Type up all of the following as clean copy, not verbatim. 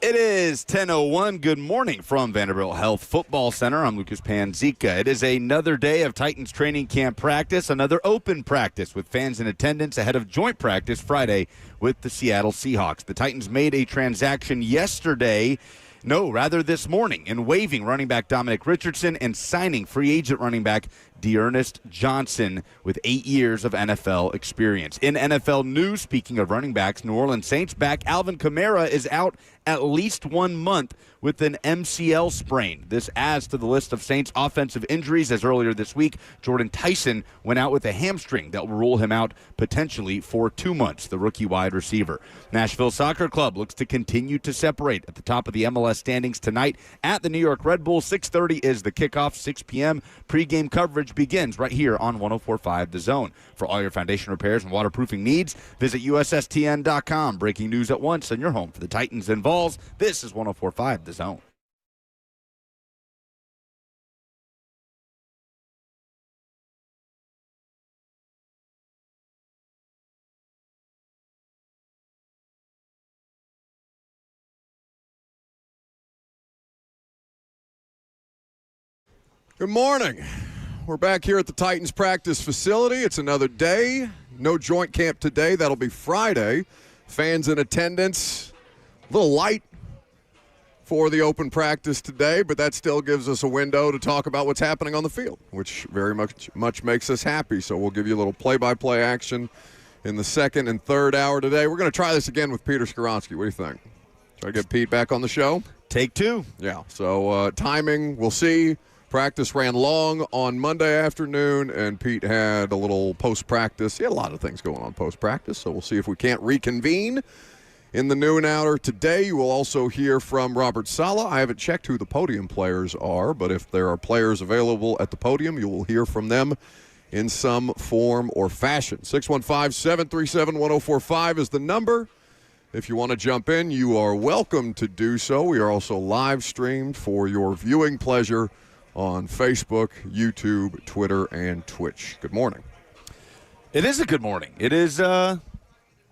It is 10:01. Good morning from Vanderbilt Health Football Center. I'm Lucas Panzica. It is another day of Titans training camp practice, another open practice with fans in attendance ahead of joint practice Friday with the Seattle Seahawks. The Titans made a transaction this morning, in waiving running back Dominic Richardson and signing free agent running back D'Ernest Johnson with 8 years of NFL experience. In NFL news, speaking of running backs, New Orleans Saints back Alvin Kamara is out at least 1 month with an MCL sprain. This adds to the list of Saints offensive injuries, as earlier this week, Jordan Tyson went out with a hamstring that will rule him out potentially for 2 months, the rookie wide receiver. Nashville Soccer Club looks to continue to separate at the top of the MLS standings tonight at the New York Red Bull. 6:30 is the kickoff. 6 p.m. pregame coverage begins right here on 104.5 The Zone. For all your foundation repairs and waterproofing needs, visit USSTN.com. Breaking news at once on your home for the Titans and Vols. This is 104.5 The Zone. Good morning. We're back here at the Titans practice facility. It's another day. No joint camp today. That'll be Friday. Fans in attendance. A little light for the open practice today, but that still gives us a window to talk about what's happening on the field, which very much makes us happy. So we'll give you a little play-by-play action in the second and third hour today. We're going to try this again with Peter Skoronsky. What do you think? Try to get Pete back on the show? Take two. Yeah, so timing, we'll see. Practice ran long on Monday afternoon, and Pete had a little post-practice. He had a lot of things going on post-practice, so we'll see if we can't reconvene in the noon hour today. You will also hear from Robert Saleh. I haven't checked who the podium players are, but if there are players available at the podium, you will hear from them in some form or fashion. 615-737-1045 is the number. If you want to jump in, you are welcome to do so. We are also live streamed for your viewing pleasure on Facebook, YouTube, Twitter, and Twitch. Good morning. It is a good morning. It is a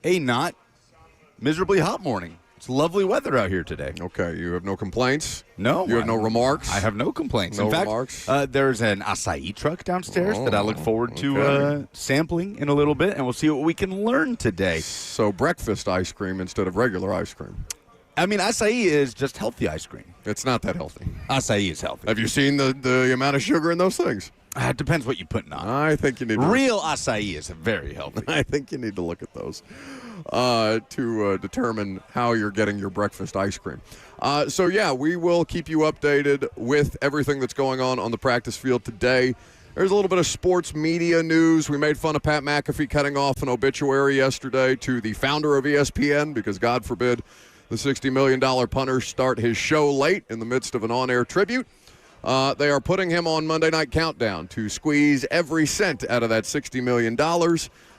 not miserably hot morning. It's lovely weather out here today. Okay, you have no complaints? No. You have no remarks? I have no complaints. No in fact, remarks? There's an acai truck downstairs that I look forward to sampling in a little bit, and we'll see what we can learn today. So breakfast ice cream instead of regular ice cream. I mean, acai is just healthy ice cream. It's not that healthy. Acai is healthy. Have you seen the amount of sugar in those things? It depends what you're putting on. I think you need to Real acai is very healthy. I think you need to look at those to determine how you're getting your breakfast ice cream. So, yeah, we will keep you updated with everything that's going on the practice field today. There's a little bit of sports media news. We made fun of Pat McAfee cutting off an obituary yesterday to the founder of ESPN because, God forbid, the $60 million punter start his show late in the midst of an on-air tribute. They are putting him on Monday Night Countdown to squeeze every cent out of that $60 million,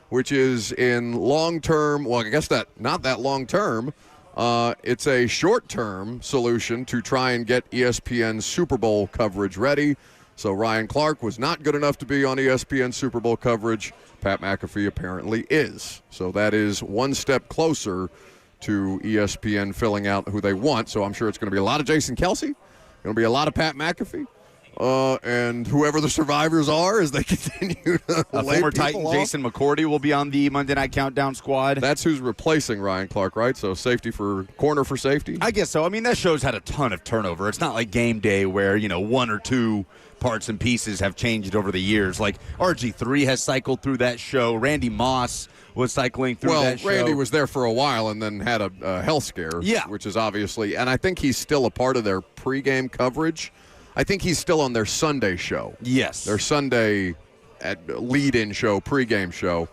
which is in long-term, well, I guess not that long-term. It's a short-term solution to try and get ESPN's Super Bowl coverage ready. So Ryan Clark was not good enough to be on ESPN Super Bowl coverage. Pat McAfee apparently is. So that is one step closer to ESPN filling out who they want. So I'm sure it's going to be a lot of Jason Kelce. Going to be a lot of Pat McAfee. And whoever the survivors are as they continue to former Titan off. Jason McCourty will be on the Monday Night Countdown squad. That's who's replacing Ryan Clark, right? So corner for safety? I guess so. I mean, that show's had a ton of turnover. It's not like Game Day where, one or two parts and pieces have changed over the years. Like RG3 has cycled through that show. Randy Moss was cycling through that show. Well, Randy was there for a while and then had a health scare, which is obviously, and I think he's still a part of their pregame coverage. I think he's still on their Sunday show. Yes. Their Sunday lead-in show, pregame show.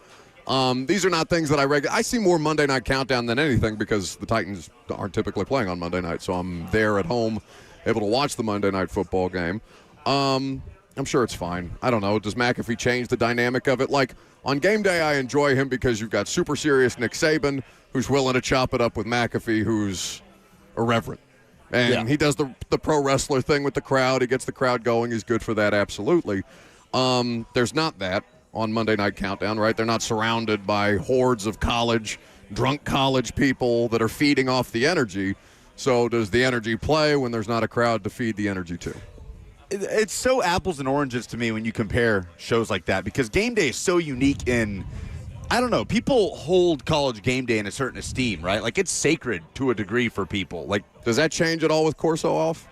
These are not things that I see more Monday Night Countdown than anything because the Titans aren't typically playing on Monday night, so I'm there at home able to watch the Monday Night Football game. I'm sure it's fine. I don't know. Does McAfee change the dynamic of it? Like, on game day, I enjoy him because you've got super serious Nick Saban, who's willing to chop it up with McAfee, who's irreverent. And he does the pro wrestler thing with the crowd. He gets the crowd going. He's good for that, absolutely. There's not that on Monday Night Countdown, right? They're not surrounded by hordes of drunk college people that are feeding off the energy. So does the energy play when there's not a crowd to feed the energy to? It's so apples and oranges to me when you compare shows like that because Game Day is so unique in, I don't know, people hold College Game Day in a certain esteem, right? Like it's sacred to a degree for people. Like, does that change at all with Corso off?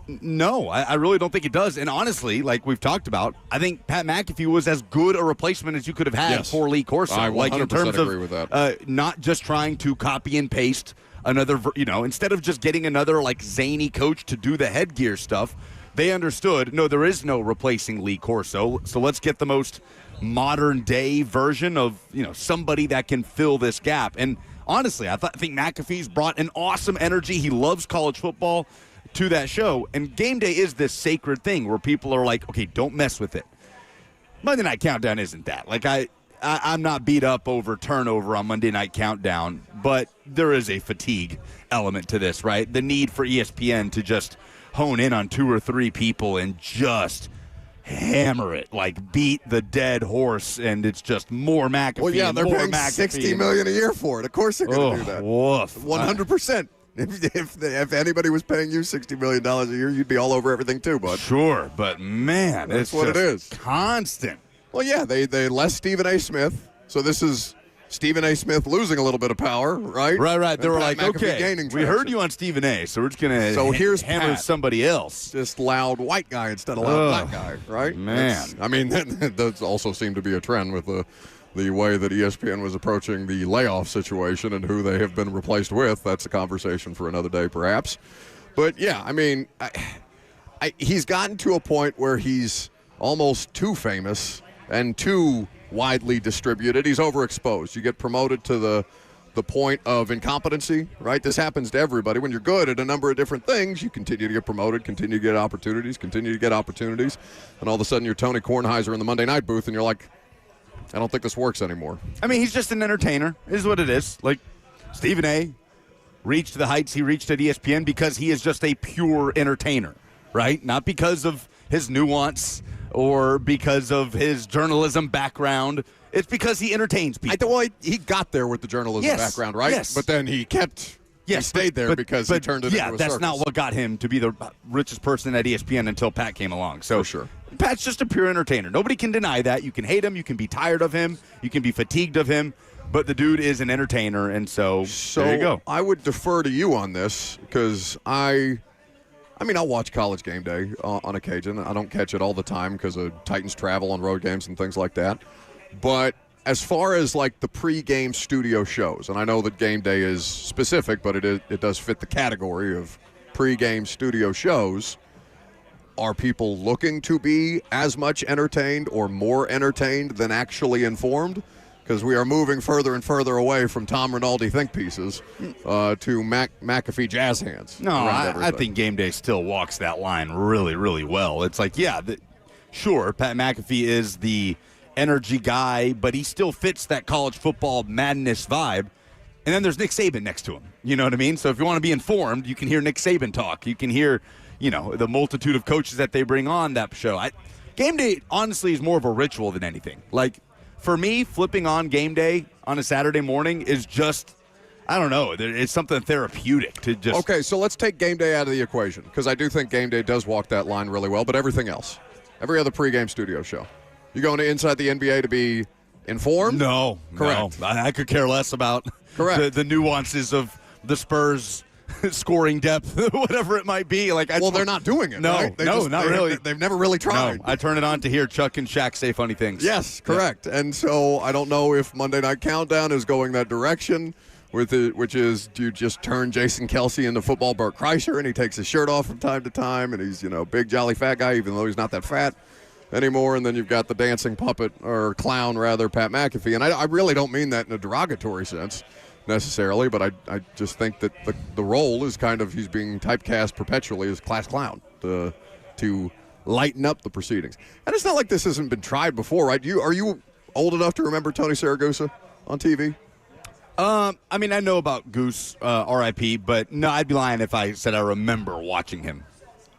No, I really don't think it does. And honestly, like we've talked about, I think Pat McAfee was as good a replacement as you could have had for Lee Corso. I 100% like in terms agree of with that. Not just trying to copy and paste another, instead of just getting another like zany coach to do the headgear stuff, they understood, no, there is no replacing Lee Corso. So let's get the most modern day version of, somebody that can fill this gap. And honestly, I think McAfee's brought an awesome energy. He loves college football to that show, and Game Day is this sacred thing where people are like, okay, don't mess with it. Monday Night Countdown isn't that. Like I'm not beat up over turnover on Monday Night Countdown, but there is a fatigue element to this, right? The need for ESPN to just hone in on 2 or 3 people and just hammer it, like beat the dead horse, and it's just more McAfee. Well, yeah, they're paying McAfee. $60 million a year for it. Of course they're going to do that. Woof. 100%. If anybody was paying you $60 million a year, you'd be all over everything too, bud. Sure, but man, that's it's what it is. Constant. Well, yeah, they left Stephen A. Smith, so this is Stephen A. Smith losing a little bit of power, right? Right. They were like, McAfee okay, gaining we heard you on Stephen A., so we're just going to here's hammer Pat. somebody else. Just loud white guy instead of loud black guy, right? Man. That does also seem to be a trend with the way that ESPN was approaching the layoff situation and who they have been replaced with. That's a conversation for another day, perhaps. But, yeah, I mean, he's gotten to a point where he's almost too famous and too widely distributed. He's overexposed. You get promoted to the point of incompetency, right? This happens to everybody. When you're good at a number of different things, you continue to get promoted, continue to get opportunities, and all of a sudden you're Tony Kornheiser in the Monday night booth, and you're like, I don't think this works anymore. I mean, he's just an entertainer, is what it is. Like, Stephen A. reached the heights he reached at ESPN because he is just a pure entertainer, right? Not because of his nuance or because of his journalism background. It's because he entertains people. He got there with the journalism background, right? Yes. But then he stayed there because he turned it into a circus. That's not what got him to be the richest person at ESPN until Pat came along. So for sure. Pat's just a pure entertainer. Nobody can deny that. You can hate him. You can be tired of him. You can be fatigued of him. But the dude is an entertainer, and so there you go. I would defer to you on this because I'll watch College Game Day on occasion. I don't catch it all the time because of Titans travel on road games and things like that. But as far as like the pre-game studio shows, and I know that Game Day is specific, but it does fit the category of pre-game studio shows. Are people looking to be as much entertained or more entertained than actually informed? Because we are moving further and further away from Tom Rinaldi think pieces to McAfee jazz hands. No, I think Game Day still walks that line really, really well. It's like, sure, Pat McAfee is the energy guy, but he still fits that college football madness vibe. And then there's Nick Saban next to him. You know what I mean? So if you want to be informed, you can hear Nick Saban talk. You can hear, the multitude of coaches that they bring on that show. Game Day, honestly, is more of a ritual than anything. Like, for me, flipping on Game Day on a Saturday morning is just, I don't know, it's something therapeutic to just... Okay, so let's take Game Day out of the equation, because I do think Game Day does walk that line really well, but everything else, every other pregame studio show, you going to Inside the NBA to be informed? No. Correct. No. I could care less about the nuances of the Spurs' scoring depth, whatever it might be. They're not doing it. No, right? Not really. They've never really tried. No, I turn it on to hear Chuck and Shaq say funny things. Yes, correct. Yeah. And so I don't know if Monday Night Countdown is going that direction, which is, do you just turn Jason Kelsey into football Bert Kreischer, and he takes his shirt off from time to time, and he's big jolly fat guy, even though he's not that fat anymore. And then you've got the dancing puppet or clown rather, Pat McAfee. And I really don't mean that in a derogatory sense necessarily, but I just think that the role is kind of, he's being typecast perpetually as class clown to lighten up the proceedings. And it's not like this hasn't been tried before, right? Are you old enough to remember Tony Saragusa on TV? I mean, I know about Goose, R.I.P., but no, I'd be lying if I said I remember watching him.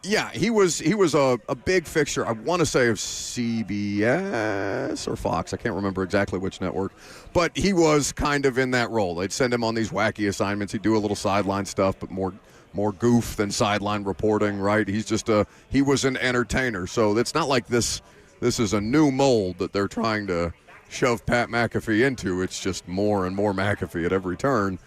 Yeah, he was a big fixture, I want to say, of CBS or Fox. I can't remember exactly which network. But he was kind of in that role. They'd send him on these wacky assignments. He'd do a little sideline stuff, but more more goof than sideline reporting, right? He was an entertainer. So it's not like this is a new mold that they're trying to shove Pat McAfee into. It's just more and more McAfee at every turn.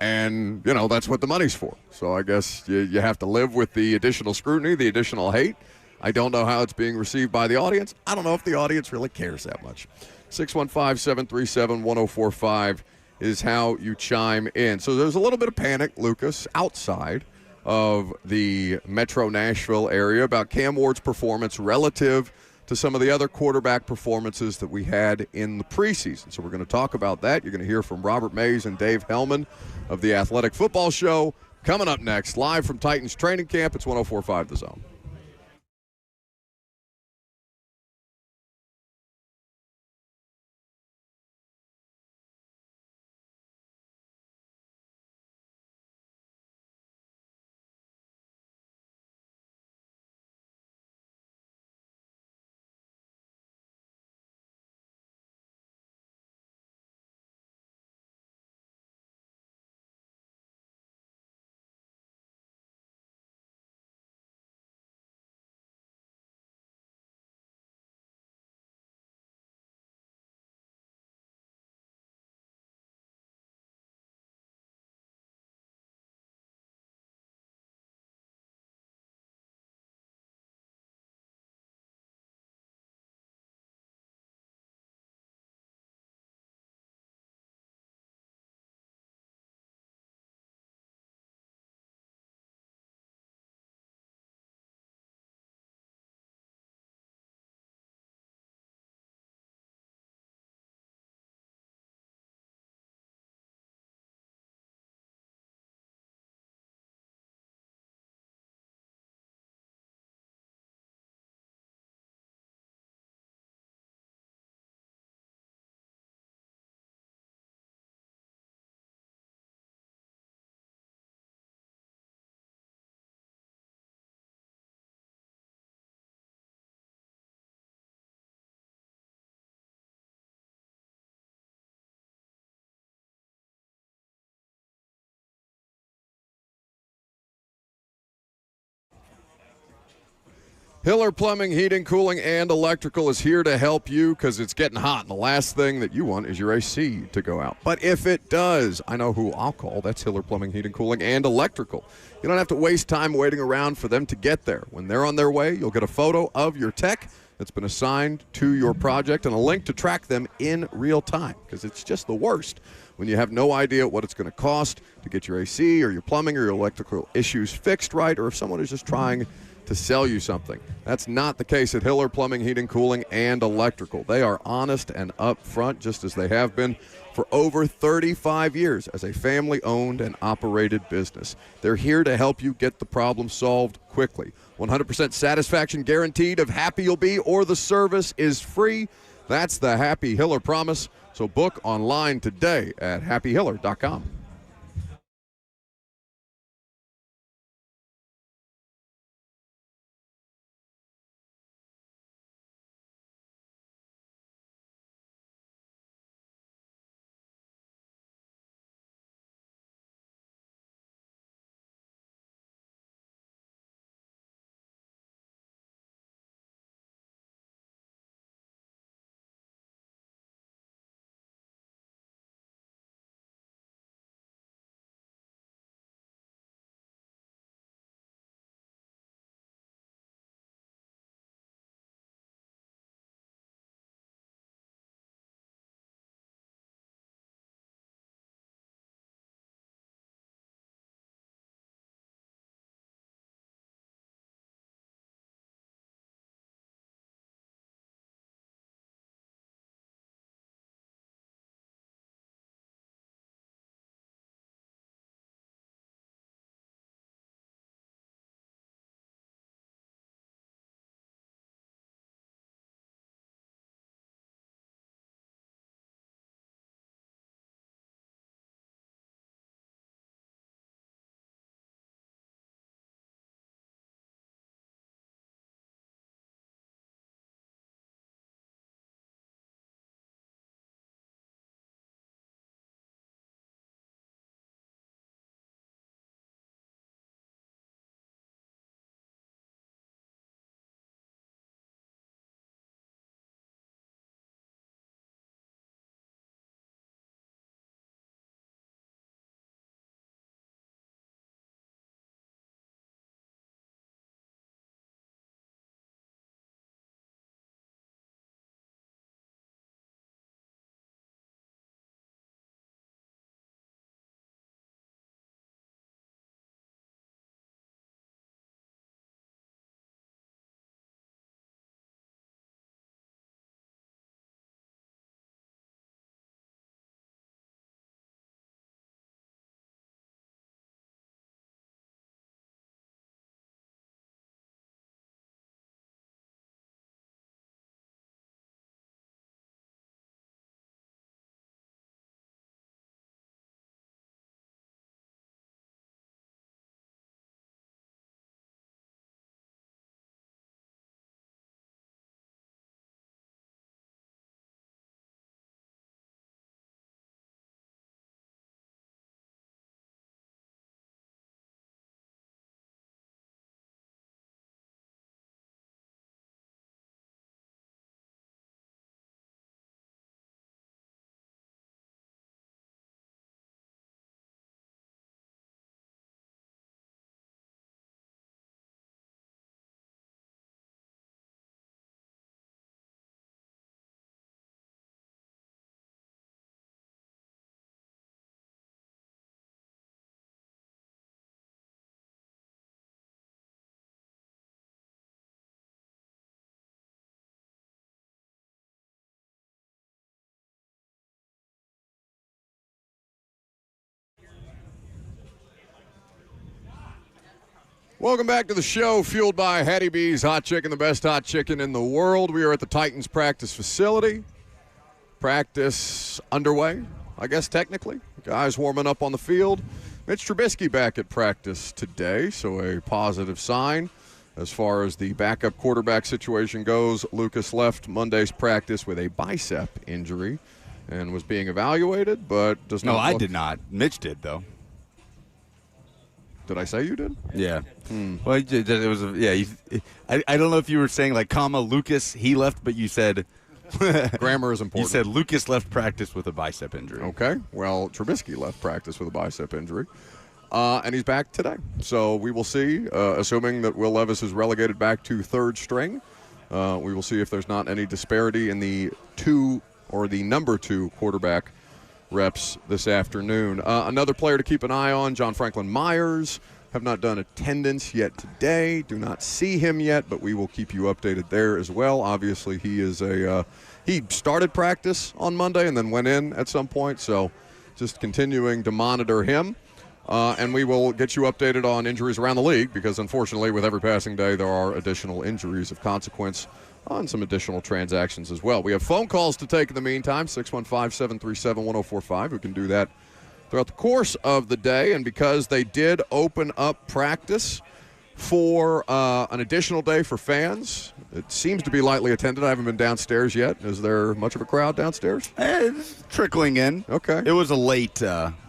And, that's what the money's for. So I guess you have to live with the additional scrutiny, the additional hate. I don't know how it's being received by the audience. I don't know if the audience really cares that much. 615-737-1045 is how you chime in. So there's a little bit of panic, Lucas, outside of the Metro Nashville area about Cam Ward's performance relative to some of the other quarterback performances that we had in the preseason. So we're going to talk about that. You're going to hear from Robert Mays and Dave Hellman of the Athletic Football Show coming up next, live from Titans training camp. It's 104.5 The Zone. Hiller Plumbing, Heating, Cooling, and Electrical is here to help you because it's getting hot. And the last thing that you want is your AC to go out. But if it does, I know who I'll call. That's Hiller Plumbing, Heating, Cooling, and Electrical. You don't have to waste time waiting around for them to get there. When they're on their way, you'll get a photo of your tech that's been assigned to your project and a link to track them in real time because it's just the worst when you have no idea what it's going to cost to get your AC or your plumbing or your electrical issues fixed right, or if someone is just trying to sell you something. That's not the case at Hiller Plumbing, Heating, Cooling, and Electrical. They are honest and upfront, just as they have been for over 35 years as a family-owned and operated business. They're here to help you get the problem solved quickly. 100% satisfaction guaranteed of happy you'll be, or the service is free. That's the Happy Hiller promise. So book online today at happyhiller.com. Welcome back to the show, fueled by Hattie B's Hot Chicken, the best hot chicken in the world. We are at the Titans practice facility. Practice underway, I guess technically. Guys warming up on the field. Mitch Trubisky back at practice today, so a positive sign. As far as the backup quarterback situation goes, Lucas left Monday's practice with a bicep injury and was being evaluated, but does not. No, I did not. Mitch did, though. Did I say you did? Yeah. Well, it was. I don't know if you were saying like, comma Lucas he left, but you said grammar is important. You said Lucas left practice with a bicep injury. Okay. Well, Trubisky left practice with a bicep injury, and he's back today. So we will see. Assuming that Will Levis is relegated back to third string, we will see if there's not any disparity in the number 2 quarterback reps this afternoon. Another player to keep an eye on, John Franklin Myers. Have not done attendance yet today. Do not see him yet, but we will keep you updated there as well. Obviously, he is he started practice on Monday and then went in at some point, so just continuing to monitor him. And we will get you updated on injuries around the league because, unfortunately, with every passing day, there are additional injuries of consequence on some additional transactions as well. We have phone calls to take in the meantime, 615-737-1045. We can do that throughout the course of the day. And because they did open up practice for an additional day for fans, it seems to be lightly attended. I haven't been downstairs yet. Is there much of a crowd downstairs? It's trickling in. Okay. It was a late.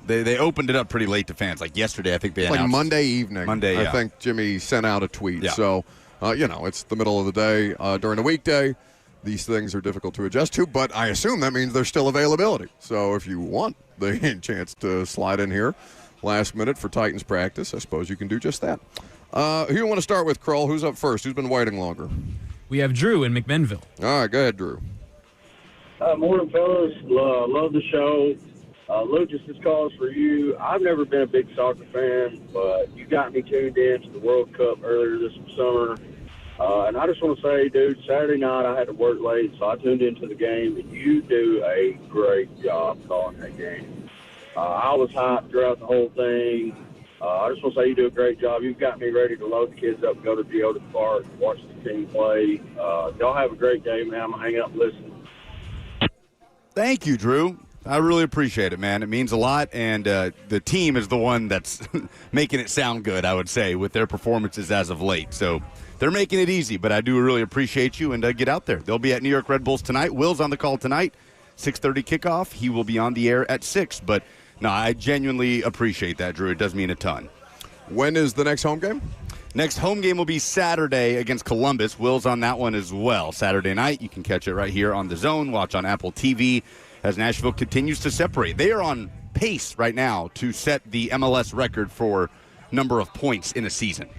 They opened it up pretty late to fans. Like yesterday, I think they announced. Like Monday evening. Monday, yeah. I think Jimmy sent out a tweet. Yeah. So, it's the middle of the day. During a weekday, these things are difficult to adjust to, but I assume that means there's still availability. So if you want the chance to slide in here last minute for Titans practice, I suppose you can do just that. Who do you want to start with, Kroll? Who's up first? Who's been waiting longer? We have Drew in McMinnville. All right, go ahead, Drew. Morning, fellas. Love the show. Lucas, this call is for you. I've never been a big soccer fan, but you got me tuned in to the World Cup earlier this summer. And I just want to say, dude, Saturday night I had to work late, so I tuned into the game, and you do a great job calling that game. I was hyped throughout the whole thing. I just want to say you do a great job. You've got me ready to load the kids up and go to Geoda Park, watch the team play. Y'all have a great day, man. I'm going to hang up and listen. Thank you, Drew. I really appreciate it, man. It means a lot, and the team is the one that's making it sound good, I would say, with their performances as of late. So they're making it easy, but I do really appreciate you, and get out there. They'll be at New York Red Bulls tonight. Will's on the call tonight, 6:30 kickoff. He will be on the air at 6, but no, I genuinely appreciate that, Drew. It does mean a ton. When is the next home game? Next home game will be Saturday against Columbus. Will's on that one as well. Saturday night, you can catch it right here on The Zone. Watch on Apple TV as Nashville continues to separate. They are on pace right now to set the MLS record for number of points in a season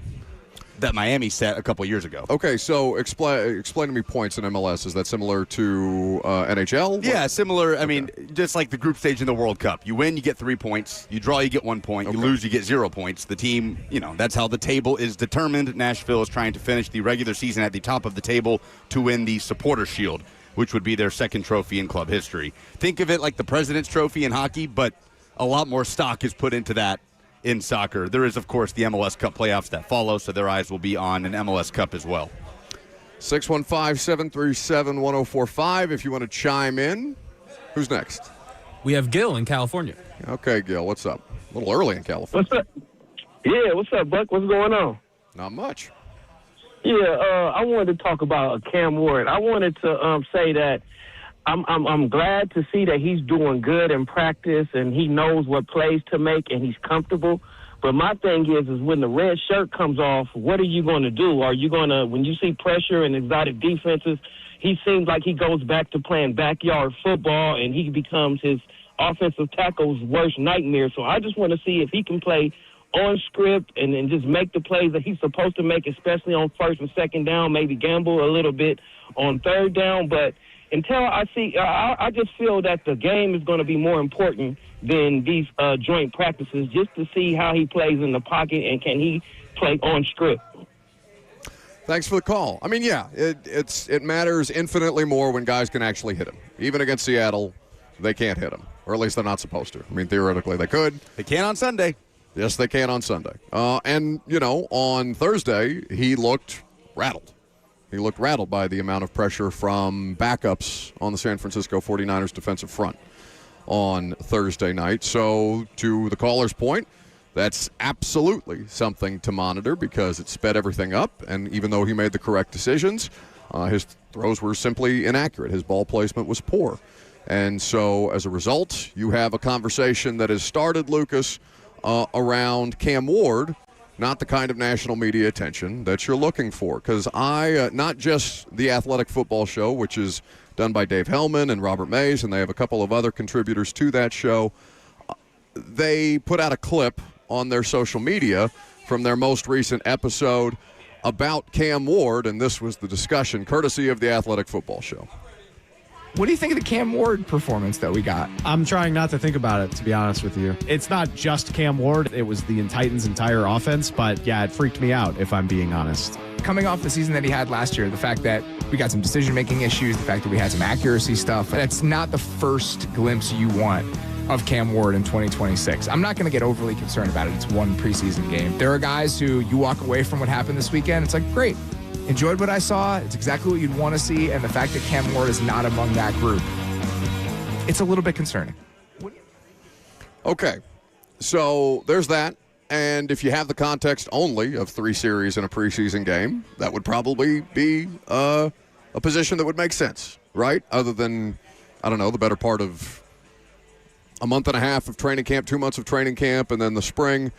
that Miami set a couple years ago. Okay, so explain to me points in MLS. Is that similar to NHL? Yeah, similar. I mean, just like the group stage in the World Cup. You win, you get 3 points. You draw, you get 1 point. You lose, you get 0 points. The team, that's how the table is determined. Nashville is trying to finish the regular season at the top of the table to win the Supporters' Shield, which would be their second trophy in club history. Think of it like the President's Trophy in hockey, but a lot more stock is put into that in soccer. There is, of course, the MLS Cup playoffs that follow, so their eyes will be on an MLS Cup as well. 615-737-1045 if you want to chime in. Who's next? We have Gil in California. Okay, Gil, what's up? A little early in California. What's up? Yeah, what's up, Buck? What's going on? Not much. Yeah, I wanted to talk about Cam Ward. I wanted to say that I'm glad to see that he's doing good in practice and he knows what plays to make and he's comfortable. But my thing is when the red shirt comes off, what are you going to do? Are you going to, when you see pressure and exotic defenses, he seems like he goes back to playing backyard football and he becomes his offensive tackle's worst nightmare. So I just want to see if he can play on script and then just make the plays that he's supposed to make, especially on first and second down, maybe gamble a little bit on third down. But until I see, I just feel that the game is going to be more important than these joint practices, just to see how he plays in the pocket and can he play on script. Thanks for the call. I mean, yeah, it matters infinitely more when guys can actually hit him. Even against Seattle, they can't hit him, or at least they're not supposed to. I mean, theoretically they could. They can on Sunday. Yes, they can on Sunday. And, on Thursday, he looked rattled. He looked rattled by the amount of pressure from backups on the San Francisco 49ers defensive front on Thursday night. So, to the caller's point, that's absolutely something to monitor because it sped everything up. And even though he made the correct decisions, his throws were simply inaccurate. His ball placement was poor. And so, as a result, you have a conversation that has started, Lucas, around Cam Ward, not the kind of national media attention that you're looking for. Because not just the Athletic Football Show, which is done by Dave Hellman and Robert Mays, and they have a couple of other contributors to that show, they put out a clip on their social media from their most recent episode about Cam Ward, and this was the discussion courtesy of the Athletic Football Show. What do you think of the Cam Ward performance that we got? I'm trying not to think about it, to be honest with you. It's not just Cam Ward. It was the Titans' entire offense, but yeah, it freaked me out, if I'm being honest. Coming off the season that he had last year, the fact that we got some decision-making issues, the fact that we had some accuracy stuff, that's not the first glimpse you want of Cam Ward in 2026. I'm not going to get overly concerned about it. It's one preseason game. There are guys who you walk away from what happened this weekend, it's like, great. Enjoyed what I saw. It's exactly what you'd want to see. And the fact that Cam Ward is not among that group, it's a little bit concerning. Okay, so there's that. And if you have the context only of 3 series in a preseason game, that would probably be a position that would make sense, right? Other than, I don't know, the better part of a month and a half of training camp, 2 months of training camp, and then the spring,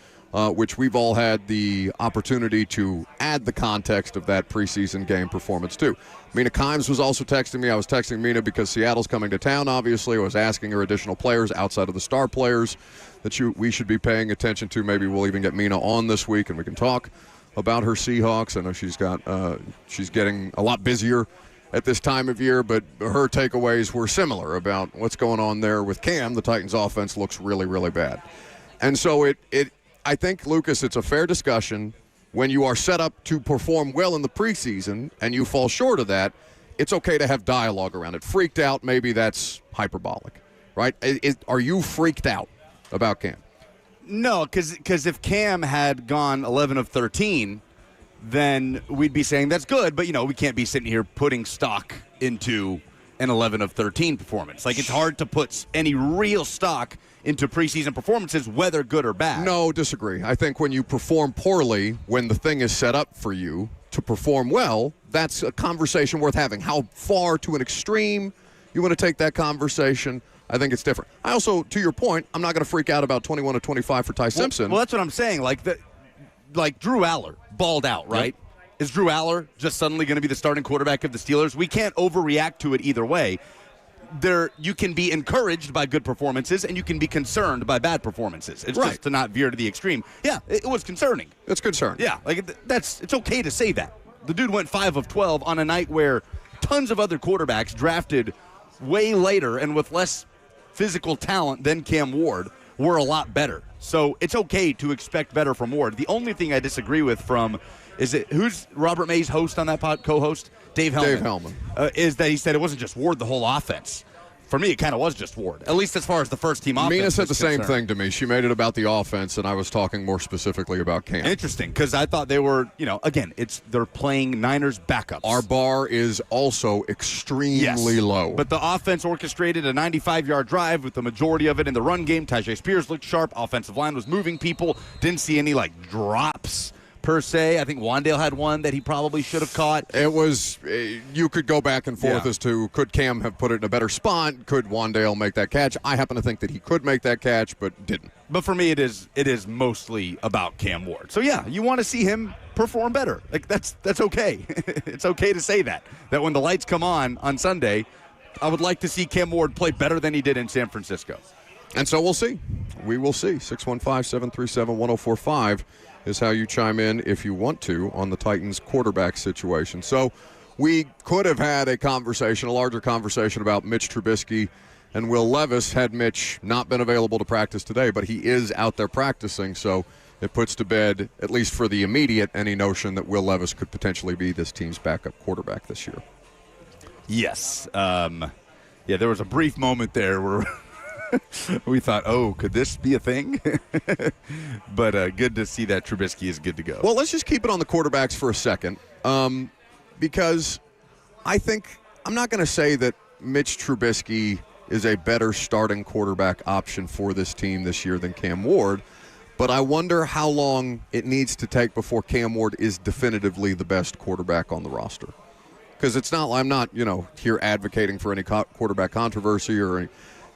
which we've all had the opportunity to add the context of that preseason game performance to. Mina Kimes was also texting me. I was texting Mina because Seattle's coming to town, obviously. I was asking her additional players outside of the star players that we should be paying attention to. Maybe we'll even get Mina on this week and we can talk about her Seahawks. I know she's getting a lot busier at this time of year, but her takeaways were similar about what's going on there with Cam. The Titans' offense looks really, really bad. And so I think, Lucas, it's a fair discussion. When you are set up to perform well in the preseason and you fall short of that, it's okay to have dialogue around it. Freaked out, maybe that's hyperbolic, right? Are you freaked out about Cam? No, because if Cam had gone 11 of 13, then we'd be saying that's good, but, we can't be sitting here putting stock into an 11 of 13 performance. Like, it's hard to put any real stock into preseason performances, whether good or bad. No, disagree. I think when you perform poorly, when the thing is set up for you to perform well, that's a conversation worth having. How far to an extreme you want to take that conversation, I think it's different. I also, to your point, I'm not going to freak out about 21 to 25 for Ty Simpson. Well, that's what I'm saying. Like Drew Aller balled out, right? Yep. Is Drew Aller just suddenly going to be the starting quarterback of the Steelers? We can't overreact to it either way. You can be encouraged by good performances and you can be concerned by bad performances. It's right. Just to not veer to the extreme. Yeah, it was concerning. It's concerning. Yeah, it's okay to say that. The dude went 5 of 12 on a night where tons of other quarterbacks drafted way later and with less physical talent than Cam Ward were a lot better. So it's okay to expect better from Ward. The only thing I disagree with who's Robert Mays' host on that co-host? Dave Hellman. Dave Hellman. Is that he said it wasn't just Ward, the whole offense. For me, it kind of was just Ward, at least as far as the first team offense. Mina said the same thing to me. She made it about the offense, and I was talking more specifically about Cam. Interesting, because I thought they were, again, they're playing Niners backups. Our bar is also extremely low. But the offense orchestrated a 95-yard drive with the majority of it in the run game. Tajay Spears looked sharp. Offensive line was moving people. Didn't see any, drops per se. I think Wandale had one that he probably should have caught. It was, you could go back and forth as to could Cam have put it in a better spot? Could Wandale make that catch? I happen to think that he could make that catch, but didn't. But for me, it is mostly about Cam Ward. So yeah, you want to see him perform better. That's okay. It's okay to say that when the lights come on Sunday, I would like to see Cam Ward play better than he did in San Francisco. And so we'll see. We will see. 615-737-1045 is how you chime in if you want to on the Titans quarterback situation. So we could have had a larger conversation about Mitch Trubisky and Will Levis had Mitch not been available to practice today, but he is out there practicing, so it puts to bed, at least for the immediate, any notion that Will Levis could potentially be this team's backup quarterback this year. Yes. There was a brief moment there where We thought, oh, could this be a thing? But good to see that Trubisky is good to go. Well, let's just keep it on the quarterbacks for a second, because I think I'm not going to say that Mitch Trubisky is a better starting quarterback option for this team this year than Cam Ward, but I wonder how long it needs to take before Cam Ward is definitively the best quarterback on the roster. Because it's not, I'm not, here advocating for any quarterback controversy or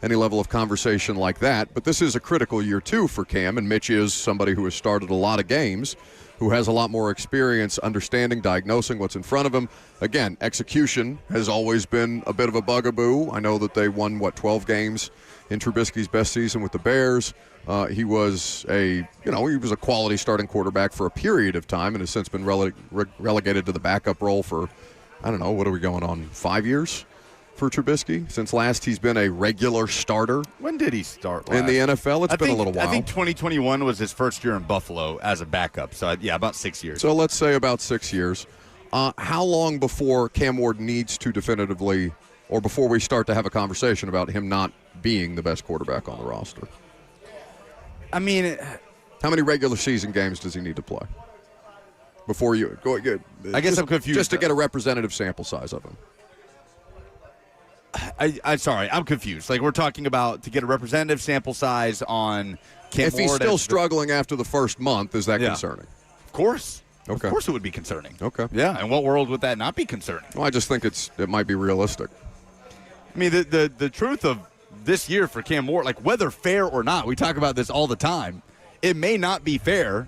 any level of conversation like that, but this is a critical year, too, for Cam, and Mitch is somebody who has started a lot of games, who has a lot more experience understanding, diagnosing what's in front of him. Again, execution has always been a bit of a bugaboo. I know that they won, 12 games in Trubisky's best season with the Bears. He was a quality starting quarterback for a period of time and has since been relegated to the backup role for, I don't know, what are we going on, 5 years for Trubisky? Since last he's been a regular starter. When did he start last? In the NFL? It's been a little while. I think 2021 was his first year in Buffalo as a backup. So, yeah, about 6 years. So let's say about 6 years. How long before Cam Ward needs to definitively, or before we start to have a conversation about him not being the best quarterback on the roster? I mean, how many regular season games does he need to play before you go? I guess I'm confused. Just to get a representative sample size of him. I'm sorry, I'm confused. Like, we're talking about to get a representative sample size on Cam Ward. If he's still struggling after the first month, is that concerning? Of course. Okay. Of course it would be concerning. Okay. Yeah, in what world would that not be concerning? Well, I just think it might be realistic. I mean, the truth of this year for Cam Ward, like whether fair or not, we talk about this all the time, it may not be fair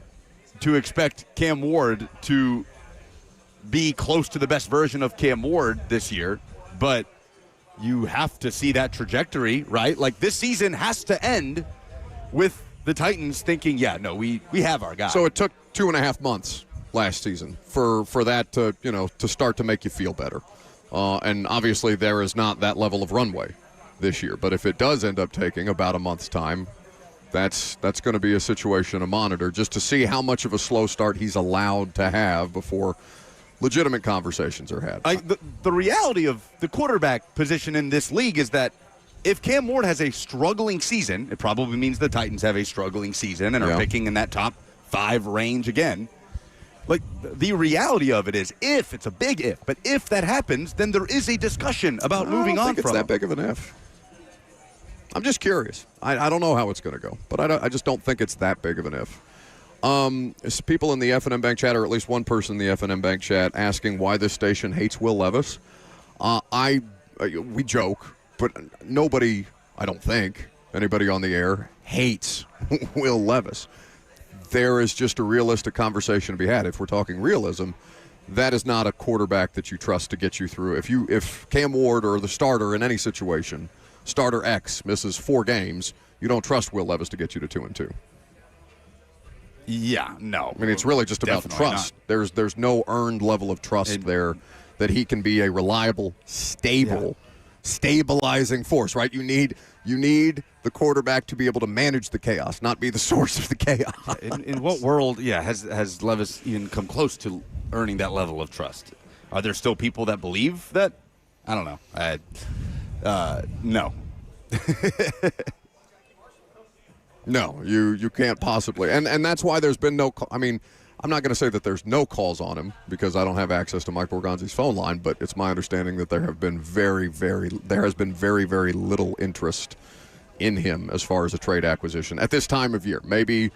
to expect Cam Ward to be close to the best version of Cam Ward this year, but you have to see that trajectory, right? Like, this season has to end with the Titans thinking, yeah, no, we have our guy. So it took 2.5 months last season for that to start to make you feel better. And obviously there is not that level of runway this year. But if it does end up taking about a month's time, that's going to be a situation to monitor just to see how much of a slow start he's allowed to have before legitimate conversations are had. The reality of the quarterback position in this league is that if Cam Ward has a struggling season, it probably means the Titans have a struggling season and are picking in that top 5 range again. Like, the reality of it is, if it's a big if, but if that happens, then there is a discussion about moving on from. It's that big of an if. I'm just curious. I don't know how it's going to go, but I just don't think it's that big of an if. People in the FNM Bank chat, or at least one person in the FNM Bank chat, asking why this station hates Will Levis. We joke, but nobody, I don't think, anybody on the air hates Will Levis. There is just a realistic conversation to be had. If we're talking realism, that is not a quarterback that you trust to get you through. If Cam Ward or the starter in any situation, starter X, misses 4 games, you don't trust Will Levis to get you to 2-2. Yeah, no. I mean, it's really just about trust. Not. There's no earned level of trust there that he can be a reliable, stable, stabilizing force, right? You need the quarterback to be able to manage the chaos, not be the source of the chaos. In what world, has Levis even come close to earning that level of trust? Are there still people that believe that? I don't know. No. No, you can't possibly. And that's why there's been no – I mean, I'm not going to say that there's no calls on him because I don't have access to Mike Borgonzi's phone line, but it's my understanding that there has been very, very little interest in him as far as a trade acquisition at this time of year. Maybe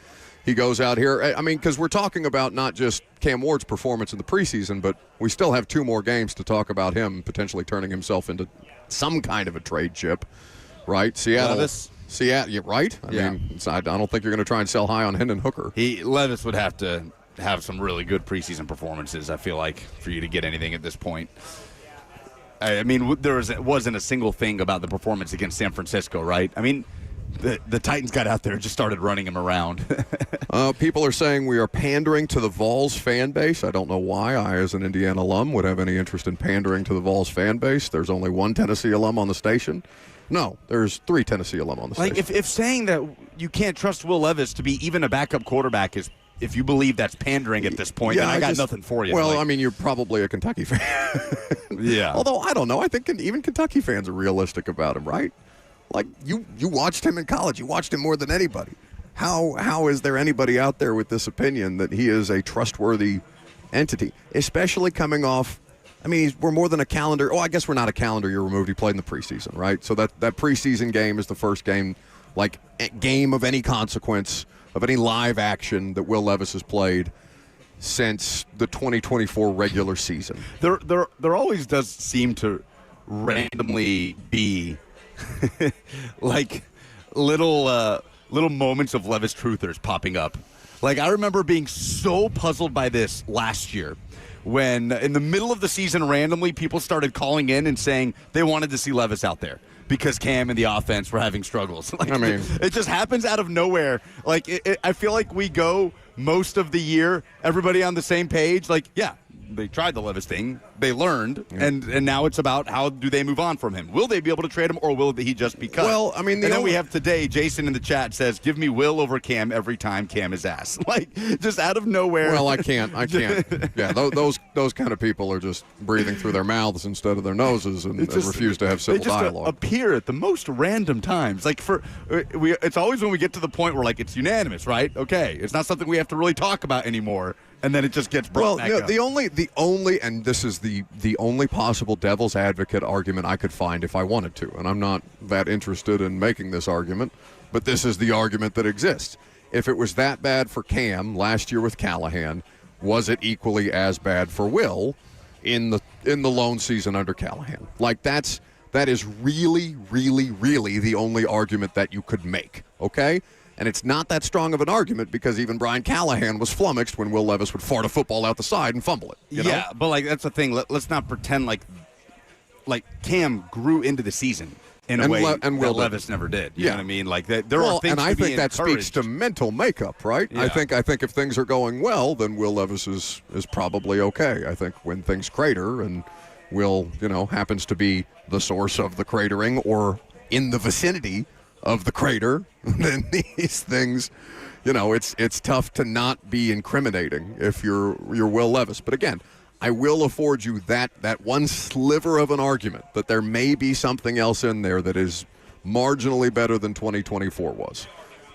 he goes out here. I mean, because we're talking about not just Cam Ward's performance in the preseason, but we still have 2 more games to talk about him potentially turning himself into some kind of a trade chip, right? Seattle, right? I mean, I don't think you're going to try and sell high on Hendon Hooker. Levis would have to have some really good preseason performances, I feel like, for you to get anything at this point. I mean, wasn't a single thing about the performance against San Francisco, right? I mean, the Titans got out there and just started running him around. People are saying we are pandering to the Vols fan base. I don't know why I, as an Indiana alum, would have any interest in pandering to the Vols fan base. There's only 1 Tennessee alum on the station. No, there's 3 Tennessee alum on the station. Like, if saying that you can't trust Will Levis to be even a backup quarterback is, if you believe that's pandering at this point, then I got nothing for you. Well, I mean, you're probably a Kentucky fan. Yeah. Although, I don't know. I think even Kentucky fans are realistic about him, right? Like, you watched him in college. You watched him more than anybody. How is there anybody out there with this opinion that he is a trustworthy entity, especially coming off? I mean, we're more than a calendar. Oh, I guess we're not a calendar year removed. He played in the preseason, right? So that preseason game is the first game, like game of any consequence, of any live action that Will Levis has played since the 2024 regular season. There always does seem to randomly be like little moments of Levis truthers popping up. Like, I remember being so puzzled by this last year when in the middle of the season randomly people started calling in and saying they wanted to see Levis out there because Cam and the offense were having struggles. Like, I mean, it just happens out of nowhere. Like, I feel like we go most of the year, everybody on the same page. Like, yeah, they tried the Levis thing, they learned, and now it's about how do they move on from him. Will they be able to trade him, or will he just be cut? Well, I mean, and then we have today, Jason in the chat says, give me Will over Cam every time Cam is asked. Like, just out of nowhere. Well, I can't. Yeah, those kind of people are just breathing through their mouths instead of their noses and refuse to have civil they just dialogue. Appear at the most random times. Like, it's always when we get to the point where, like, it's unanimous, right? Okay, it's not something we have to really talk about anymore. And then it just gets brought back up. The only, and this is the only possible devil's advocate argument I could find if I wanted to, and I'm not that interested in making this argument, but this is the argument that exists. If it was that bad for Cam last year with Callahan, was it equally as bad for Will in the lone season under Callahan? Like, that is really, really, really the only argument that you could make, okay? And it's not that strong of an argument because even Brian Callahan was flummoxed when Will Levis would fart a football out the side and fumble it. You know? But like that's the thing. Let's not pretend like Cam grew into the season in a way and Will Levis never did. You know what I mean? Like that. There are things and I to think be that speaks to mental makeup, right? Yeah. I think if things are going well, then Will Levis is probably okay. I think when things crater and Will, happens to be the source of the cratering or in the vicinity of the crater, then these things, it's tough to not be incriminating if you're Will Levis. But again, I will afford you that one sliver of an argument that there may be something else in there that is marginally better than 2024 was.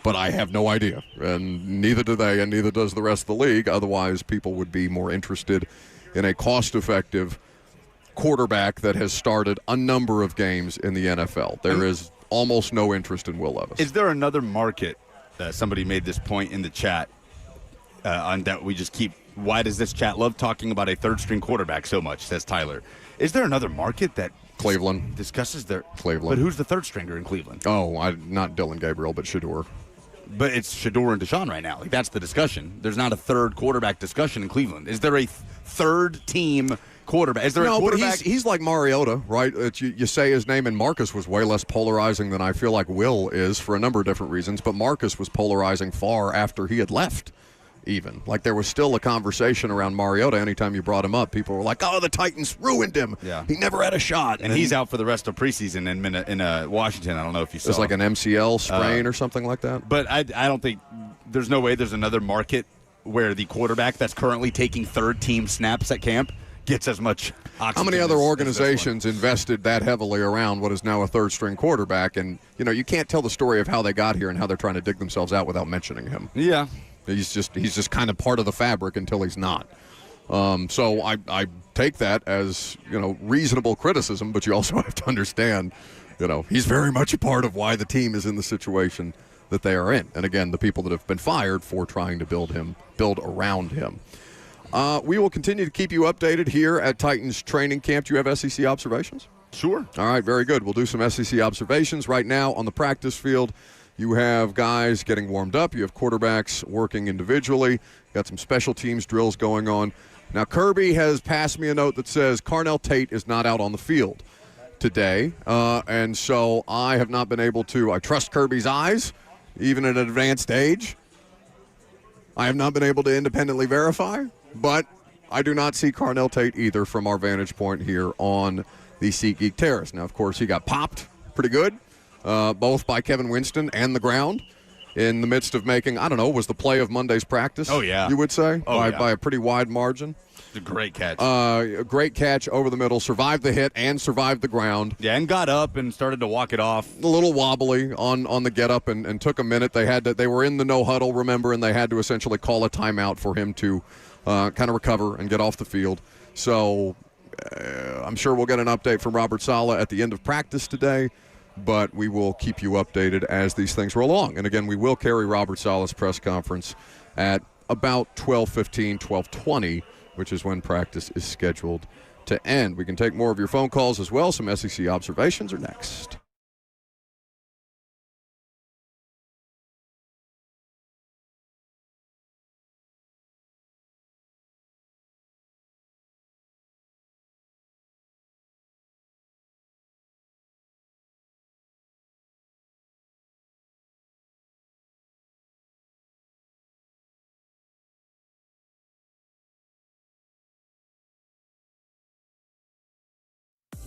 But I have no idea, and neither do they, and neither does the rest of the league. Otherwise, people would be more interested in a cost-effective quarterback that has started a number of games in the NFL. There is almost no interest in Will Levis. Is there another market? Somebody made this point in the chat on that we just keep. Why does this chat love talking about a third-string quarterback so much? Says Tyler. Is there another market that Cleveland discusses their Cleveland? But who's the third stringer in Cleveland? Oh, not Dylan Gabriel, but Shedeur. But it's Shedeur and Deshaun right now. Like, that's the discussion. There's not a third quarterback discussion in Cleveland. Is there a third team quarterback? Is there a quarterback? But he's like Mariota, right? You say his name, and Marcus was way less polarizing than I feel like Will is for a number of different reasons, but Marcus was polarizing far after he had left, even. Like, there was still a conversation around Mariota. Anytime you brought him up, people were like, oh, the Titans ruined him. Yeah. He never had a shot. And he's out for the rest of preseason in Washington. I don't know if you saw. It's like an MCL sprain or something like that. But I don't think there's no way there's another market where the quarterback that's currently taking third-team snaps at camp gets as much oxygen. How many other organizations invested that heavily around what is now a third-string quarterback? And, you can't tell the story of how they got here and how they're trying to dig themselves out without mentioning him. Yeah. He's just kind of part of the fabric until he's not. So I take that as, reasonable criticism, but you also have to understand, he's very much a part of why the team is in the situation that they are in. And again, the people that have been fired for trying to build around him. We will continue to keep you updated here at Titans training camp. Do you have SEC observations? Sure. All right, very good. We'll do some SEC observations right now on the practice field. You have guys getting warmed up. You have quarterbacks working individually. Got some special teams drills going on. Now, Kirby has passed me a note that says Carnell Tate is not out on the field today. And so I have not been able to. I trust Kirby's eyes, even at an advanced age. I have not been able to independently verify, but I do not see Carnell Tate either from our vantage point here on the SeatGeek Terrace. Now, of course, he got popped pretty good, both by Kevin Winston and the ground. in the midst of making, I don't know, was the play of Monday's practice. Oh, yeah. You would say? Oh, yeah. By a pretty wide margin. It's a great catch. A great catch over the middle, survived the hit and survived the ground. Yeah, and got up and started to walk it off. A little wobbly on the get up and took a minute. They were in the no huddle, remember, and they had to essentially call a timeout for him to kind of recover and get off the field. So I'm sure we'll get an update from Robert Saleh at the end of practice today, but we will keep you updated as these things roll along. And again, we will carry Robert Saleh's press conference at about 12:15, 12:20, which is when practice is scheduled to end. We can take more of your phone calls as well. Some SEC observations are next.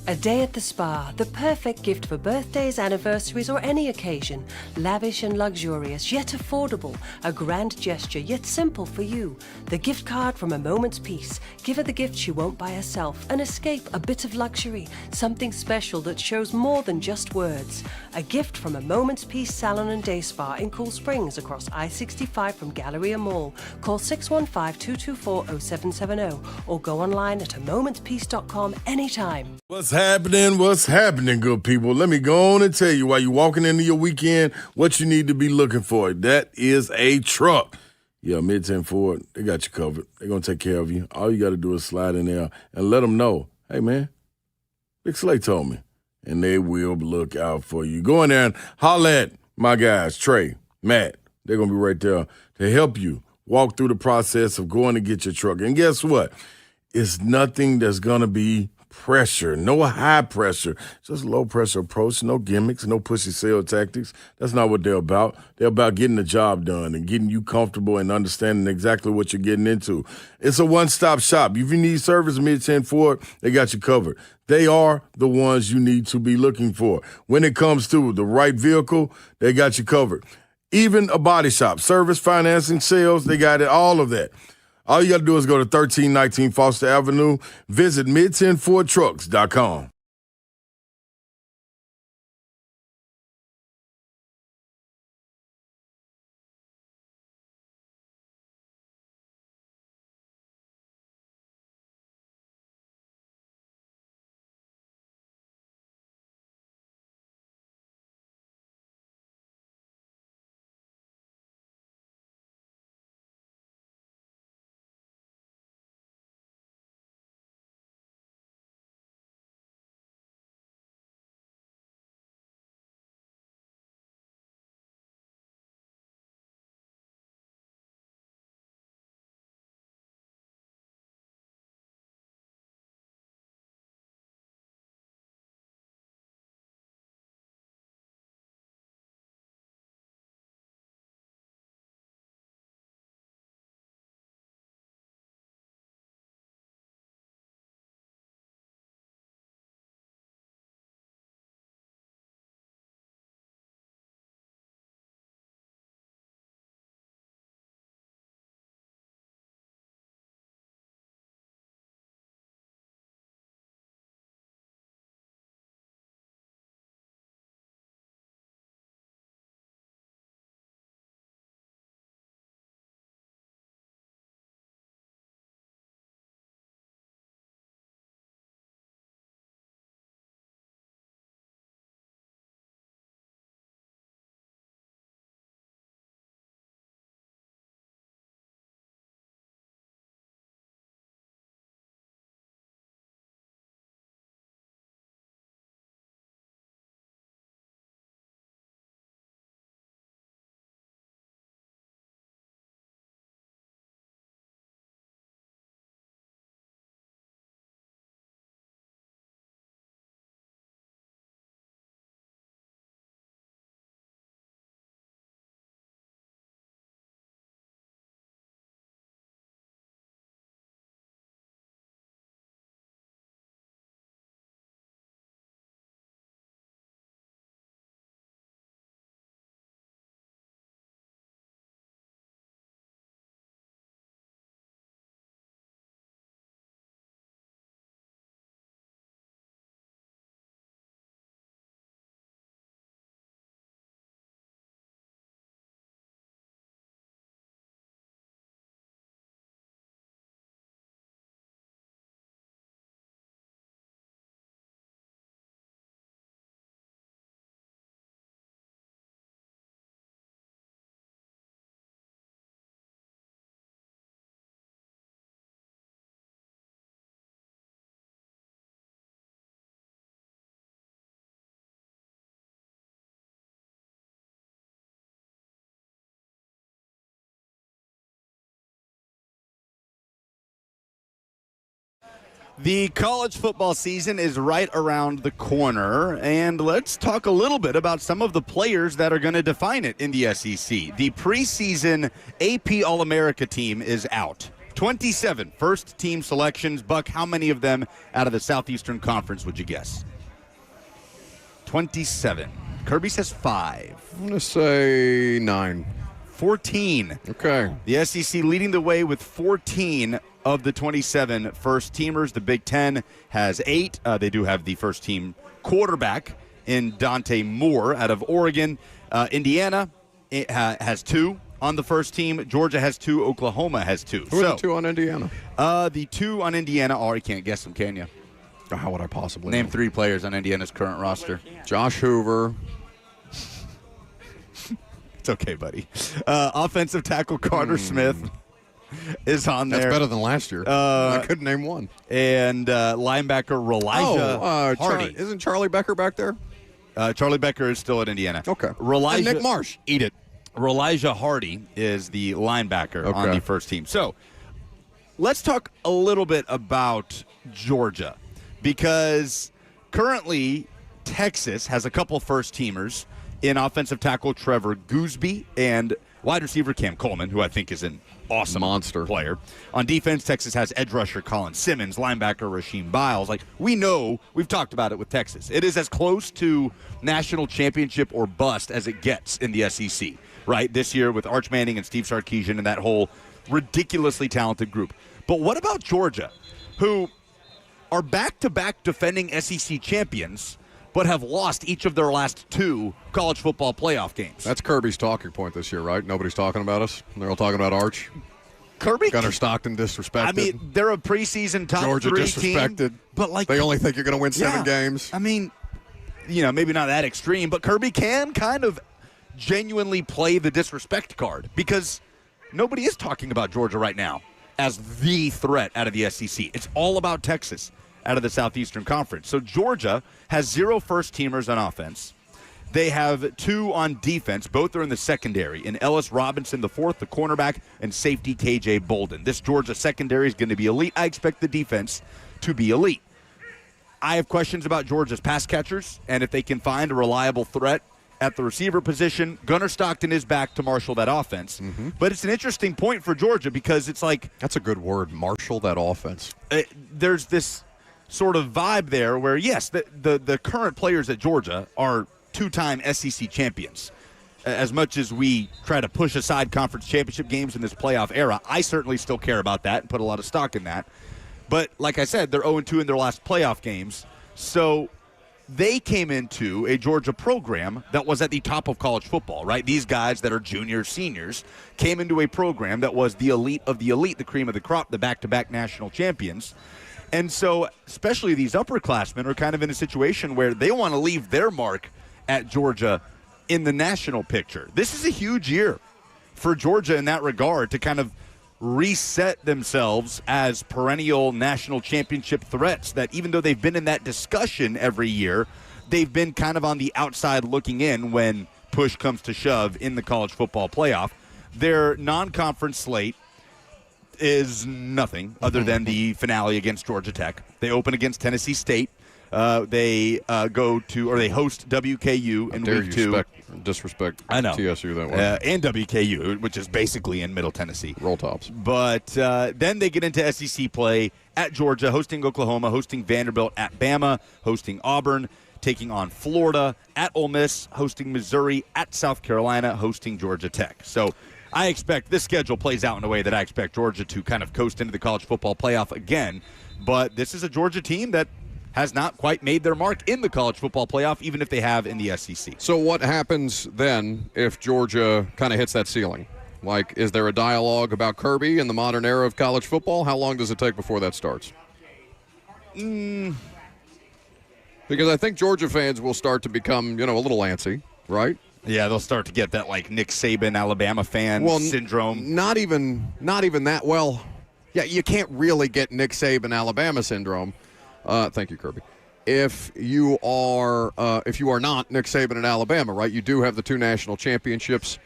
A day at the spa, the perfect gift for birthdays, anniversaries, or any occasion. Lavish and luxurious, yet affordable. A grand gesture, yet simple for you. The gift card from A Moment's Peace. Give her the gift she won't buy herself. An escape, a bit of luxury. Something special that shows more than just words. A gift from A Moment's Peace Salon and Day Spa in Cool Springs across I-65 from Galleria Mall. Call 615-224-0770 or go online at amomentspeace.com anytime. What's happening? What's happening, good people? Let me go on and tell you while you're walking into your weekend what you need to be looking for. That is a truck. Yeah, Mid-10 Ford, they got you covered. They're going to take care of you. All you got to do is slide in there and let them know, hey, man, Big Slay told me. And they will look out for you. Go in there and holler at my guys, Trey, Matt. They're going to be right there to help you walk through the process of going to get your truck. And guess what? It's nothing that's going to be pressure, no high pressure, just low pressure approach, no gimmicks, no pushy sales tactics. That's not what they're about. They're about getting the job done and getting you comfortable and understanding exactly what you're getting into. It's a one-stop shop. If you need service, Mid-10 Ford, they got you covered. They are the ones you need to be looking for. When it comes to the right vehicle, they got you covered. Even a body shop, service, financing, sales, they got it, all of that. All you got to do is go to 1319 Foster Avenue. Visit mid10fordtrucks.com. The college football season is right around the corner, and let's talk a little bit about some of the players that are going to define it in the SEC. The preseason AP All-America team is out. 27 first-team selections. Buck, how many of them out of the Southeastern Conference would you guess? 27. Kirby says 5. I'm going to say 9. 14. Okay. The SEC leading the way with 14 of the 27 first-teamers. The Big Ten has 8. They do have the first-team quarterback in Dante Moore out of Oregon. Indiana has 2 on the first team. Georgia has 2. Oklahoma has 2. Who are the 2 on Indiana? The 2 on Indiana are, you can't guess them, can you? How would I possibly Name know? 3 players on Indiana's current roster. Josh Hoover. It's okay, buddy. Offensive tackle Carter Smith is on there. That's better than last year. I couldn't name one. And linebacker Relijah Hardy. Isn't Charlie Becker back there? Charlie Becker is still at Indiana. Okay. Relijah, And Nick Marsh. Eat it. Relijah Hardy is the linebacker on the first team. So let's talk a little bit about Georgia, because currently Texas has a couple first-teamers in offensive tackle Trevor Gooseby and wide receiver Cam Coleman, who I think is an awesome monster player. On defense, Texas has edge rusher Colin Simmons, linebacker Rasheem Biles. Like, we know, we've talked about it with Texas. It is as close to national championship or bust as it gets in the SEC, right? This year with Arch Manning and Steve Sarkisian and that whole ridiculously talented group. But what about Georgia, who are back-to-back defending SEC champions, but have lost each of their last 2 college football playoff games? That's Kirby's talking point this year, right? Nobody's talking about us. They're all talking about Arch. Kirby, Gunnar Stockton disrespected. I mean, they're a preseason top Georgia 3 disrespected. team, but like they only think you're going to win 7 games. I mean, maybe not that extreme, but Kirby can kind of genuinely play the disrespect card, because nobody is talking about Georgia right now as the threat out of the SEC. It's all about Texas out of the Southeastern Conference. So Georgia has 0 first-teamers on offense. They have 2 on defense. Both are in the secondary. In Ellis Robinson, the 4th, the cornerback, and safety KJ Bolden. This Georgia secondary is going to be elite. I expect the defense to be elite. I have questions about Georgia's pass catchers and if they can find a reliable threat at the receiver position. Gunnar Stockton is back to marshal that offense. But it's an interesting point for Georgia, because it's like, that's a good word, marshal that offense. There's this sort of vibe there where, yes, the current players at Georgia are 2-time SEC champions. As much as we try to push aside conference championship games in this playoff era, I certainly still care about that and put a lot of stock in that. But like I said, they're 0-2 in their last playoff games. So they came into a Georgia program that was at the top of college football, right? These guys that are juniors, seniors, came into a program that was the elite of the elite, the cream of the crop, the back-to-back national champions. And so especially these upperclassmen are kind of in a situation where they want to leave their mark at Georgia in the national picture. This is a huge year for Georgia in that regard, to kind of reset themselves as perennial national championship threats, that even though they've been in that discussion every year, they've been kind of on the outside looking in when push comes to shove in the college football playoff. Their non-conference slate is nothing other than the finale against Georgia Tech. They open against Tennessee State. They host WKU in week 2. Disrespect I know. TSU that way. And WKU, which is basically in Middle Tennessee. Roll Tops. But then they get into SEC play at Georgia, hosting Oklahoma, hosting Vanderbilt, at Bama, hosting Auburn, taking on Florida, at Ole Miss, hosting Missouri, at South Carolina, hosting Georgia Tech. So I expect this schedule plays out in a way that I expect Georgia to kind of coast into the college football playoff again. But this is a Georgia team that has not quite made their mark in the college football playoff, even if they have in the SEC. So what happens then if Georgia kind of hits that ceiling? Like, is there a dialogue about Kirby and the modern era of college football? How long does it take before that starts? Because I think Georgia fans will start to become, a little antsy, right? Yeah, they'll start to get that, like, Nick Saban, Alabama fan syndrome. Not even that. Well, yeah, you can't really get Nick Saban, Alabama syndrome. Thank you, Kirby. If you are not Nick Saban in Alabama, right? You do have the 2 national championships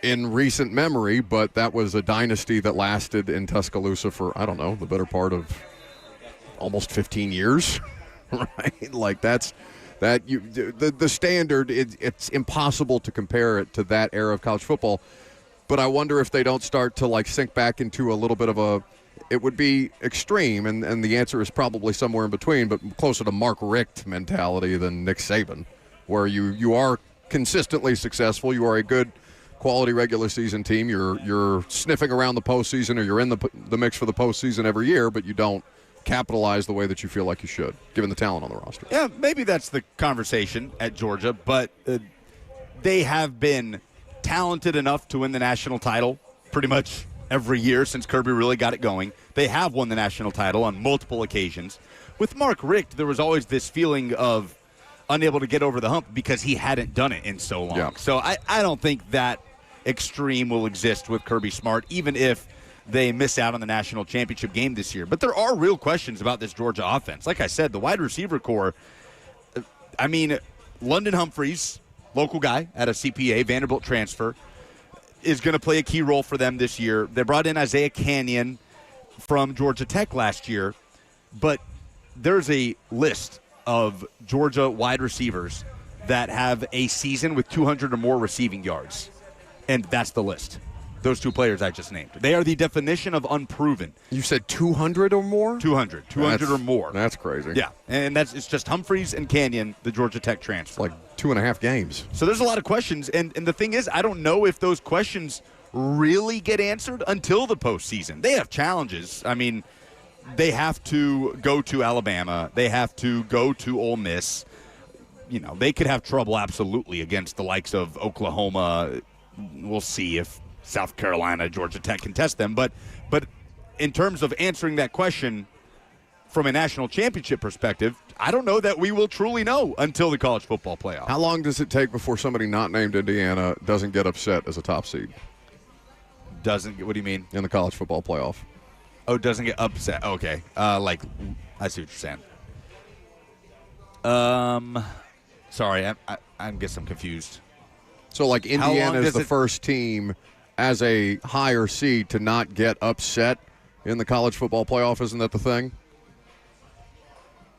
in recent memory, but that was a dynasty that lasted in Tuscaloosa for, I don't know, the better part of almost 15 years, right? Like the standard. It's impossible to compare it to that era of college football. But I wonder if they don't start to like sink back into a little bit of a. It would be extreme, and the answer is probably somewhere in between, but closer to Mark Richt mentality than Nick Saban, where you are consistently successful. You are a good quality regular season team. You're sniffing around the postseason, or you're in the mix for the postseason every year, but you don't capitalize the way that you feel like you should, given the talent on the roster. Yeah, maybe that's the conversation at Georgia, but they have been talented enough to win the national title pretty much every year since Kirby really got it going. They have won the national title on multiple occasions. With Mark Richt, there was always this feeling of unable to get over the hump because he hadn't done it in so long. Yeah. So I don't think that extreme will exist with Kirby Smart, even if they miss out on the national championship game this year. But there are real questions about this Georgia offense. Like I said, the wide receiver core, I mean, London Humphreys, local guy at a CPA, Vanderbilt transfer, is going to play a key role for them this year. They brought in Isaiah Canyon from Georgia Tech last year, but there's a list of Georgia wide receivers that have a season with 200 or more receiving yards, and that's the list. Those two players I just named. They are the definition of unproven. You said 200 or more? 200 or more. That's crazy. Yeah, and it's just Humphreys and Canyon, the Georgia Tech transfer. Like 2.5 games. So there's a lot of questions, and the thing is, I don't know if those questions really get answered until the postseason. They have challenges. I mean, they have to go to Alabama. They have to go to Ole Miss. You know, they could have trouble absolutely against the likes of Oklahoma. We'll see if South Carolina, Georgia Tech can test them. But in terms of answering that question from a national championship perspective, I don't know that we will truly know until the college football playoff. How long does it take before somebody not named Indiana doesn't get upset as a top seed? What do you mean? In the college football playoff. Oh, doesn't get upset. Okay. Like, I see what you're saying. Sorry, I guess I'm confused. So, like, Indiana is the first team as a higher seed to not get upset in the college football playoff. Isn't that the thing?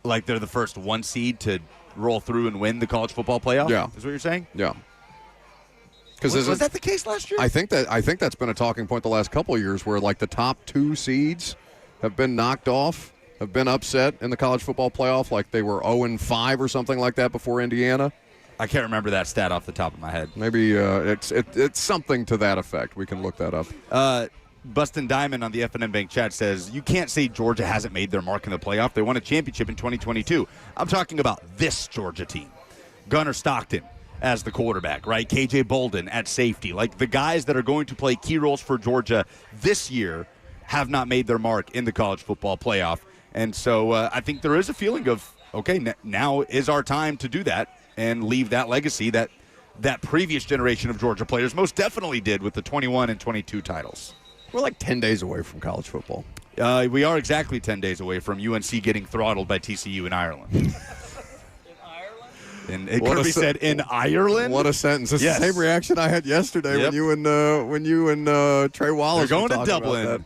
Like they're the first one seed to roll through and win the college football playoff? Yeah. Is what you're saying? Yeah. Was that the case last year? I think that's been a talking point the last couple of years where, like, the top two seeds have been knocked off, have been upset in the college football playoff, like they were 0-5 or something like that before Indiana. I can't remember that stat off the top of my head. Maybe it's something to that effect. We can look that up. Bustin' Diamond on the FNN Bank chat says, you can't say Georgia hasn't made their mark in the playoff. They won a championship in 2022. I'm talking about this Georgia team. Gunnar Stockton as the quarterback, right? KJ Bolden at safety. Like, the guys that are going to play key roles for Georgia this year have not made their mark in the college football playoff. And so I think there is a feeling of, okay, now is our time to do that and leave that legacy that previous generation of Georgia players most definitely did with the 21 and 22 titles. We're like 10 days away from college football. We are exactly 10 days away from UNC getting throttled by TCU in Ireland. In Ireland? And Kirby said, in Ireland? What a sentence. It's the same reaction I had yesterday when you and Trey Wallace They're were going to Dublin,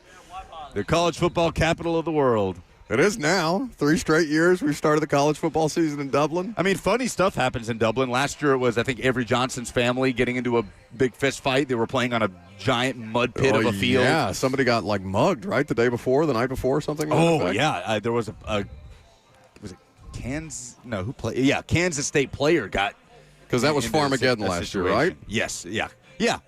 the college football capital of the world. It is now. 3 straight years we've started the college football season in Dublin. I mean, funny stuff happens in Dublin. Last year it was, I think, Avery Johnson's family getting into a big fist fight. They were playing on a giant mud pit of a field. Yeah, somebody got, like, mugged, right, the night before, something like that. Oh, yeah. There was was it Kansas? No, who played? Yeah, Kansas State player got. Because that was Farmageddon last year, right? Yes, yeah. Yeah.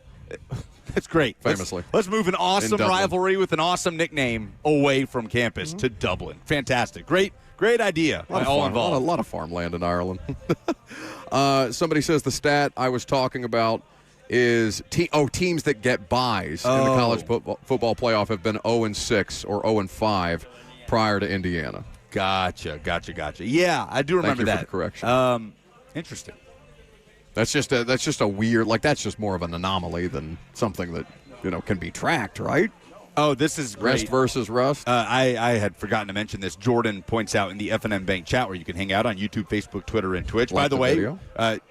That's great. Famously. Let's move an awesome rivalry with an awesome nickname away from campus to Dublin. Fantastic. Great idea by all involved. A lot of farmland in Ireland. Somebody says the stat I was talking about is teams that get buys in the college football playoff have been 0-6 or 0-5 prior to Indiana. Gotcha. Yeah, I do remember that. Thank you for the correction. Interesting. That's just a weird, like, that's just more of an anomaly than something that, can be tracked, right? Oh, this is great. Rest versus rust. I had forgotten to mention this. Jordan points out in the FNN Bank chat where you can hang out on YouTube, Facebook, Twitter, and Twitch. Like By the way,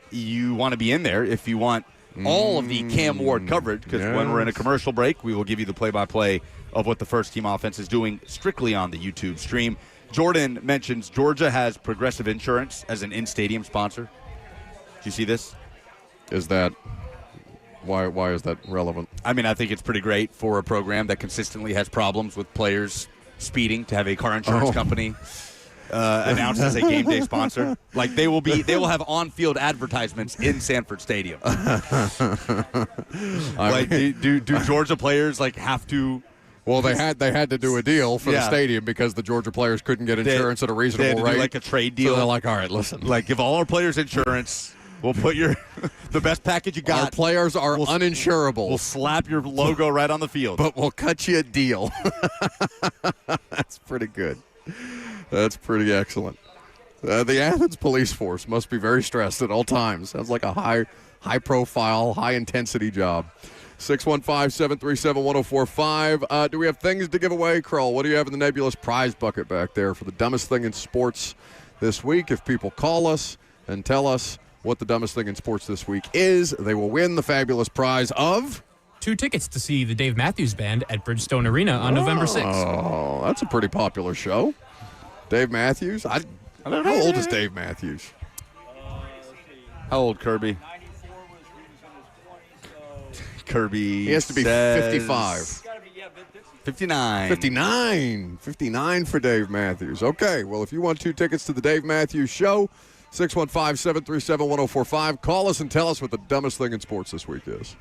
you want to be in there if you want all of the Cam Ward coverage, because when we're in a commercial break, we will give you the play-by-play of what the first team offense is doing strictly on the YouTube stream. Jordan mentions Georgia has Progressive Insurance as an in-stadium sponsor. Do you see this? Is that why is that relevant? I mean, I think it's pretty great for a program that consistently has problems with players speeding to have a car insurance company announced as a game day sponsor. Like they will have on-field advertisements in Sanford Stadium. Like, do Georgia players like have to? Well, they had to do a deal for the stadium because the Georgia players couldn't get insurance at a reasonable rate. Do like a trade deal. So they're like, all right, listen, like give all our players insurance. We'll put the best package you got. Our players are uninsurable. We'll slap your logo right on the field. But we'll cut you a deal. That's pretty good. That's pretty excellent. The Athens police force must be very stressed at all times. Sounds like a high-profile, high-intensity job. 615-737-1045. Do we have things to give away, Kroll? What do you have in the nebulous prize bucket back there for the dumbest thing in sports this week? If people call us and tell us what the dumbest thing in sports this week is, they will win the fabulous prize of 2 tickets to see the Dave Matthews Band at Bridgestone Arena on November 6th. Oh, that's a pretty popular show. Dave Matthews? How old is Dave Matthews? How old, Kirby? Kirby. He has to be 55. 59. 59 for Dave Matthews. Okay, well, if you want 2 tickets to the Dave Matthews Show, 615-737-1045. Call us and tell us what the dumbest thing in sports this week is.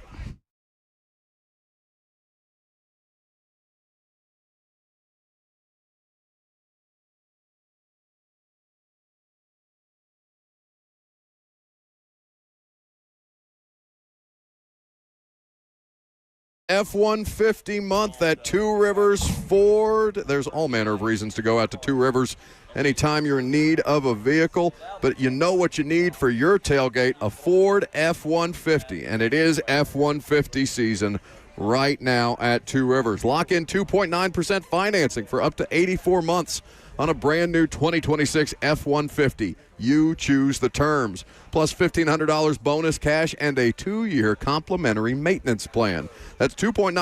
F-150 month at Two Rivers Ford. There's all manner of reasons to go out to Two Rivers anytime you're in need of a vehicle, but you know what you need for your tailgate, a Ford F-150, and it is F-150 season right now at Two Rivers. Lock in 2.9% financing for up to 84 months on a brand new 2026 F-150. You choose the terms. Plus $1,500 bonus cash and a 2-year complimentary maintenance plan. That's 2.9%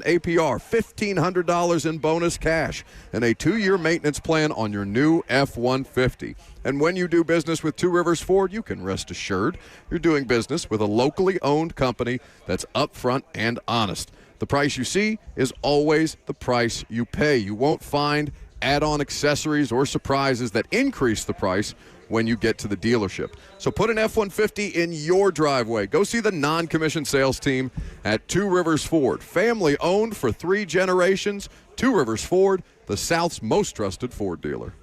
APR, $1,500 in bonus cash, and a 2-year maintenance plan on your new F-150. And when you do business with Two Rivers Ford, you can rest assured you're doing business with a locally owned company that's upfront and honest. The price you see is always the price you pay. You won't find add-on accessories or surprises that increase the price when you get to the dealership. So put an F-150 in your driveway. Go see the non-commissioned sales team at Two Rivers Ford. Family owned for 3 generations. Two Rivers Ford, the South's most trusted Ford dealer.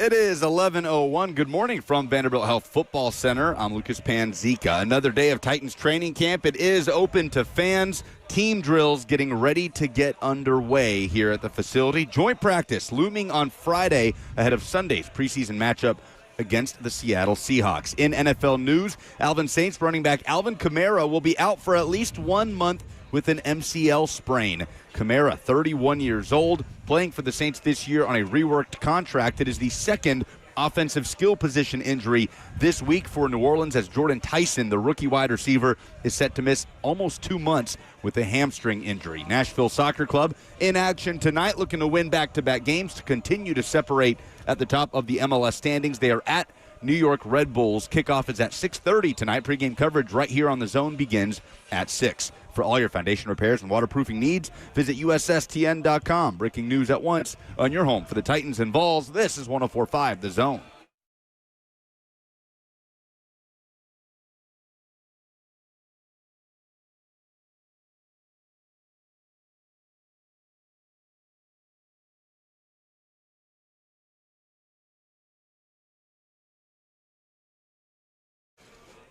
It is 11:01. Good morning from Vanderbilt Health Football Center. I'm Lucas Panzica. Another day of Titans training camp. It is open to fans. Team drills getting ready to get underway here at the facility. Joint practice looming on Friday ahead of Sunday's preseason matchup against the Seattle Seahawks. In NFL news, Alvin Saints running back Alvin Kamara will be out for at least 1 month with an MCL sprain. Kamara, 31 years old, playing for the Saints this year on a reworked contract. It is the second offensive skill position injury this week for New Orleans, as Jordan Tyson, the rookie wide receiver, is set to miss almost 2 months with a hamstring injury. Nashville Soccer Club in action tonight, looking to win back-to-back games to continue to separate at the top of the MLS standings. They are at New York Red Bulls. Kickoff is at 6:30 tonight. Pre-game coverage right here on The Zone begins at 6. For all your foundation repairs and waterproofing needs, visit USSTN.com. Breaking news at once on your home for the Titans and Vols. This is 104.5 The Zone.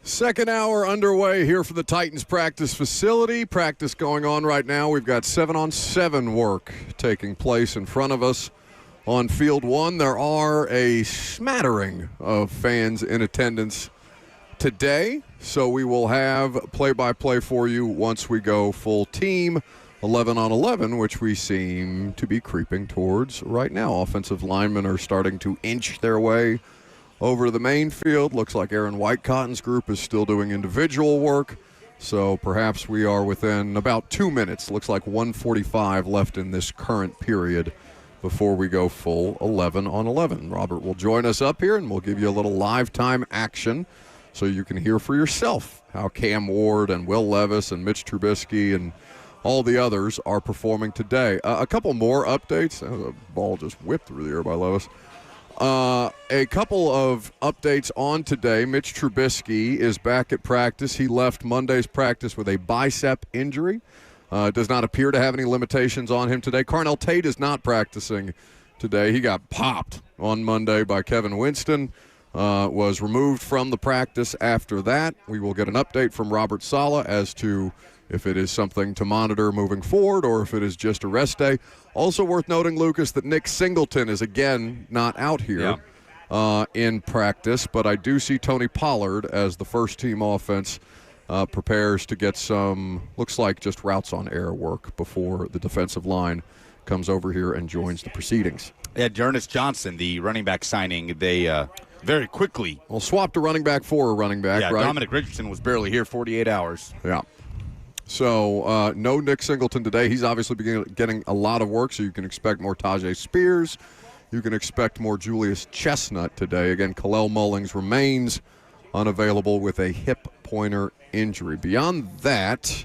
Second hour underway here for the Titans practice facility. Practice going on right now. We've got 7-on-7 work taking place in front of us on Field 1. There are a smattering of fans in attendance today, so we will have play-by-play for you once we go full team. 11-on-11, which we seem to be creeping towards right now. Offensive linemen are starting to inch their way over to the main field. Looks like Aaron Whitecotton's group is still doing individual work, so perhaps we are within about 2 minutes. Looks like 1:45 left in this current period before we go full 11-on-11. Robert will join us up here, and we'll give you a little live time action so you can hear for yourself how Cam Ward and Will Levis and Mitch Trubisky and all the others are performing today. A couple more updates. The ball just whipped through the air by Levis. A couple of updates on today. Mitch Trubisky is back at practice. He left Monday's practice with a bicep injury. Does not appear to have any limitations on him today. Carnell Tate is not practicing today. He got popped on Monday by Kevin Winston. Was removed from the practice after that. We will get an update from Robert Saleh as to if it is something to monitor moving forward or if it is just a rest day. Also worth noting, Lucas, that Nick Singleton is again not out here in practice, but I do see Tony Pollard as the first-team offense prepares to get some, looks like just routes on air work before the defensive line comes over here and joins the proceedings. Yeah, Ernest Johnson, the running back signing, they very quickly. Well, swapped a running back for a running back, right? Dominic Richardson was barely here 48 hours. Yeah. So no Nick Singleton today. He's obviously getting a lot of work, so you can expect more Tajay Spears. You can expect more Julius Chestnut today. Again, Kalel Mullings remains unavailable with a hip pointer injury. Beyond that,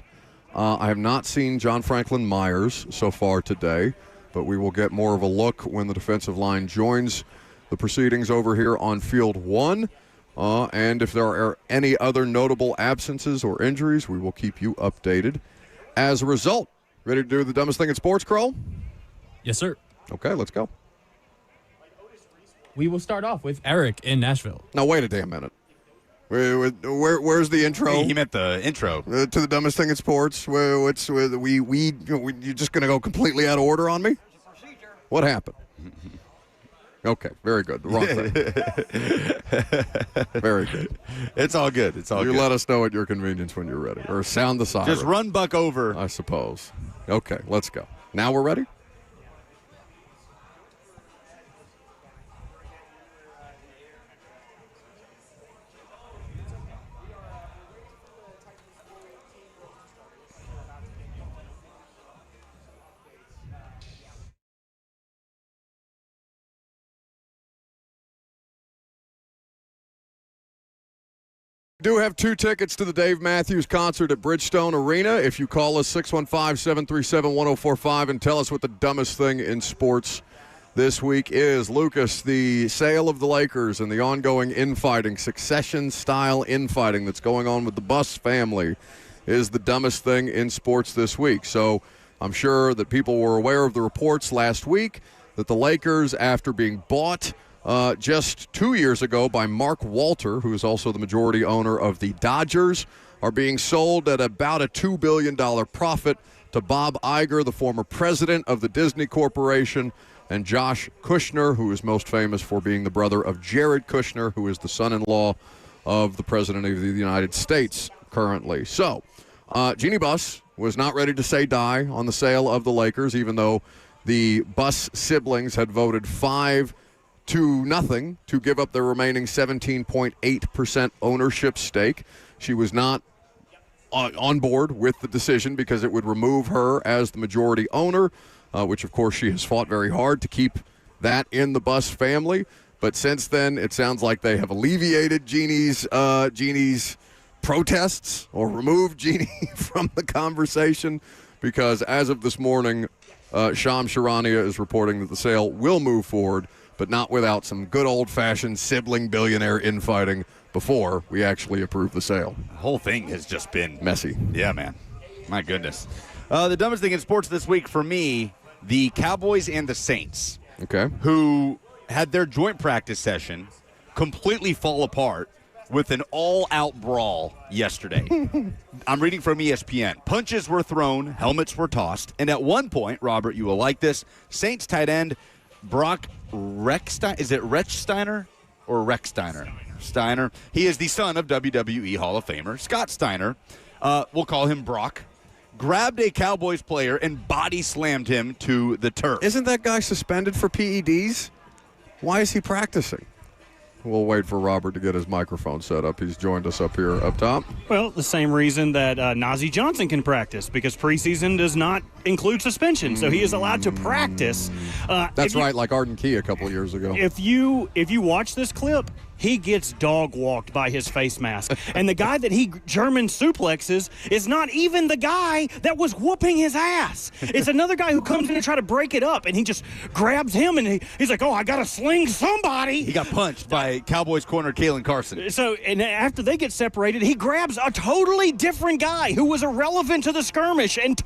I have not seen John Franklin Myers so far today, but we will get more of a look when the defensive line joins the proceedings over here on Field 1. And if there are any other notable absences or injuries, we will keep you updated. As a result, ready to do the dumbest thing in sports, Kroll? Yes, sir. Okay, let's go. We will start off with Eric in Nashville. Now, wait a damn minute. Where's the intro? He meant the intro. To the dumbest thing in sports? You're just going to go completely out of order on me? What happened? Okay, very good. The wrong thing. Very good. It's all good. It's all good. You let us know at your convenience when you're ready. Or sound the siren. Just run Buck over. I suppose. Okay, let's go. Now we're ready? Do have 2 tickets to the Dave Matthews concert at Bridgestone Arena. If you call us 615-737-1045 and tell us what the dumbest thing in sports this week is. Lucas, the sale of the Lakers and the ongoing infighting, succession-style infighting that's going on with the Buss family is the dumbest thing in sports this week. So I'm sure that people were aware of the reports last week that the Lakers, after being bought just 2 years ago by Mark Walter, who is also the majority owner of the Dodgers, are being sold at about a $2 billion profit to Bob Iger, the former president of the Disney Corporation, and Josh Kushner, who is most famous for being the brother of Jared Kushner, who is the son-in-law of the President of the United States currently. So, Jeannie Buss was not ready to say die on the sale of the Lakers, even though the Buss siblings had voted 5-0 to give up their remaining 17.8% ownership stake. She was not on board with the decision because it would remove her as the majority owner, which, of course, she has fought very hard to keep that in the Buss family. But since then, it sounds like they have alleviated Jeannie's protests or removed Jeannie from the conversation because as of this morning, Shams Charania is reporting that the sale will move forward, but not without some good old-fashioned sibling billionaire infighting before we actually approve the sale. The whole thing has just been messy. Yeah, man. My goodness. The dumbest thing in sports this week for me, the Cowboys and the Saints. Okay. Who had their joint practice session completely fall apart with an all-out brawl yesterday. I'm reading from ESPN. Punches were thrown, helmets were tossed, and at one point, Robert, you will like this, Saints tight end Brock Rechsteiner, is it Rechsteiner or Rechsteiner? Steiner. He is the son of WWE Hall of Famer Scott Steiner. We'll call him Brock. Grabbed a Cowboys player and body slammed him to the turf. Isn't that guy suspended for PEDs? Why is he practicing? We'll wait for Robert to get his microphone set up. He's joined us up here up top. Well, the same reason that Najee Johnson can practice, because preseason does not include suspension, so he is allowed to practice. That's right, like Arden Key a couple years ago. If you watch this clip, he gets dog-walked by his face mask. And the guy that he German suplexes is not even the guy that was whooping his ass. It's another guy who comes in to try to break it up, and he just grabs him, and he's like, oh, I got to sling somebody. He got punched by Cowboys corner Kalen Carson. So, and after they get separated, he grabs a totally different guy who was irrelevant to the skirmish and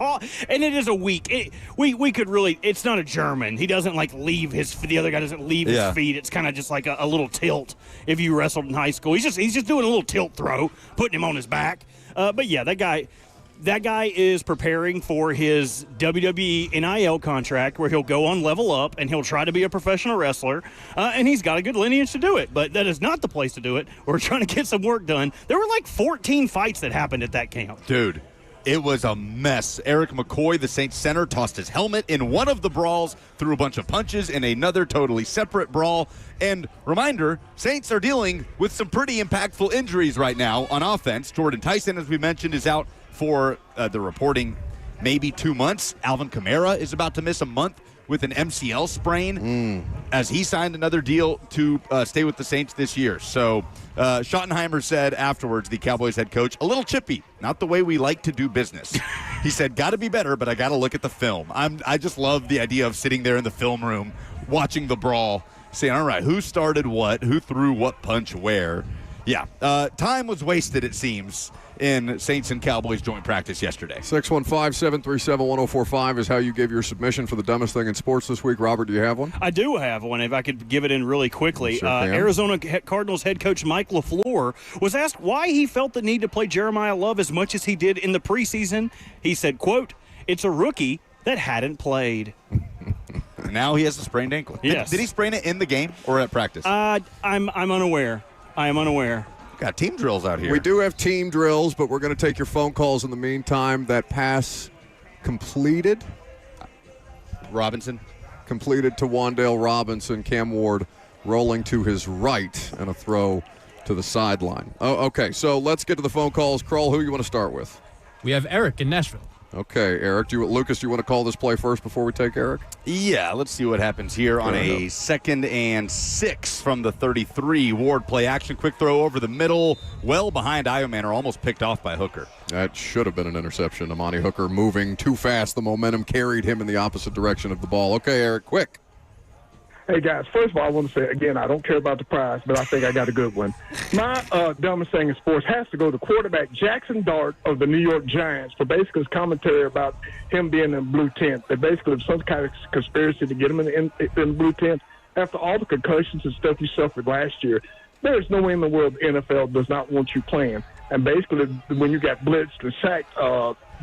it is a weak. We could really, it's not a German. He doesn't like leave the other guy doesn't leave his feet. It's kind of just like a little tilt. If you wrestled in high school, he's just doing a little tilt throw, putting him on his back. But yeah, that guy is preparing for his WWE NIL contract where he'll go on Level Up and he'll try to be a professional wrestler. And he's got a good lineage to do it, but that is not the place to do it. We're trying to get some work done. There were like 14 fights that happened at that camp. Dude, it was a mess. Eric McCoy, the Saints center, tossed his helmet in one of the brawls, threw a bunch of punches in another totally separate brawl. And reminder, Saints are dealing with some pretty impactful injuries right now on offense. Jordan Tyson, as we mentioned, is out for the reporting maybe 2 months. Alvin Kamara is about to miss a month with an MCL sprain as he signed another deal to stay with the Saints this year. So Schottenheimer said afterwards, the Cowboys head coach, a little chippy, not the way we like to do business. He said, got to be better, but I got to look at the film. I just love the idea of sitting there in the film room watching the brawl, saying, all right, who started what, who threw what punch where. Yeah, time was wasted, it seems, in Saints and Cowboys joint practice yesterday. 615-737-1045 is how you gave your submission for the dumbest thing in sports this week. Robert, do you have one? I do have one, if I could give it in really quickly. Sure Arizona Cardinals head coach Mike LaFleur was asked why he felt the need to play Jeremiah Love as much as he did in the preseason. He said, quote, it's a rookie that hadn't played. Now he has a sprained ankle. Yes. Did he sprain it in the game or at practice? I'm unaware. I am unaware. Got team drills out here. We do have team drills, but we're going to take your phone calls in the meantime. That pass completed. Robinson. Completed to Wan'Dale Robinson. Cam Ward rolling to his right and a throw to the sideline. Oh, okay, so let's get to the phone calls. Kroll, who you want to start with? We have Eric in Nashville. Okay, Eric. Lucas, do you want to call this play first before we take Eric? Yeah, let's see what happens here on a 2nd and 6 from the 33. Ward play action, quick throw over the middle, well behind Iomanner, almost picked off by Hooker. That should have been an interception. Amani Hooker moving too fast. The momentum carried him in the opposite direction of the ball. Okay, Eric, quick. Hey, guys, first of all, I want to say, again, I don't care about the prize, but I think I got a good one. My dumbest thing in sports has to go to quarterback Jackson Dart of the New York Giants for basically his commentary about him being in blue tent. That basically was some kind of conspiracy to get him in the blue tent. after all the concussions and stuff you suffered last year, there's no way in the world the NFL does not want you playing. And basically, when you got blitzed and sacked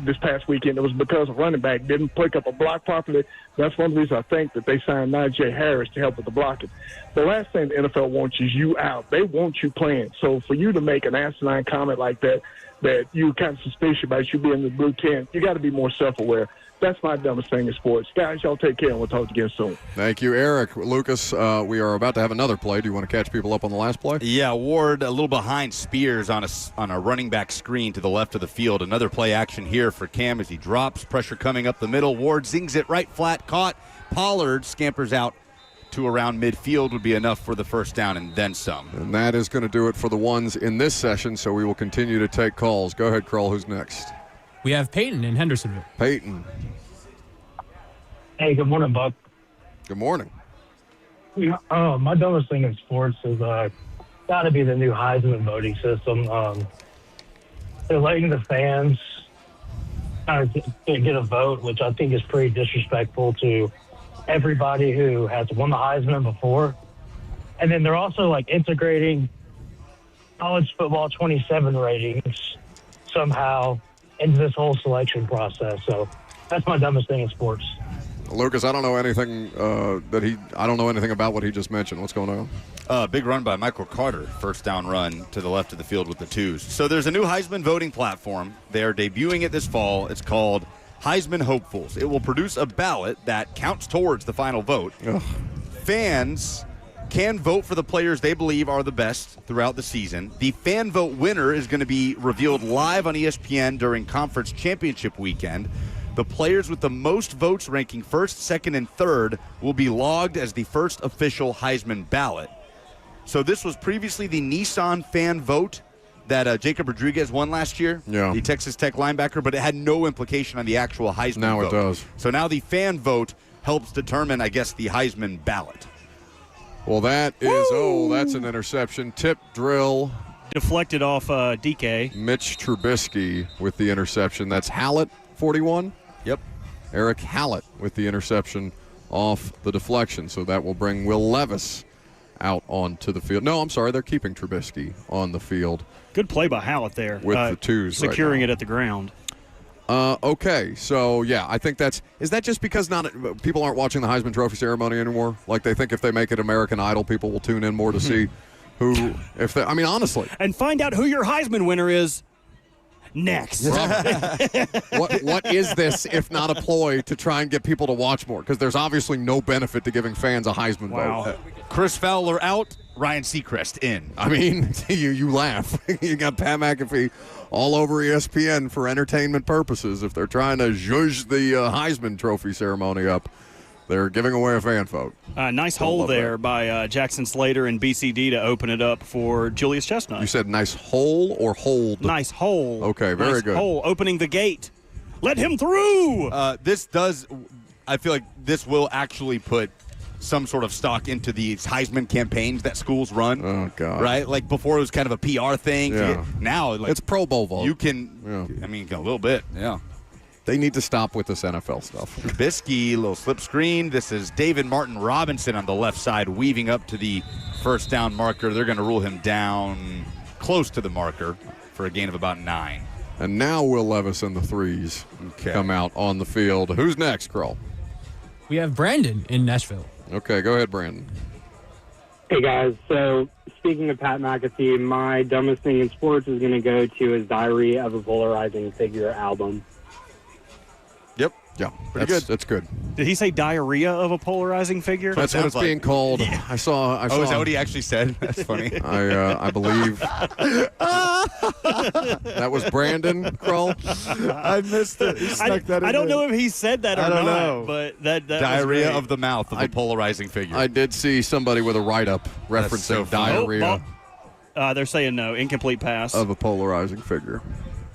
this past weekend, it was because a running back didn't pick up a block properly. That's one reason I think that they signed Najee Harris to help with the blocking. The last thing the NFL wants is you out. They want you playing. So for you to make an asinine comment like that you kind of suspicious about you being in the blue tent, you got to be more self-aware. That's my dumbest thing in sports. Guys, y'all take care, and we'll talk to you again soon. Thank you, Eric. Lucas, we are about to have another play. Do you want to catch people up on the last play? Yeah, Ward a little behind Spears on a running back screen to the left of the field. Another play action here for Cam as he drops. Pressure coming up the middle. Ward zings it right flat, caught. Pollard scampers out to around midfield, would be enough for the first down and then some. And that is going to do it for the ones in this session, so we will continue to take calls. Go ahead, Kroll. Who's next? We have Peyton in Hendersonville. Peyton. Hey, good morning, Buck. Good morning. My dumbest thing in sports is got to be the new Heisman voting system. They're letting the fans kind of get a vote, which I think is pretty disrespectful to everybody who has won the Heisman before. And then they're also like integrating college football 27 ratings somehow into this whole selection process. So that's my dumbest thing in sports. Lucas, I don't know anything I don't know anything about what he just mentioned. What's going on? Big run by Michael Carter, first down run to the left of the field with the twos. So there's a new Heisman voting platform. They are debuting it this fall. It's called Heisman Hopefuls. It will produce a ballot that counts towards the final vote. Ugh. Fans can vote for the players they believe are the best throughout the season. The fan vote winner is going to be revealed live on ESPN during conference championship weekend. The players with the most votes ranking first, second, and third will be logged as the first official Heisman ballot. So this was previously the Nissan fan vote that Jacob Rodriguez won last year, the Texas Tech linebacker, but it had no implication on the actual Heisman vote. Now it does. So now the fan vote helps determine, I guess, the Heisman ballot. Well, that is, that's an interception. Tip drill. Deflected off DK. Mitch Trubisky with the interception. That's Hallett, 41. Yep. Eric Hallett with the interception off the deflection. So that will bring Will Levis out onto the field. No, I'm sorry. They're keeping Trubisky on the field. Good play by Hallett there. With the twos securing right it at the ground. Okay, so yeah, I think is that just because people aren't watching the Heisman Trophy ceremony anymore? Like they think if they make it American Idol, people will tune in more to see who, honestly. And find out who your Heisman winner is next. What is this if not a ploy to try and get people to watch more? Because there's obviously no benefit to giving fans a Heisman vote. Chris Fowler out, Ryan Seacrest in. I mean, you laugh. You got Pat McAfee all over ESPN for entertainment purposes. If they're trying to zhuzh the Heisman Trophy ceremony up, they're giving away a fan vote. Nice hole there by Jackson Slater and BCD to open it up for Julius Chestnut. You said nice hole or hold? Nice hole. Okay, very nice good. Hole, opening the gate. Let him through. I feel like this will actually put some sort of stock into these Heisman campaigns that schools run. Oh, God. Right? Like before it was kind of a PR thing. Yeah. Now it's Pro Bowl vote. You can, a little bit, yeah. They need to stop with this NFL stuff. Trubisky, little slip screen. This is David Martin Robinson on the left side weaving up to the first down marker. They're going to rule him down close to the marker for a gain of about 9. And now Will Levis and the threes come out on the field. Who's next, Kroll? We have Brandon in Nashville. Okay, go ahead, Brandon. Hey, guys. So, speaking of Pat McAfee, my dumbest thing in sports is going to go to his Diary of a Polarizing Figure album. Yep. Yeah, good. That's good. Did he say diarrhea of a polarizing figure? That's what it's being called. Yeah. I saw. Is that what he actually said? That's funny. I believe that was Brandon Kroll. I missed it. He snuck that in I don't there. know if he said that or I don't not, know. but that diarrhea was great. of the mouth of a polarizing figure. I did see somebody with a write-up referencing so funny. diarrhea They're saying no, incomplete pass. of a polarizing figure.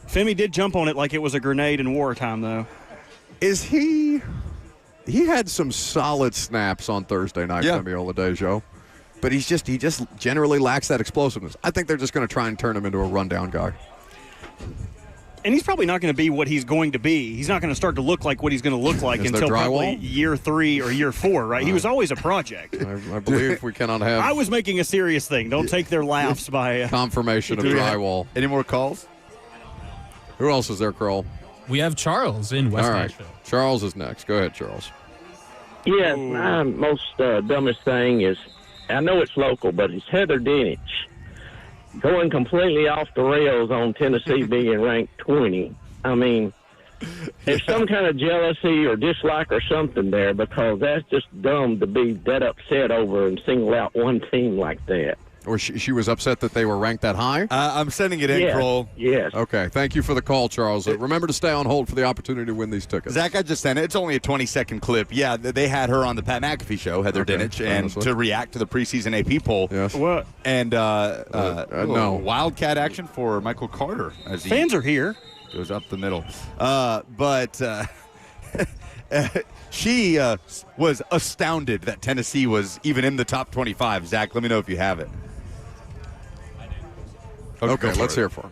Femi did jump on it like it was a grenade in wartime, though. Is he had some solid snaps on Thursday night, Femi Oladejo, but he just generally lacks that explosiveness. I think they're just going to try and turn him into a rundown guy. And he's probably not going to be what he's going to be. He's not going to start to look like what he's going to look like Is there until probably drywall? year 3 or year 4, right? He was always a project. I believe we cannot have I was making a serious thing. Don't take their laughs by confirmation of Do we have drywall. Any more calls? Who else is there, Kroll? We have Charles in West All right. Nashville. Charles is next. Go ahead, Charles. Yeah, my most dumbest thing is, I know it's local, but it's Heather Dinich going completely off the rails on Tennessee being ranked 20. I mean, there's some kind of jealousy or dislike or something there, because that's just dumb to be that upset over and single out one team like that. Or she was upset that they were ranked that high? I'm sending it in, Yes. Kroll. Yes. Okay. Thank you for the call, Charles. Remember to stay on hold for the opportunity to win these tickets. Zach, I just sent it. It's only a 20-second clip. Yeah, they had her on the Pat McAfee show, Heather Okay, Dinich, and honestly. to react to the preseason AP poll. Yes. What? And no. Wildcat action for Michael Carter as he Fans are here. goes up the middle. But she was astounded that Tennessee was even in the top 25. Zach, let me know if you have it. Okay, go for let's it. hear from her.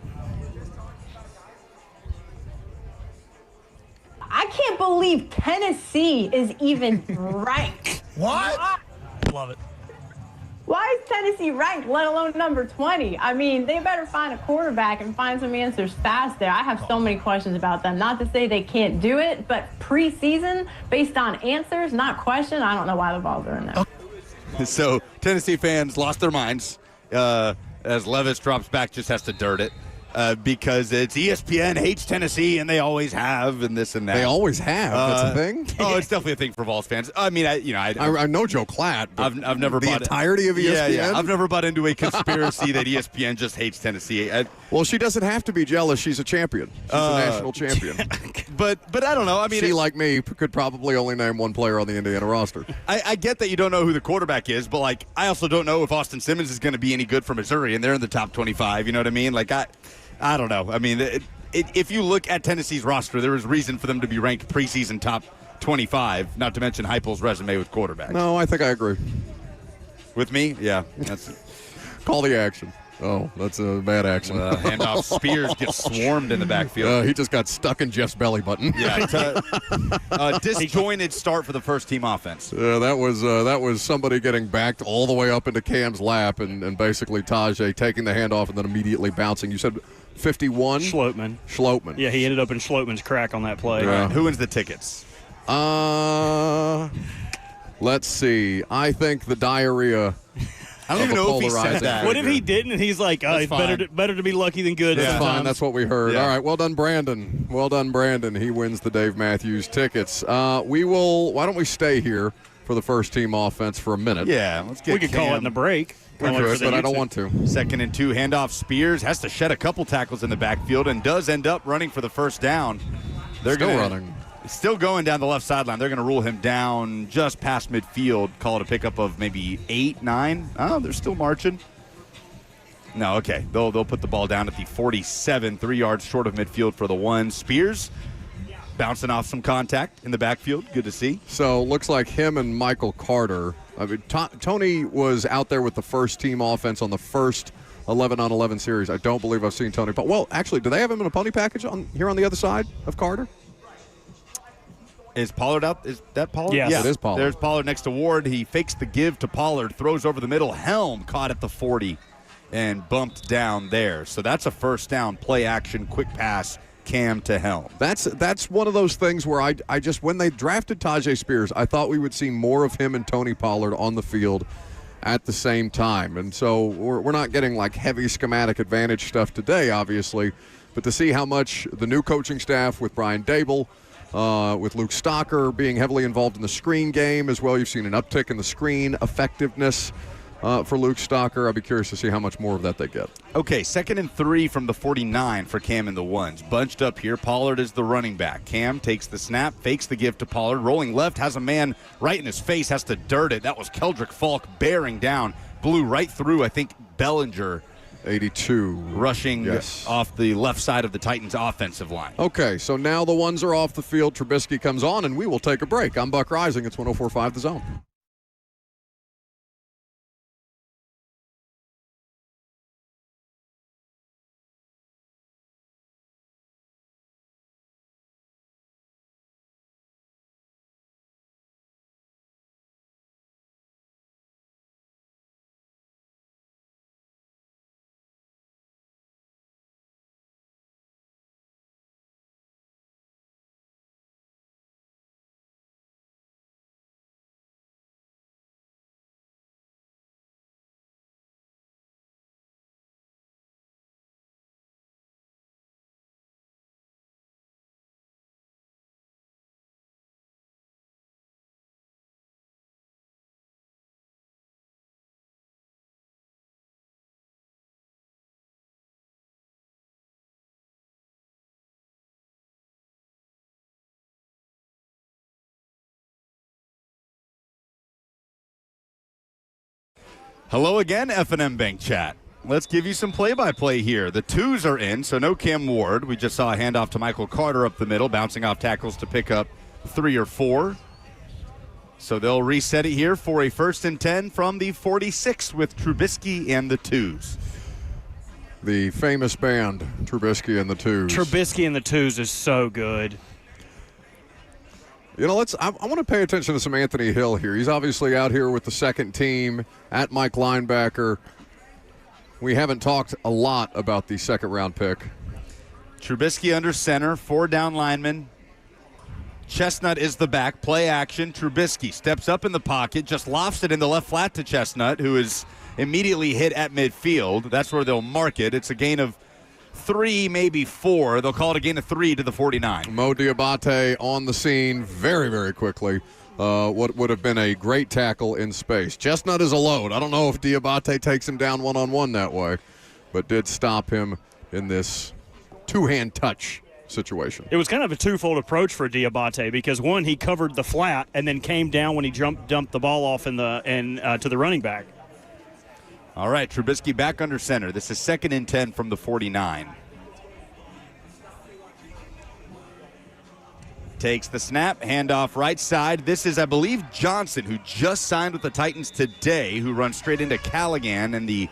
I can't believe Tennessee is even ranked. What? Love it. Why is Tennessee ranked, let alone number 20? I mean, they better find a quarterback and find some answers fast there. I have so many questions about them. Not to say they can't do it, but preseason, based on answers, not question, I don't know why the balls are in there. So Tennessee fans lost their minds as Levis drops back, just has to dirt it because it's ESPN hates Tennessee and they always have, and this and that. They always have. That's a thing? Oh, it's definitely a thing for Vols fans. I mean, I know Joe Klatt. but I've never the bought entirety of E ESPN. Yeah, I've never bought into a conspiracy that ESPN just hates Tennessee. Well, she doesn't have to be jealous. She's a champion. She's a national champion. But I don't know. I mean, She, like me, could probably only name one player on the Indiana roster. I get that you don't know who the quarterback is, but like I also don't know if Austin Simmons is going to be any good for Missouri, and they're in the top 25. You know what I mean? Like I don't know. I mean, if you look at Tennessee's roster, there is reason for them to be ranked preseason top 25. Not to mention Heupel's resume with quarterbacks. No, I think I agree. With me, yeah. That's Call the action. Oh, that's a bad action. handoff. Spears gets swarmed in the backfield. He just got stuck in Jeff's belly button. Yeah, disjointed start for the first team offense. That was somebody getting backed all the way up into Cam's lap and basically Tajay taking the handoff and then immediately bouncing. You said 51? Schlotman. Yeah, he ended up in Schlotman's crack on that play. Yeah. Who wins the tickets? Let's see. I think the diarrhea. I don't even know if he said that. What if he didn't? And he's like, That's it's better to be lucky than good. That's fine. sometimes. That's what we heard. Yeah. All right. Well done, Brandon. Well done, Brandon. He wins the Dave Matthews tickets. Why don't we stay here for the first team offense for a minute? Yeah, let's get We could call it in the break. We Call it could, for the but I don't YouTube. want to. 2nd and 2 handoff. Spears has to shed a couple tackles in the backfield and does end up running for the first down. They're Still gonna, running. Still going down the left sideline. They're going to rule him down just past midfield. Call it a pickup of maybe 8, 9. Oh, they're still marching. No, okay. They'll put the ball down at the 47, 3 yards short of midfield for the one. Spears bouncing off some contact in the backfield. Good to see. So looks like him and Michael Carter. I mean, Tony was out there with the first team offense on the first 11-on-11 series. I don't believe I've seen Tony. Well, actually, do they have him in a pony package here on the other side of Carter? Is Pollard out? Is that Pollard? Yes. Yeah, It is Pollard. There's Pollard next to Ward. He fakes the give to Pollard, throws over the middle. Helm caught at the 40 and bumped down there. So that's a first down, play action, quick pass, Cam to Helm. That's one of those things where I just, when they drafted Tajay Spears, I thought we would see more of him and Tony Pollard on the field at the same time. And so we're not getting like heavy schematic advantage stuff today, obviously, but to see how much the new coaching staff with Brian Dable, with Luke Stocker being heavily involved in the screen game as well. You've seen an uptick in the screen effectiveness for Luke Stocker. I'd be curious to see how much more of that they get. Okay, 2nd and 3 from the 49 for Cam and the ones. Bunched up here. Pollard is the running back. Cam takes the snap, fakes the give to Pollard. Rolling left, has a man right in his face, has to dirt it. That was Keldrick Falk bearing down. Blew right through, I think, Bellinger. 82. Rushing Yes. off the left side of the Titans' offensive line. Okay, so now the ones are off the field. Trubisky comes on, and we will take a break. I'm Buck Rising. It's 104.5 The Zone. Hello again, F&M Bank Chat. Let's give you some play-by-play here. The twos are in, so no Cam Ward. We just saw a handoff to Michael Carter up the middle, bouncing off tackles to pick up 3 or 4. So they'll reset it here for a 1st and 10 from the 46 with Trubisky and the twos. The famous band, Trubisky and the Twos. Trubisky and the Twos is so good. You know, I want to pay attention to some Anthony Hill here. He's obviously out here with the second team at Mike linebacker. We haven't talked a lot about the second-round pick. Trubisky under center, 4 down linemen. Chestnut is the back. Play action. Trubisky steps up in the pocket, just lofts it in the left flat to Chestnut, who is immediately hit at midfield. That's where they'll mark it. It's a gain of 3, maybe 4. They'll call it a gain of 3 to the 49. Mo Diabate on the scene very, very quickly. What would have been a great tackle in space. Chestnut is a load. I don't know if Diabate takes him down one-on-one that way, but did stop him in this two-hand touch situation. It was kind of a twofold approach for Diabate because, one, he covered the flat and then came down when he dumped the ball off to the running back. All right, Trubisky back under center. This is 2nd and 10 from the 49. Takes the snap, handoff right side. This is, I believe, Johnson, who just signed with the Titans today, who runs straight into Callaghan, and the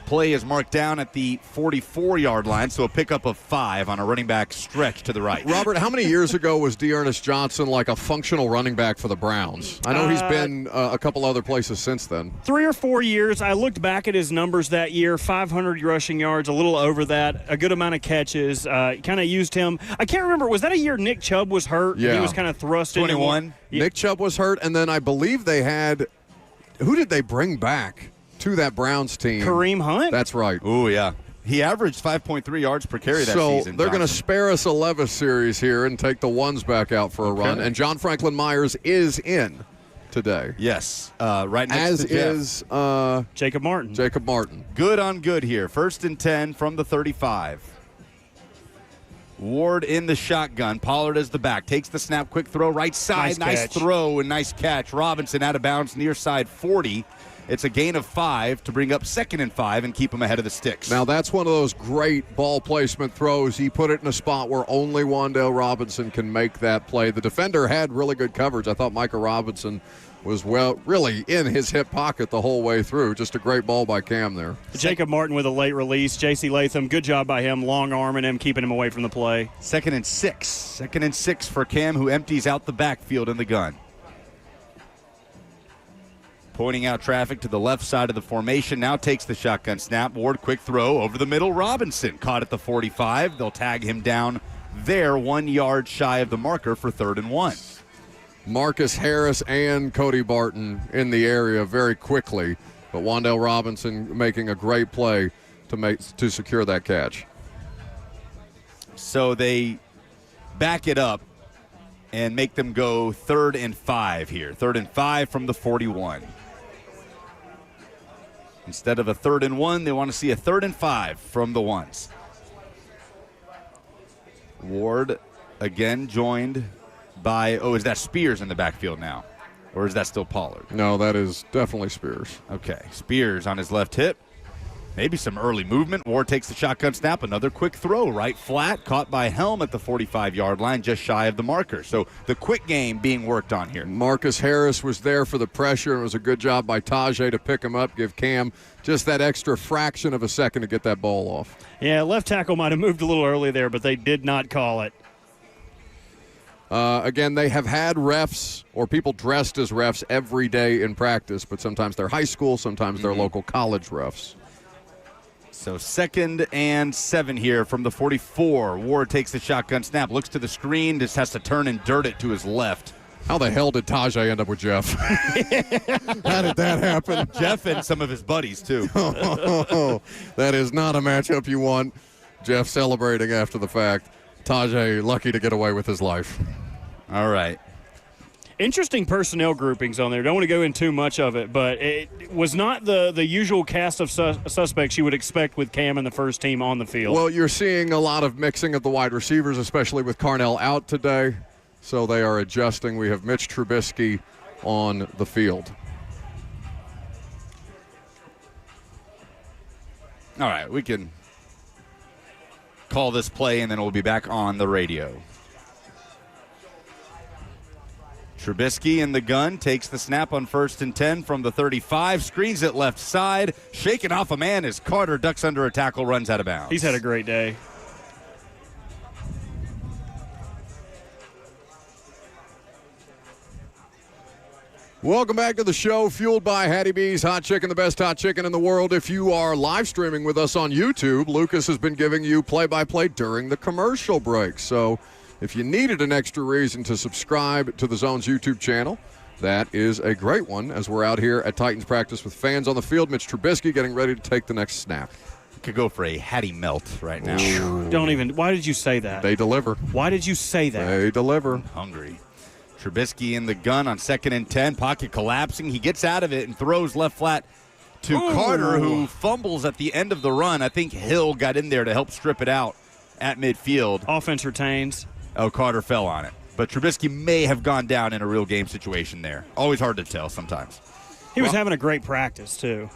play is marked down at the 44-yard line, so a pickup of 5 on a running back stretch to the right. Robert, how many years ago was D'Ernest Johnson like a functional running back for the Browns? I know he's been a couple other places since then. 3 or 4 years. I looked back at his numbers that year, 500 rushing yards, a little over that, a good amount of catches. Kind of used him. I can't remember, was that a year Nick Chubb was hurt? Yeah. He was kind of thrust into 21. Nick Chubb was hurt, and then I believe they had – who did they bring back to that Browns team? Kareem Hunt? That's right. Oh, yeah. He averaged 5.3 yards per carry that season. So they're going to Johnson. spare us a Levis series here and take the ones back out for a run. And John Franklin Myers is in today. Yes. Right next to Jeff. As is Jacob Martin. Jacob Martin. Good on good here. 1st and 10 from the 35. Ward in the shotgun. Pollard is the back. Takes the snap. Quick throw. Right side. Nice throw and nice catch. Robinson out of bounds near side 40. It's a gain of 5 to bring up 2nd and 5 and keep them ahead of the sticks. Now, that's one of those great ball placement throws. He put it in a spot where only Wan'Dale Robinson can make that play. The defender had really good coverage. I thought Micah Robinson was really in his hip pocket the whole way through. Just a great ball by Cam there. Jacob Martin with a late release. J.C. Latham, good job by him, long arming him, keeping him away from the play. 2nd and 6. 2nd and 6 for Cam, who empties out the backfield in the gun. Pointing out traffic to the left side of the formation. Now takes the shotgun snap. Ward, quick throw over the middle. Robinson caught at the 45. They'll tag him down there 1 yard shy of the marker for 3rd and 1. Marcus Harris and Cody Barton in the area very quickly, but Wan'Dale Robinson making a great play to secure that catch. So they back it up and make them go 3rd and 5 here. 3rd and 5 from the 41. Instead of a 3rd and 1, they want to see a 3rd and 5 from the ones. Ward again joined by, is that Spears in the backfield now? Or is that still Pollard? No, that is definitely Spears. Okay, Spears on his left hip. Maybe some early movement. Ward takes the shotgun snap. Another quick throw, right flat, caught by Helm at the 45-yard line, just shy of the marker. So the quick game being worked on here. Marcus Harris was there for the pressure. It was a good job by Tajay to pick him up, give Cam just that extra fraction of a second to get that ball off. Yeah, left tackle might have moved a little early there, but they did not call it. Again, they have had refs or people dressed as refs every day in practice, but sometimes they're high school, sometimes they're local college refs. So 2nd and 7 here from the 44. Ward takes the shotgun snap, looks to the screen, just has to turn and dirt it to his left. How the hell did Tajay end up with Jeff? How did that happen? Jeff and some of his buddies, too. That is not a matchup you want. Jeff celebrating after the fact. Tajay lucky to get away with his life. All right. Interesting personnel groupings on there. Don't want to go into too much of it, but it was not the usual cast of suspects you would expect with Cam and the first team on the field. Well, you're seeing a lot of mixing of the wide receivers, especially with Carnell out today. So they are adjusting. We have Mitch Trubisky on the field. All right, we can call this play, and then we'll be back on the radio. Trubisky in the gun, takes the snap on 1st and 10 from the 35, screens it left side, shaking off a man as Carter ducks under a tackle, runs out of bounds. He's had a great day. Welcome back to the show, fueled by Hattie B's Hot Chicken, the best hot chicken in the world. If you are live streaming with us on YouTube, Lucas has been giving you play-by-play during the commercial break. So if you needed an extra reason to subscribe to the Zone's YouTube channel, that is a great one, as we're out here at Titans practice with fans on the field. Mitch Trubisky getting ready to take the next snap. Could go for a Hattie melt right now. Don't even. Why did you say that? They deliver. Why did you say that? They deliver. I'm hungry. Trubisky in the gun on 2nd and 10, pocket collapsing. He gets out of it and throws left flat to Carter, who fumbles at the end of the run. I think Hill got in there to help strip it out at midfield. Offense retains. Oh, Carter fell on it. But Trubisky may have gone down in a real game situation there. Always hard to tell sometimes. He was having a great practice, too.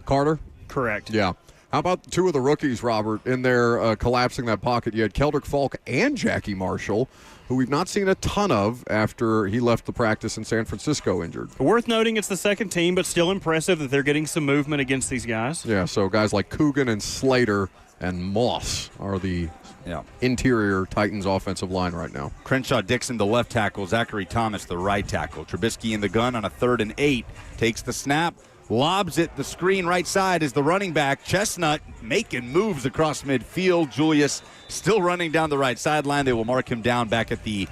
Carter? Correct. Yeah. How about two of the rookies, Robert, in there collapsing that pocket? You had Keldrick Falk and Jackie Marshall, who we've not seen a ton of after he left the practice in San Francisco injured. Worth noting it's the second team, but still impressive that they're getting some movement against these guys. Yeah, so guys like Coogan and Slater and Moss are the interior Titans offensive line right now. Crenshaw Dixon, the left tackle. Zachary Thomas, the right tackle. Trubisky in the gun on a 3rd and 8. Takes the snap. Lobs it. The screen right side is the running back. Chestnut making moves across midfield. Julius still running down the right sideline. They will mark him down back at the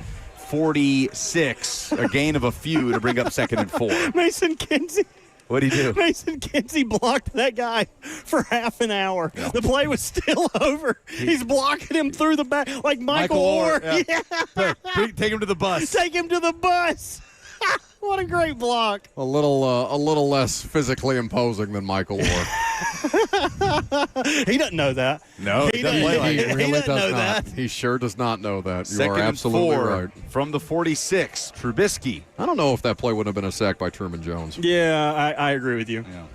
46. A gain of a few to bring up 2nd and 4. Mason Kinsey. What'd he do? Mason Kinsey blocked that guy for half an hour. Yeah. The play was still over. He's blocking him through the back like Michael Orr. Yeah. Take him to the bus. Take him to the bus. What a great block. A little less physically imposing than Michael Orr. He doesn't know that. No, he doesn't play like it. He really doesn't does know not. that. He sure does not know that. You 2nd are and absolutely 4 right. From the 46, Trubisky. I don't know if that play would have been a sack by Truman Jones. Yeah, I agree with you. Yeah.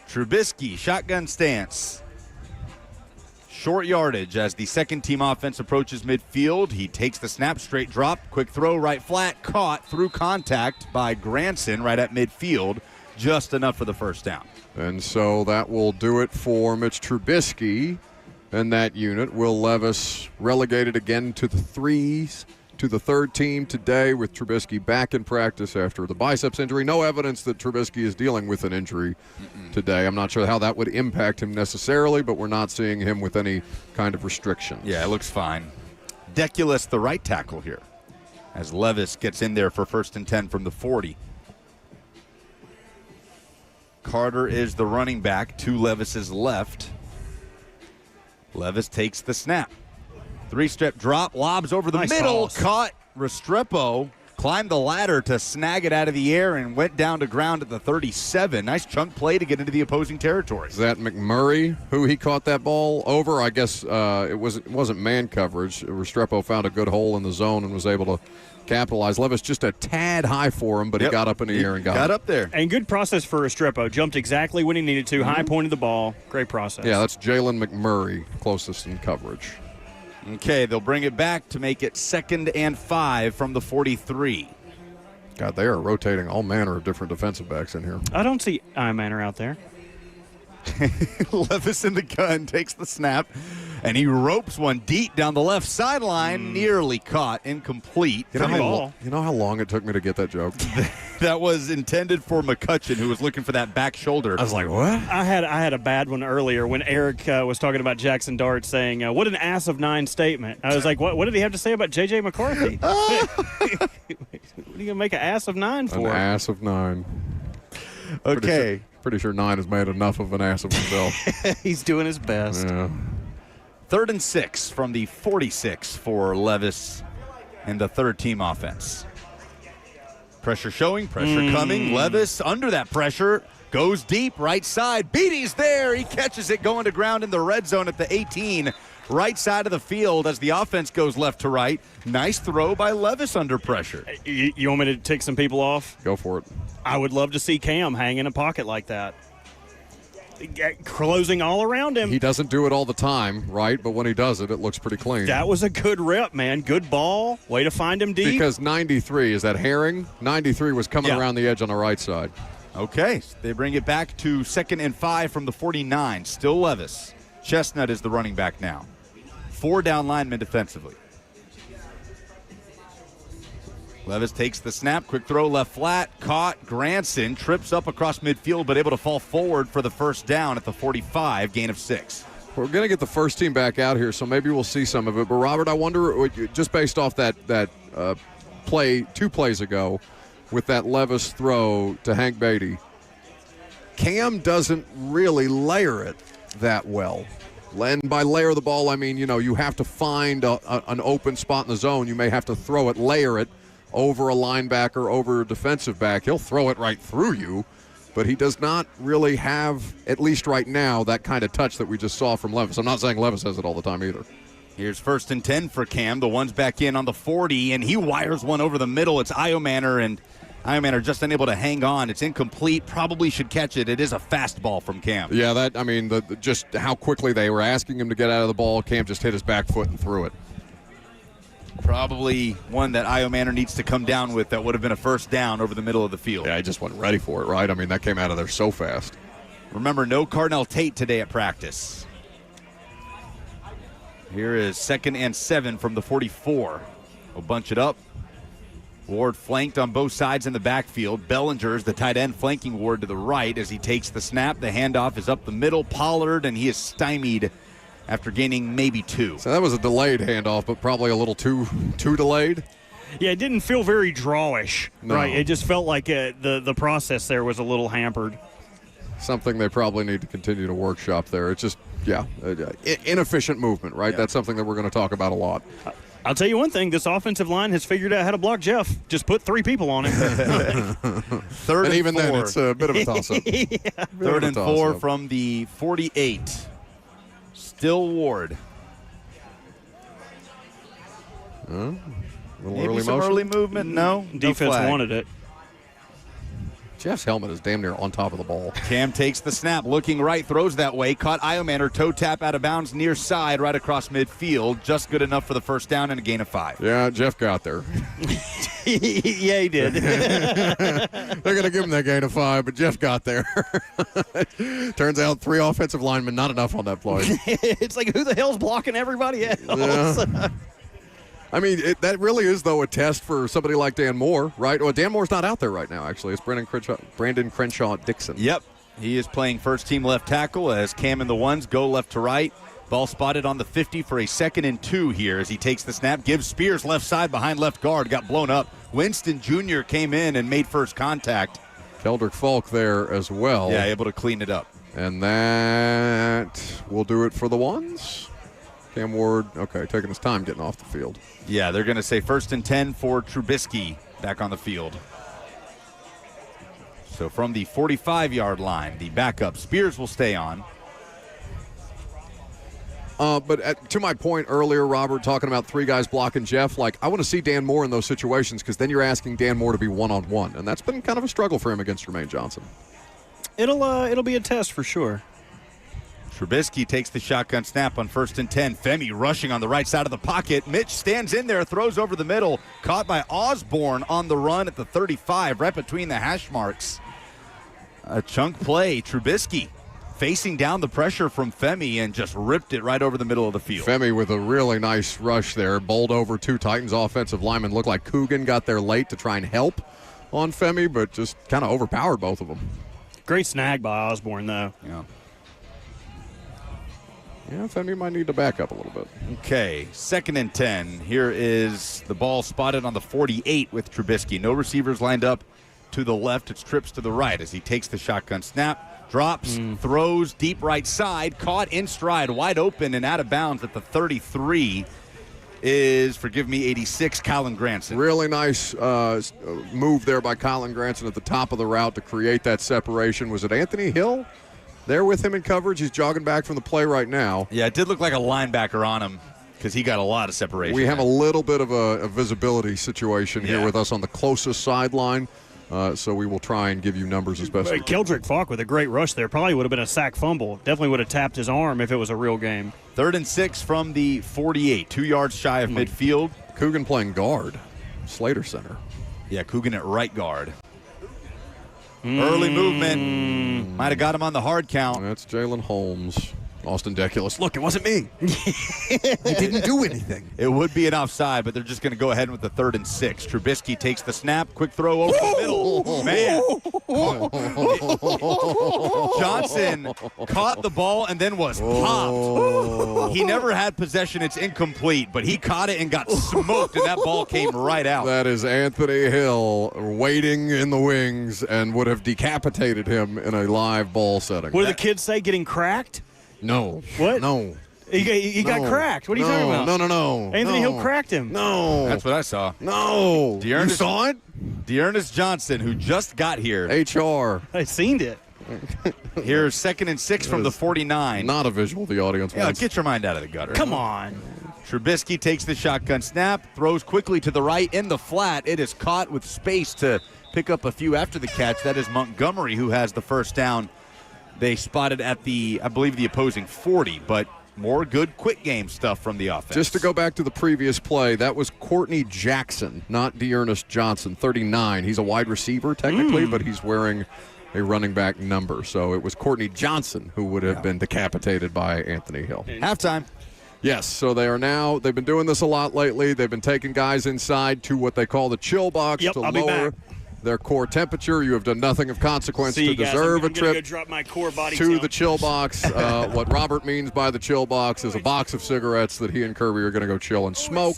Trubisky, shotgun stance. Short yardage as the second team offense approaches midfield. He takes the snap, straight drop, quick throw, right flat, caught through contact by Granson right at midfield. Just enough for the first down. And so that will do it for Mitch Trubisky and that unit. Will Levis relegated again to the threes, to the third team today with Trubisky back in practice after the biceps injury. No evidence that Trubisky is dealing with an injury today. I'm not sure how that would impact him necessarily, but we're not seeing him with any kind of restrictions. Yeah, it looks fine. Deculus, the right tackle here, as Levis gets in there for 1st and 10 from the 40. Carter is the running back to Levis's left. Levis takes the snap. 3-step drop, lobs over the middle, toss. Caught. Restrepo climbed the ladder to snag it out of the air and went down to ground at the 37. Nice chunk play to get into the opposing territory. Is that McMurray who he caught that ball over? I guess it wasn't man coverage. Restrepo found a good hole in the zone and was able to capitalize. Levis just a tad high for him, but he got up in the air and got up there. And good process for Restrepo. Jumped exactly when he needed to. High pointed the ball. Great process. Yeah, that's Jalen McMurray, closest in coverage. Okay, they'll bring it back to make it 2nd and 5 from the 43. God, they are rotating all manner of different defensive backs in here. I don't see Manor out there. Levis in the gun takes the snap, and he ropes one deep down the left sideline, nearly caught, incomplete. You know how long it took me to get that joke? That was intended for McCutcheon, who was looking for that back shoulder. I was like, what? I had a bad one earlier when Eric was talking about Jackson Dart saying, what an ass of 9 statement. I was like, what did he have to say about J.J. McCarthy? What are you going to make an ass of 9 for? An ass of 9. Okay. Pretty sure 9 has made enough of an ass of himself. He's doing his best. Yeah. 3rd and 6 from the 46 for Levis and the third team offense. Pressure showing, pressure coming. Levis under that pressure goes deep, right side. Beatty's there. He catches it going to ground in the red zone at the 18. Right side of the field as the offense goes left to right. Nice throw by Levis under pressure. You want me to take some people off? Go for it. I would love to see Cam hang in a pocket like that. closing all around him. He doesn't do it all the time, right? But when he does it, it looks pretty clean. That was a good rep, man. Good ball. Way to find him deep. Because 93, is that Herring? 93 was coming around the edge on the right side. Okay, they bring it back to 2nd and 5 from the 49. Still Levis. Chestnut is the running back now. 4 down linemen defensively. Levis takes the snap, quick throw left flat, caught. Granson trips up across midfield, but able to fall forward for the first down at the 45, gain of 6. We're going to get the first team back out here, so maybe we'll see some of it. But, Robert, I wonder, just based off that play 2 plays ago with that Levis throw to Hank Beatty, Cam doesn't really layer it that well. And by layer the ball, I mean, you have to find an open spot in the zone. You may have to throw it, layer it over a linebacker, over a defensive back. He'll throw it right through you, but he does not really have, at least right now, that kind of touch that we just saw from Levis. I'm not saying Levis has it all the time either. Here's 1st and 10 for Cam. The one's back in on the 40, and he wires one over the middle. It's Iomanner, and Iomanner just unable to hang on. It's incomplete. Probably should catch it. It is a fastball from Cam. Yeah, just how quickly they were asking him to get out of the ball. Cam just hit his back foot and threw it. Probably one that Iomanner needs to come down with that would have been a first down over the middle of the field. Yeah, I just wasn't ready for it, right? I mean, that came out of there so fast. Remember, no Cardinal Tate today at practice. Here is 2nd and 7 from the 44. We'll bunch it up. Ward flanked on both sides in the backfield. Bellinger's the tight end flanking Ward to the right as he takes the snap. The handoff is up the middle. Pollard, and he is stymied after gaining maybe 2. So that was a delayed handoff, but probably a little too delayed. Yeah, it didn't feel very drawish, No. right? It just felt like the process there was a little hampered. Something they probably need to continue to workshop there. It's just, inefficient movement, right? Yeah. That's something that we're going to talk about a lot. I'll tell you one thing, this offensive line has figured out how to block Jeff. Just put 3 people on him. 3rd and even 4. then, it's a bit of a toss-up. 3rd and 4 from the 48. Still Ward. Little Maybe early some motion. early movement. No. Defense flag. wanted it. Jeff's helmet is damn near on top of the ball. Cam takes the snap, looking right, throws that way. Caught Iomanner, toe tap out of bounds near side, right across midfield. Just good enough for the first down and a gain of 5. Yeah, Jeff got there. Yeah, he did. They're going to give him that gain of 5, but Jeff got there. Turns out 3 offensive linemen, not enough on that play. It's like, who the hell's blocking everybody else? Yeah. I mean, that really is, though, a test for somebody like Dan Moore, right? Well, Dan Moore's not out there right now, actually. It's Brandon Crenshaw Dixon. Yep. He is playing first-team left tackle as Cam and the ones go left to right. Ball spotted on the 50 for a 2nd and 2 here as he takes the snap. Gives Spears left side behind left guard. Got blown up. Winston Jr. came in and made first contact. Keldrick Falk there as well. Yeah, able to clean it up. And that will do it for the ones. Cam Ward, okay, taking his time getting off the field. Yeah, they're going to say 1st and 10 for Trubisky back on the field. So from the 45-yard line, the backup, Spears will stay on. But to my point earlier, Robert, talking about 3 guys blocking Jeff, I want to see Dan Moore in those situations because then you're asking Dan Moore to be one-on-one, and that's been kind of a struggle for him against Jermaine Johnson. It'll be a test for sure. Trubisky takes the shotgun snap on 1st and 10. Femi rushing on the right side of the pocket. Mitch stands in there, throws over the middle. Caught by Osborne on the run at the 35, right between the hash marks. A chunk play. Trubisky facing down the pressure from Femi and just ripped it right over the middle of the field. Femi with a really nice rush there. Bowled over 2 Titans offensive linemen. Looked like Coogan got there late to try and help on Femi, but just kind of overpowered both of them. Great snag by Osborne, though. Yeah, Femi might need to back up a little bit. Okay, 2nd and 10. Here is the ball spotted on the 48 with Trubisky. No receivers lined up to the left. It's trips to the right as he takes the shotgun snap, drops, throws deep right side, caught in stride, wide open and out of bounds at the 33 is, 86, Colin Granson. Really nice move there by Colin Granson at the top of the route to create that separation. Was it Anthony Hill there with him in coverage? He's jogging back from the play right now. Yeah, it did look like a linebacker on him because he got a lot of separation. We have a little bit of a visibility situation here with us on the closest sideline. So we will try and give you numbers as best we can. Keldrick Falk with a great rush there. Probably would have been a sack fumble. Definitely would have tapped his arm if it was a real game. 3rd and 6 from the 48, 2 yards shy of midfield. Coogan playing guard. Slater center. Yeah, Coogan at right guard. Early movement. Might have got him on the hard count. That's Jalen Holmes. Austin Deculus. Look, it wasn't me. He didn't do anything. It would be an offside, but they're just going to go ahead with the 3rd and 6. Trubisky takes the snap. Quick throw over the middle. Man. Johnson caught the ball and then was popped. He never had possession. It's incomplete, but he caught it and got smoked, and that ball came right out. That is Anthony Hill waiting in the wings and would have decapitated him in a live ball setting. What do the kids say, getting cracked? No. What? No. He got cracked. What are you talking about? No. Anthony Hill cracked him. No. That's what I saw. No. You saw it? Dearness Johnson, who just got here. HR. I seen it. Here's 2nd and 6 from the 49. Not a visual the audience Yeah, wants. get your mind out of the gutter. Come on. Trubisky takes the shotgun snap, throws quickly to the right in the flat. It is caught with space to pick up a few after the catch. That is Montgomery who has the first down. They spotted at the, I believe, the opposing 40, but more good quick game stuff from the offense. Just to go back to the previous play, that was Courtney Jackson, not Dearness Johnson, 39. He's a wide receiver technically, but he's wearing a running back number. So it was Courtney Johnson who would have been decapitated by Anthony Hill. Halftime. Yes, so they've been doing this a lot lately. They've been taking guys inside to what they call the chill box to I'll be lower back. their core temperature. You have done nothing of consequence See to you guys. deserve I'm a gonna trip go drop my core body to temp. the chill box. What Robert means by the chill box is a box of cigarettes that he and Kirby are going to go chill and smoke.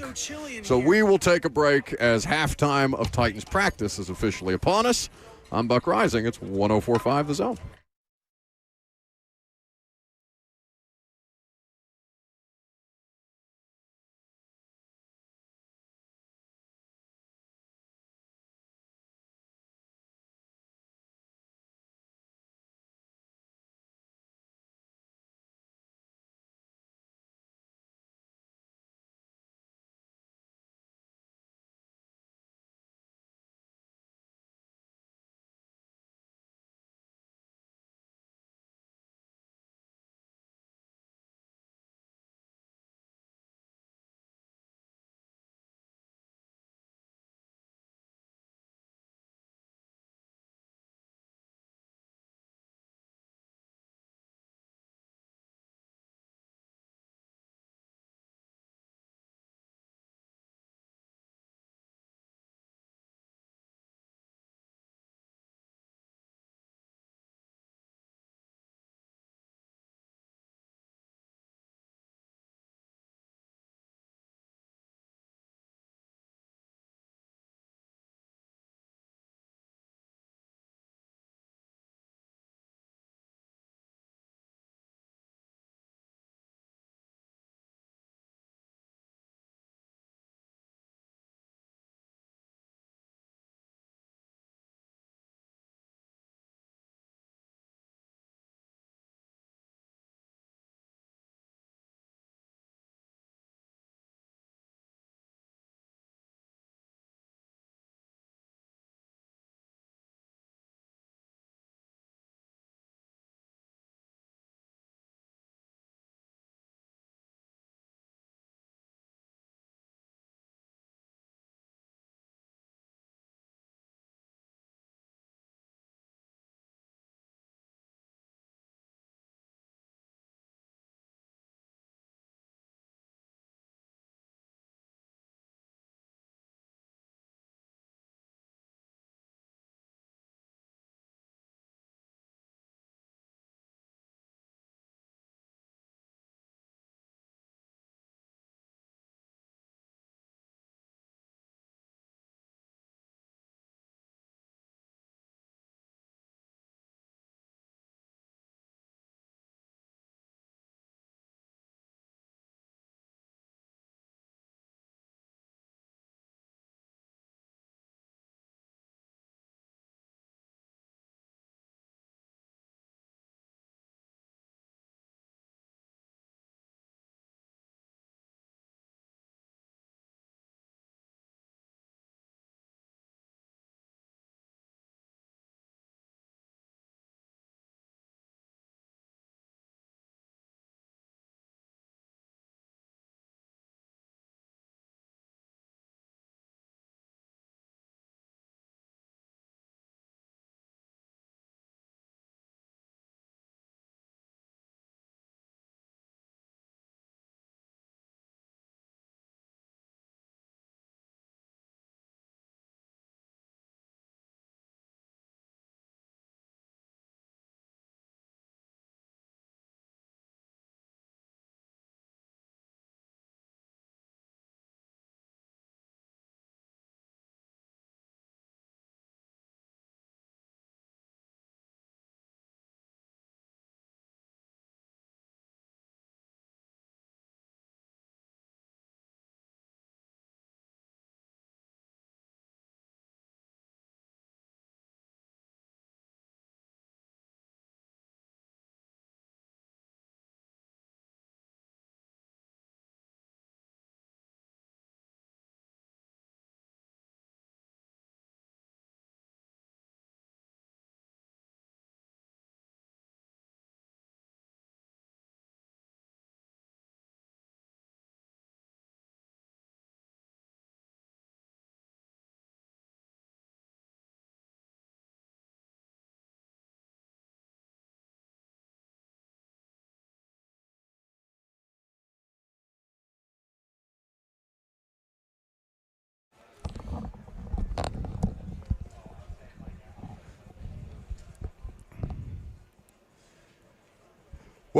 So we will take a break as halftime of Titans practice is officially upon us. I'm Buck Rising. It's 104.5 The Zone.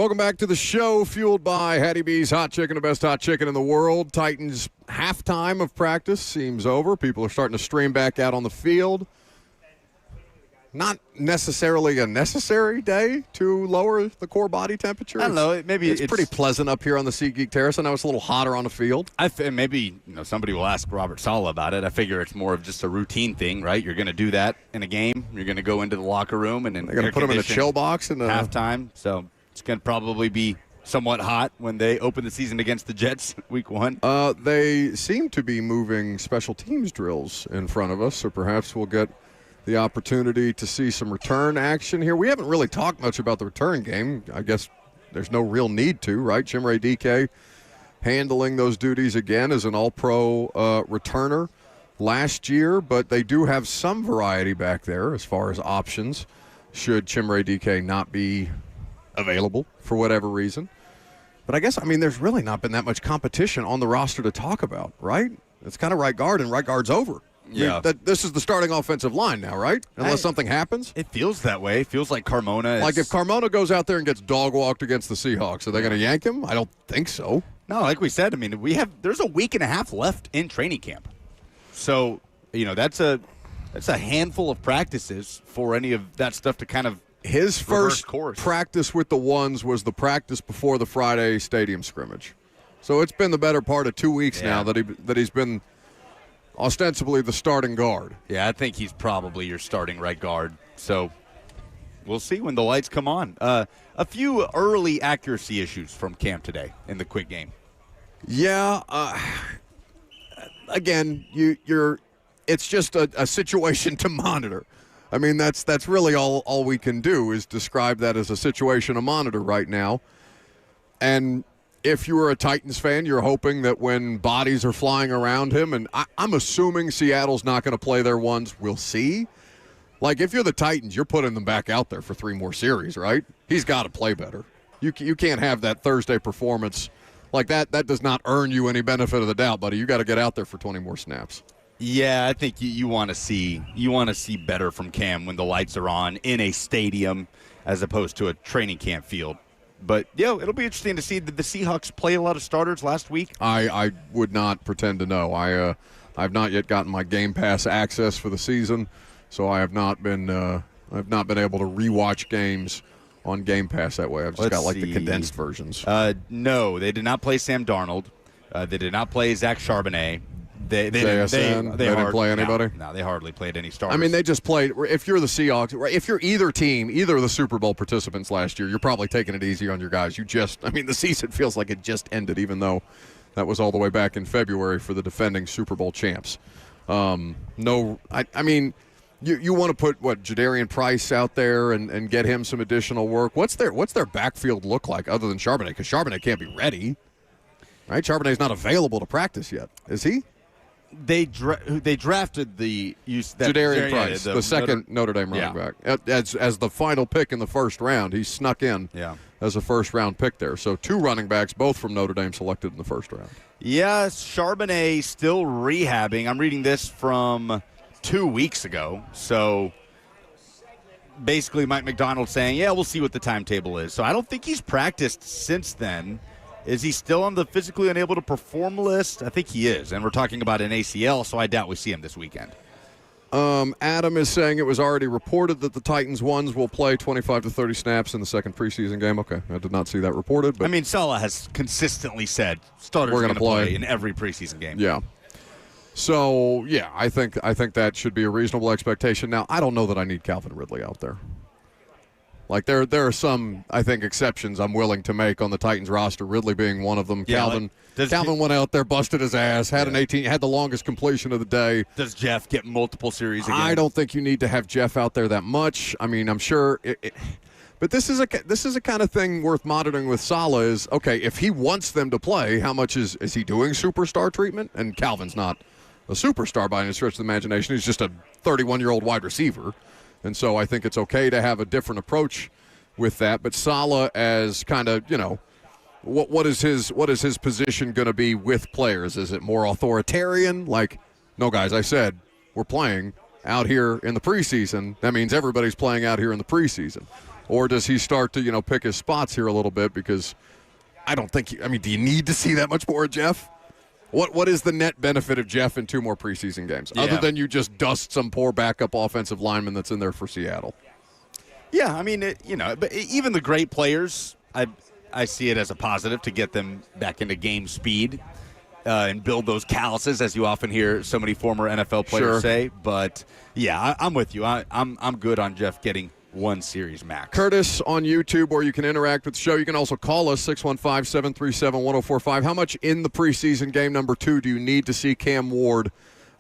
Welcome back to the show, fueled by Hattie B's Hot Chicken, the best hot chicken in the world. Titans halftime of practice seems over. People are starting to stream back out on the field. Not necessarily a necessary day to lower the core body temperature. I don't know. Maybe it's pretty pleasant up here on the SeatGeek Terrace. I know it's a little hotter on the field. Maybe somebody will ask Robert Saleh about it. I figure it's more of just a routine thing, right? You're going to do that in a game. You're going to go into the locker room and then they're going to put them in a chill box in the halftime. So it's going to probably be somewhat hot when they open the season against the Jets week 1. They seem to be moving special teams drills in front of us, so perhaps we'll get the opportunity to see some return action here. We haven't really talked much about the return game. I guess there's no real need to, right? Chimere Dike handling those duties again as an all-pro returner last year, but they do have some variety back there as far as options should Chimere Dike not be available for whatever reason. But I guess, there's really not been that much competition on the roster to talk about, right? It's kind of right guard, and right guard's over. Yeah. This is the starting offensive line now, right? Unless something happens. It feels that way. It feels like Carmona is... Like if Carmona goes out there and gets dog-walked against the Seahawks, are they going to yank him? I don't think so. No, like we said, there's a week and a half left in training camp. So, that's a handful of practices for any of that stuff to kind of his first practice with the ones was the practice before the Friday stadium scrimmage. So it's been the better part of 2 weeks now that he's been ostensibly the starting guard. Yeah, I think he's probably your starting right guard. So we'll see when the lights come on. A few early accuracy issues from camp today in the quick game. Yeah. Again, it's just a situation to monitor. That's really all we can do is describe that as a situation to monitor right now. And if you were a Titans fan, you're hoping that when bodies are flying around him, and I'm assuming Seattle's not going to play their ones. We'll see. Like, if you're the Titans, you're putting them back out there for 3 more series, right? He's got to play better. You can't have that Thursday performance like that. That does not earn you any benefit of the doubt, buddy. You got to get out there for 20 more snaps. Yeah, I think you want to see better from Cam when the lights are on in a stadium as opposed to a training camp field. But, it'll be interesting to see. Did the Seahawks play a lot of starters last week? I would not pretend to know. I've not yet gotten my Game Pass access for the season, so I have not been able to rewatch games on Game Pass that way. I've just got the condensed versions. No, they did not play Sam Darnold. They did not play Zach Charbonnet. They didn't play anybody? No, they hardly played any starters. They just played. If you're the Seahawks, if you're either team, either of the Super Bowl participants last year, you're probably taking it easy on your guys. The season feels like it just ended, even though that was all the way back in February for the defending Super Bowl champs. You want to put, Jadarian Price out there and get him some additional work. What's their backfield look like other than Charbonnet? Because Charbonnet can't be ready, right? Charbonnet's not available to practice yet. Is he? They drafted Jadarian Price, the second Notre Dame running back, as the final pick in the first round. He snuck in as a first-round pick there. So 2 running backs, both from Notre Dame, selected in the first round. Yes, Charbonnet still rehabbing. I'm reading this from 2 weeks ago. So basically Mike McDonald saying, we'll see what the timetable is. So I don't think he's practiced since then. Is he still on the physically unable to perform list? I think he is, and we're talking about an ACL, so I doubt we see him this weekend. Adam is saying it was already reported that the Titans ones will play 25 to 30 snaps in the second preseason game. Okay, I did not see that reported. But Saleh has consistently said starters are going to play in every preseason game. Yeah. So, I think that should be a reasonable expectation. Now, I don't know that I need Calvin Ridley out there. Like, there are some, I think, exceptions I'm willing to make on the Titans roster, Ridley being one of them. Calvin went out there, busted his ass, had had the longest completion of the day. Does Jeff get multiple series again? I don't think you need to have Jeff out there that much. I'm sure but this is a kind of thing worth monitoring with Saleh is, okay, if he wants them to play, how much is he doing superstar treatment? And Calvin's not a superstar by any stretch of the imagination. He's just a 31-year-old wide receiver. And so I think it's okay to have a different approach with that. But Saleh as kind of, what is his position going to be with players? Is it more authoritarian? Like, no, guys, I said we're playing out here in the preseason. That means everybody's playing out here in the preseason. Or does he start to, pick his spots here a little bit? Because I don't think do you need to see that much more of Jeff? What is the net benefit of Jeff in 2 more preseason games, other than you just dust some poor backup offensive lineman that's in there for Seattle? Yeah, but even the great players, I see it as a positive to get them back into game speed and build those calluses, as you often hear so many former NFL players say. But, yeah, I'm with you. I'm good on Jeff getting 1 series max. Curtis on YouTube, or you can interact with the show. You can also call us, 615-737-1045. How much in the preseason game number 2 do you need to see Cam Ward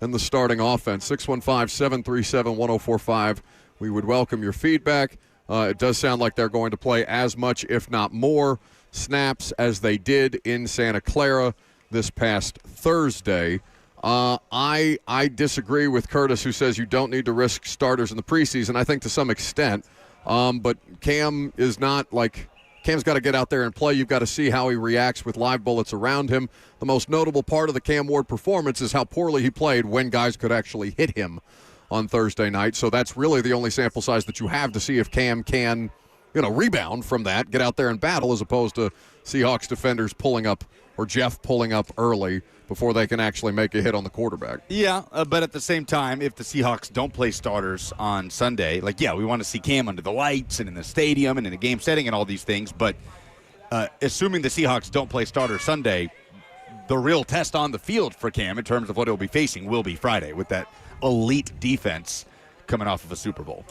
in the starting offense? 615-737-1045. We would welcome your feedback. It does sound like they're going to play as much, if not more, snaps as they did in Santa Clara this past Thursday. I disagree with Curtis, who says you don't need to risk starters in the preseason. I think to some extent, but Cam is not like Cam's got to get out there and play. You've got to see how he reacts with live bullets around him. The most notable part of the Cam Ward performance is how poorly he played when guys could actually hit him on Thursday night. So that's really the only sample size that you have to see if Cam can, rebound from that, get out there and battle, as opposed to Seahawks defenders pulling up or Jeff pulling up early before they can actually make a hit on the quarterback. Yeah, but at the same time, if the Seahawks don't play starters on Sunday, we want to see Cam under the lights and in the stadium and in a game setting and all these things. But assuming the Seahawks don't play starters Sunday, the real test on the field for Cam in terms of what he'll be facing will be Friday with that elite defense coming off of a Super Bowl.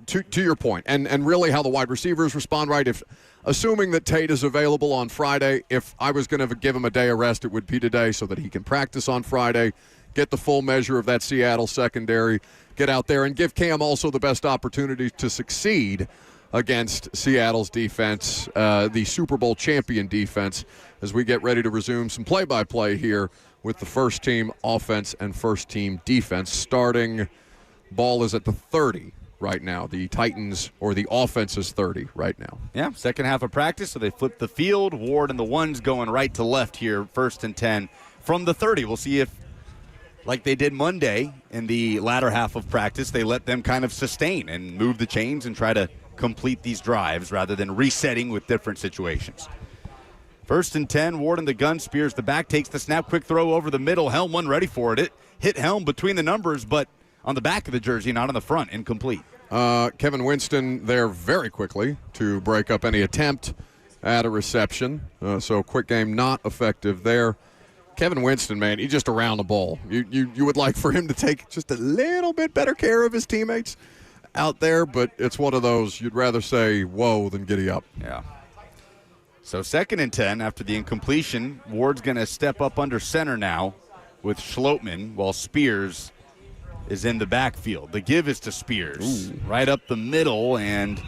To your point, and really how the wide receivers respond, right? If assuming that Tate is available on Friday, if I was going to give him a day of rest, it would be today so that he can practice on Friday, get the full measure of that Seattle secondary, get out there and give Cam also the best opportunity to succeed against Seattle's defense, the Super Bowl champion defense, as we get ready to resume some play-by-play here with the first team offense and first team defense. Starting ball is at the 30 right now. The Titans, or the offense, is 30 right now. Yeah, second half of practice, so they flip the field. Ward and the ones going right to left here, 1st and 10 from the 30. We'll see if, like they did Monday in the latter half of practice, they let them kind of sustain and move the chains and try to complete these drives rather than resetting with different situations. 1st and 10, Ward in the gun, Spears the back, takes the snap, quick throw over the middle. Helm wasn't ready for it. It hit Helm between the numbers, but on the back of the jersey, not on the front, incomplete. Kevin Winston there very quickly to break up any attempt at a reception. So quick game not effective there. Kevin Winston, man, he's just around the ball. You would like for him to take just a little bit better care of his teammates out there, but it's one of those you'd rather say whoa than giddy up. Yeah. So 2nd and 10 after the incompletion. Ward's going to step up under center now with Schlotman while Spears is in the backfield. The give is to Spears. Right up the middle and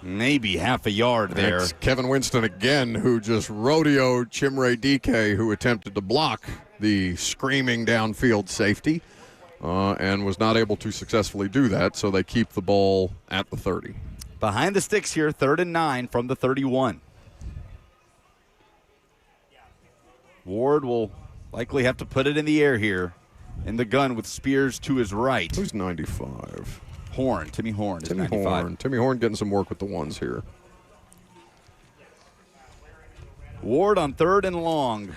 maybe half a yard there. It's Kevin Winston again, who just rodeoed Chimere Dike, who attempted to block the screaming downfield safety and was not able to successfully do that, so they keep the ball at the 30. Behind the sticks here, 3rd and 9 from the 31. Ward will likely have to put it in the air here. In the gun with Spears to his right. Who's 95? Horn. Timmy Horn is 95. Timmy Horn getting some work with the ones here. Ward on 3rd and long.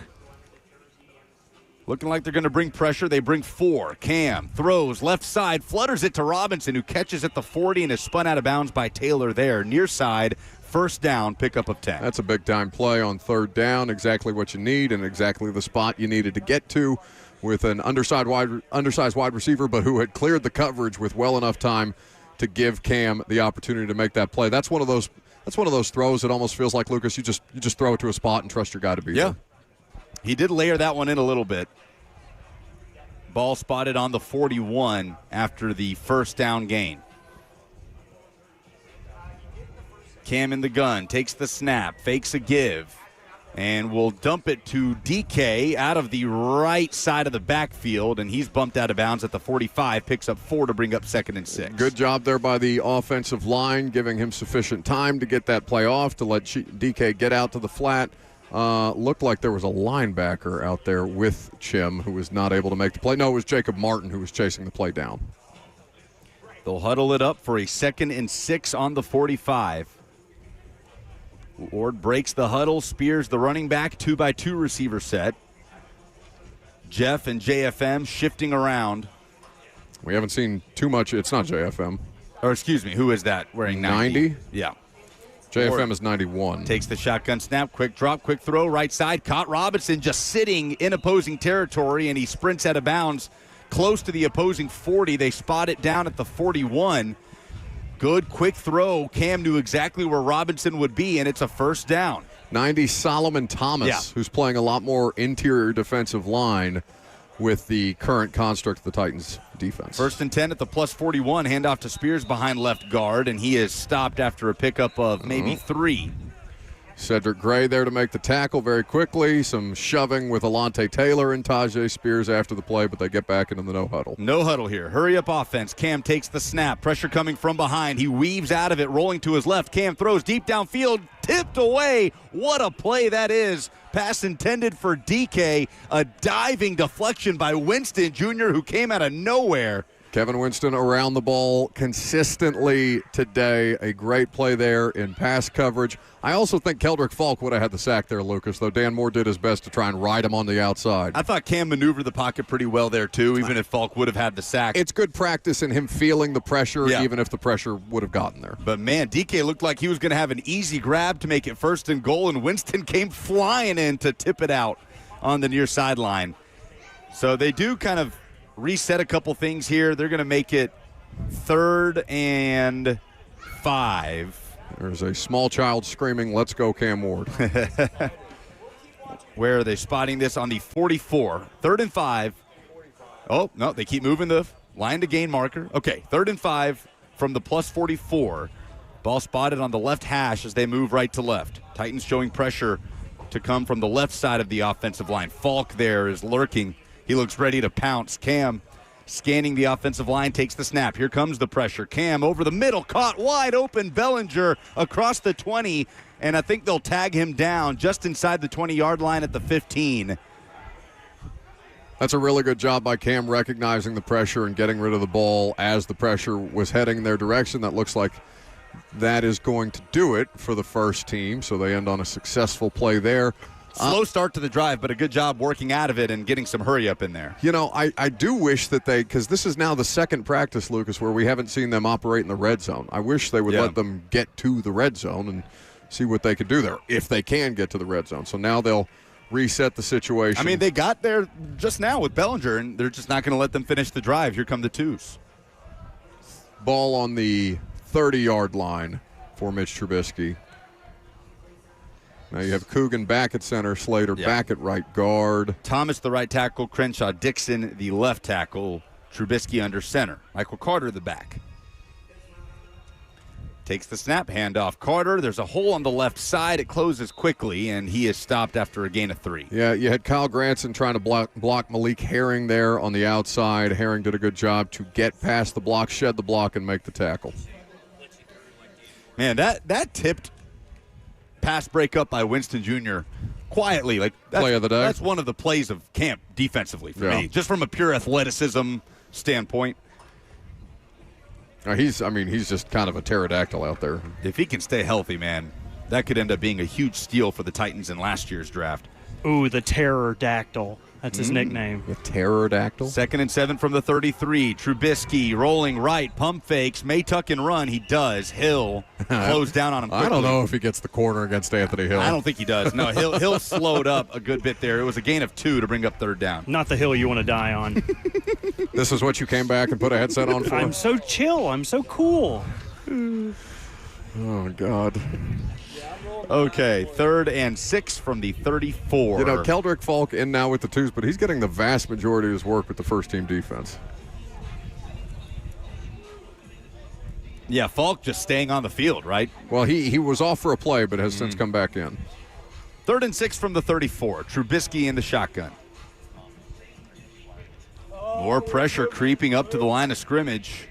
Looking like they're going to bring pressure. They bring 4. Cam throws left side, flutters it to Robinson, who catches at the 40 and is spun out of bounds by Taylor there. Near side, 1st down, pickup of 10. That's a big-time play on 3rd down. Exactly what you need and exactly the spot you needed to get to, with an undersized wide receiver, but who had cleared the coverage with well enough time to give Cam the opportunity to make that play. That's one of those throws that almost feels like, Lucas, you just throw it to a spot and trust your guy to be there. He did layer that one in a little bit. Ball spotted on the 41 after the 1st down gain. Cam in the gun, takes the snap, fakes a give, and will dump it to DK out of the right side of the backfield, and he's bumped out of bounds at the 45, picks up 4 to bring up 2nd and 6. Good job there by the offensive line, giving him sufficient time to get that play off, to let DK get out to the flat. Looked like there was a linebacker out there with Chim who was not able to make the play. No, it was Jacob Martin who was chasing the play down. They'll huddle it up for a 2nd and 6 on the 45. Ward breaks the huddle, spears the running back, 2-by-2 receiver set. Jeff and JFM shifting around. We haven't seen too much. It's not JFM. Or excuse me, who is that wearing 90? Yeah. JFM Ward is 91. Takes the shotgun snap, quick drop, quick throw, right side. Caught Robinson just sitting in opposing territory, and he sprints out of bounds close to the opposing 40. They spot it down at the 41. Good quick throw. Cam knew exactly where Robinson would be, and it's a first down. 90 Solomon Thomas, who's playing a lot more interior defensive line with the current construct of the Titans defense. 1st and 10 at the plus 41. Handoff to Spears behind left guard, and he is stopped after a pickup of maybe 3. Cedric Gray there to make the tackle very quickly. Some shoving with Alontae Taylor and Tajay Spears after the play, but they get back into the no huddle. No huddle here. Hurry up offense. Cam takes the snap. Pressure coming from behind. He weaves out of it, rolling to his left. Cam throws deep downfield, tipped away. What a play that is. Pass intended for DK. A diving deflection by Winston Jr., who came out of nowhere. Kevin Winston around the ball consistently today. A great play there in pass coverage. I also think Keldrick Falk would have had the sack there, Lucas, though Dan Moore did his best to try and ride him on the outside. I thought Cam maneuvered the pocket pretty well there, too, even if Falk would have had the sack. It's good practice in him feeling the pressure, even if the pressure would have gotten there. But, man, DK looked like he was going to have an easy grab to make it 1st and goal, and Winston came flying in to tip it out on the near sideline. So they do kind of reset a couple things here. They're going to make it 3rd and 5. There's a small child screaming, "Let's go, Cam Ward." Where are they spotting this? On the 44. 3rd and 5. Oh, no, they keep moving the line to gain marker. Okay, 3rd and 5 from the plus 44. Ball spotted on the left hash as they move right to left. Titans showing pressure to come from the left side of the offensive line. Falk there is lurking. He looks ready to pounce. Cam scanning the offensive line, takes the snap. Here comes the pressure. Cam over the middle, caught wide open. Bellinger across the 20, and I think they'll tag him down just inside the 20-yard line at the 15. That's a really good job by Cam recognizing the pressure and getting rid of the ball as the pressure was heading in their direction. That looks like that is going to do it for the first team, so they end on a successful play there. Slow start to the drive, but a good job working out of it and getting some hurry up in there. You know, I do wish that because this is now the second practice, Lucas, where we haven't seen them operate in the red zone. I wish they would let them get to the red zone and see what they could do there, if they can get to the red zone. So now they'll reset the situation. I mean, they got there just now with Bellinger, and they're just not going to let them finish the drive. Here come the twos. Ball on the 30-yard line for Mitch Trubisky. Now you have Coogan back at center, Slater back at right guard. Thomas the right tackle, Crenshaw Dixon the left tackle, Trubisky under center. Michael Carter the back. Takes the snap, handoff Carter. There's a hole on the left side. It closes quickly, and he is stopped after a gain of 3. Yeah, you had Kyle Granson trying to block Malik Herring there on the outside. Herring did a good job to get past the block, shed the block, and make the tackle. Man, that tipped pass breakup by Winston Jr. quietly. Play of the day. That's one of the plays of camp defensively for me, just from a pure athleticism standpoint. He's just kind of a pterodactyl out there. If he can stay healthy, man, that could end up being a huge steal for the Titans in last year's draft. Ooh, the Terror-dactyl. That's his nickname. The Terror-dactyl? 2nd and 7 from the 33. Trubisky rolling right, pump fakes, may tuck and run. He does. Hill closed down on him quickly. I don't know if he gets the corner against Anthony Hill. I don't think he does. No, Hill slowed up a good bit there. It was a gain of 2 to bring up 3rd down. Not the hill you want to die on. This is what you came back and put a headset on for? I'm so chill. I'm so cool. Oh, God. Okay, 3rd and 6 from the 34. You know, Keldrick Falk in now with the twos, but he's getting the vast majority of his work with the first-team defense. Yeah, Falk just staying on the field, right? Well, he was off for a play, but has since come back in. 3rd and 6 from the 34. Trubisky in the shotgun. More pressure creeping up to the line of scrimmage.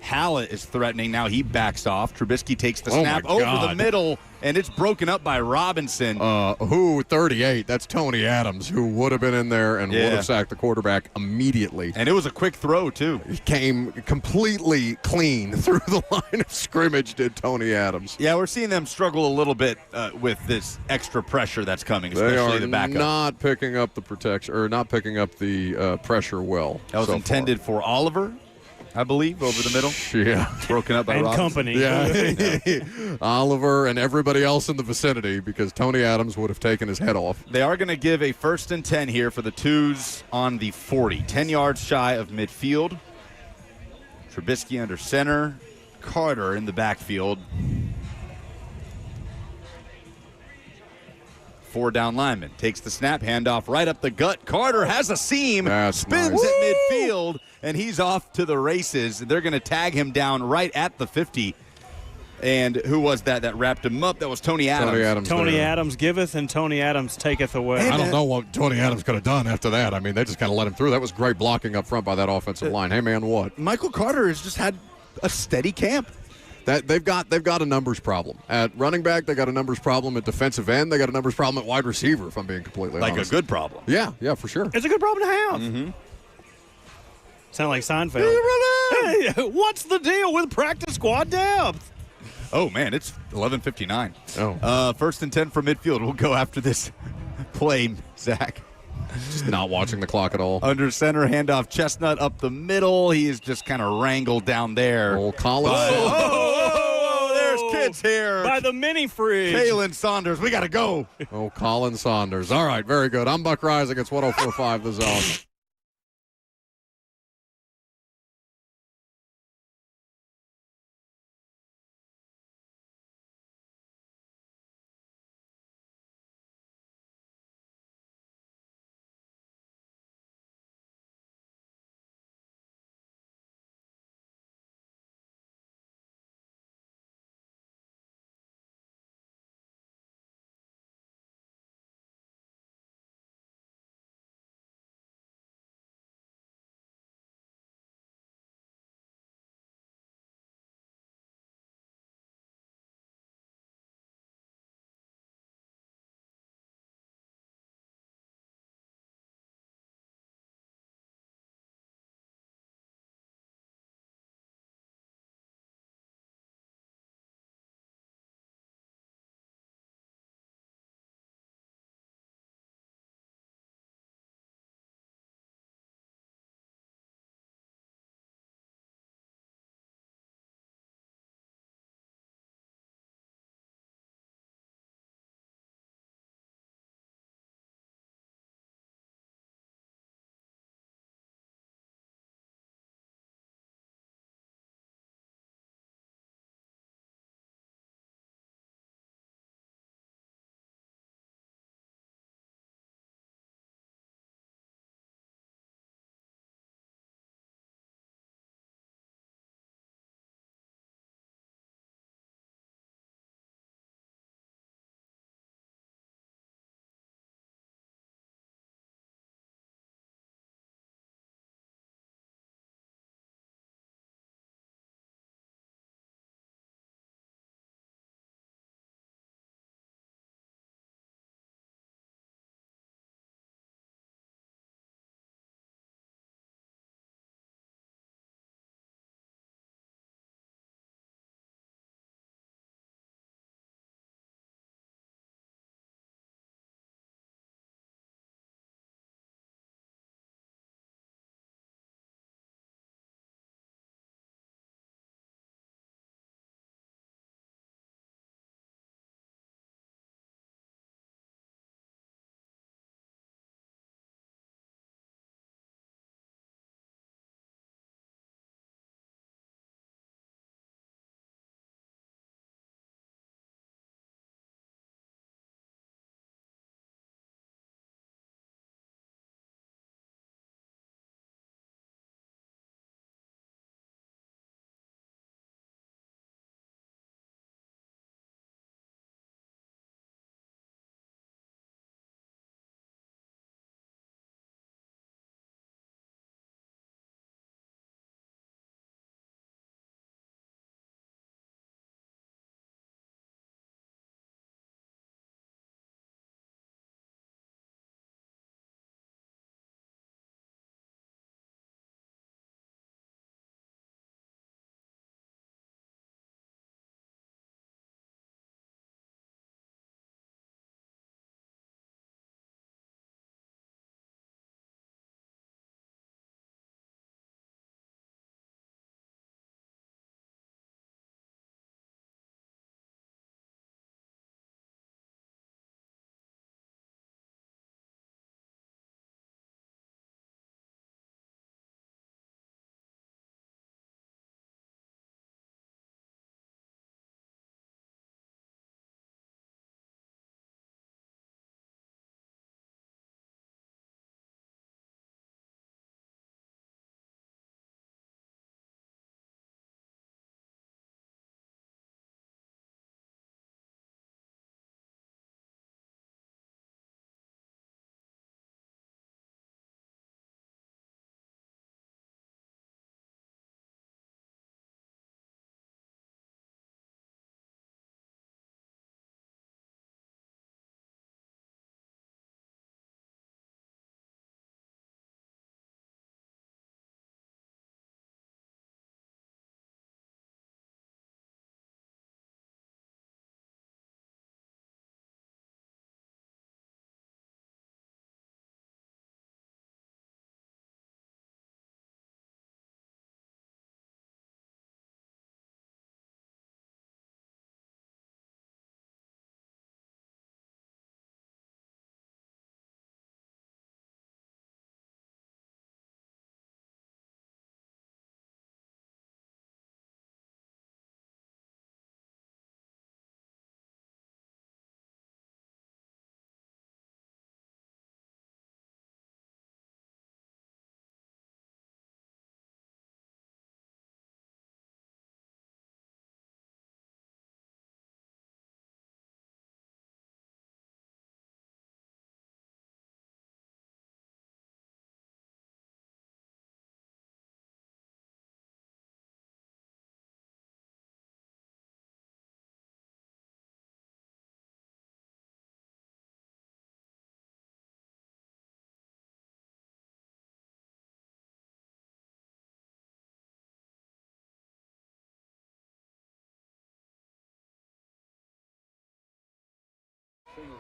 Hallett is threatening. Now he backs off. Trubisky takes the Oh, snap my over God. the middle, and it's broken up by Robinson. 38? That's Tony Adams, who would have been in there and would Yeah. have sacked the quarterback immediately. And it was a quick throw, too. He came completely clean through the line of scrimmage, did Tony Adams. Yeah, we're seeing them struggle a little bit with this extra pressure that's coming, They especially are the backup. not picking up the protection, or not picking up the pressure well. That was so intended for Oliver, I believe, over the middle. Yeah. Broken up by And Robinson. company. Yeah. Oliver and everybody else in the vicinity, because Tony Adams would have taken his head off. They are going to give a 1st and 10 here for the Twos on the 40. 10 yards shy of midfield. Trubisky under center. Carter in the backfield. 4 down lineman. Takes the snap, handoff right up the gut. Carter has a seam, That's spins nice. at midfield, and he's off to the races. They're going to tag him down right at the 50. And who was that wrapped him up? That was Tony Adams. Tony Adams giveth and Tony Adams taketh away. I don't know what Tony Adams could have done after that. I mean, they just kind of let him through. That was great blocking up front by that offensive line. Hey, man, what? Michael Carter has just had a steady camp. That they've got a numbers problem at running back. They got a numbers problem at defensive end. They got a numbers problem at wide receiver. If I'm being completely Like honest, a good problem. Yeah, for sure. It's a good problem to have. Mm-hmm. Sound like Seinfeld. Hey, what's the deal with practice squad depth? Oh, man, it's 11:59. Oh. 1st and 10 from midfield. We'll go after this play, Zach. Just not watching the clock at all. Under center, handoff Chestnut up the middle. He is just kind of wrangled down there. Old Collins. There's kids here. By the mini fridge. Kalen Saunders, we got to go. Oh, Colin Saunders. All right, very good. I'm Buck Rising. It's 104.5 The Zone.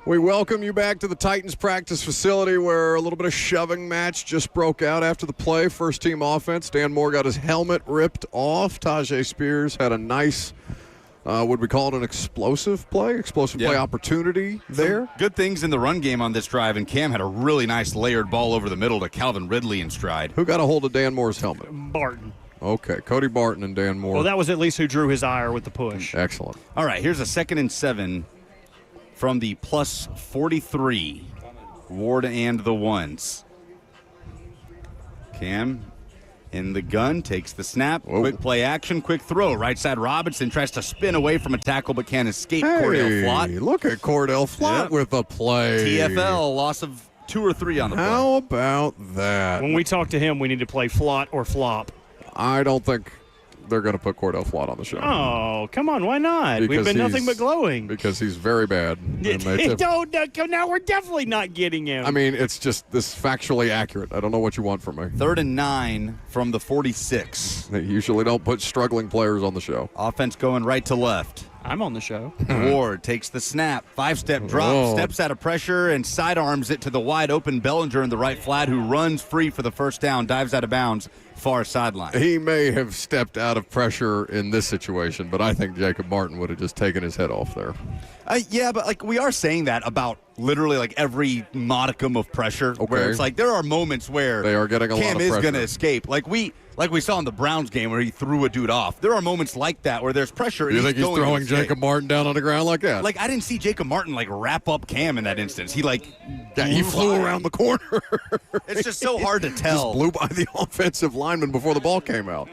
We welcome you back to the Titans practice facility where a little bit of shoving match just broke out after the play. First team offense. Dan Moore got his helmet ripped off. Tajay Spears had a nice, would we call it an explosive play? Explosive play opportunity there. Good things in the run game on this drive, and Cam had a really nice layered ball over the middle to Calvin Ridley in stride. Who got a hold of Dan Moore's helmet? Barton. Okay, Cody Barton and Dan Moore. Well, that was at least who drew his ire with the push. Excellent. All right, here's a 2nd and 7 from the plus 43. Ward and the ones. Cam in the gun, takes the snap. Whoa. Quick play action, quick throw. Right side Robinson tries to spin away from a tackle but can't escape. Cordell Flott. Look at Cordell Flott with a play. TFL, loss of 2 or 3 on the play. How about that? When we talk to him, we need to play Flott or flop. I don't think they're going to put Cordell Flott on the show. Oh, come on. Why not? We've been nothing but glowing. Because he's very bad. Now we're definitely not getting him. I mean, it's just this factually accurate. I don't know what you want from me. 3rd and 9 from the 46. They usually don't put struggling players on the show. Offense going right to left. I'm on the show. Ward takes the snap, 5-step drop, steps out of pressure, and sidearms it to the wide open Bellinger in the right flat, who runs free for the first down, dives out of bounds, far sideline. He may have stepped out of pressure in this situation, but I think Jacob Martin would have just taken his head off there. Yeah, but like we are saying that about literally like every modicum of pressure, where it's like there are moments where they are getting a lot Cam of is pressure. going to escape. Like we saw in the Browns game where he threw a dude off. There are moments like that where there's pressure. You think he's throwing Jacob Martin down on the ground like that? Like I didn't see Jacob Martin like wrap up Cam in that instance. He he flew around the corner. It's just so hard to tell. Just blew by the offensive lineman before the ball came out.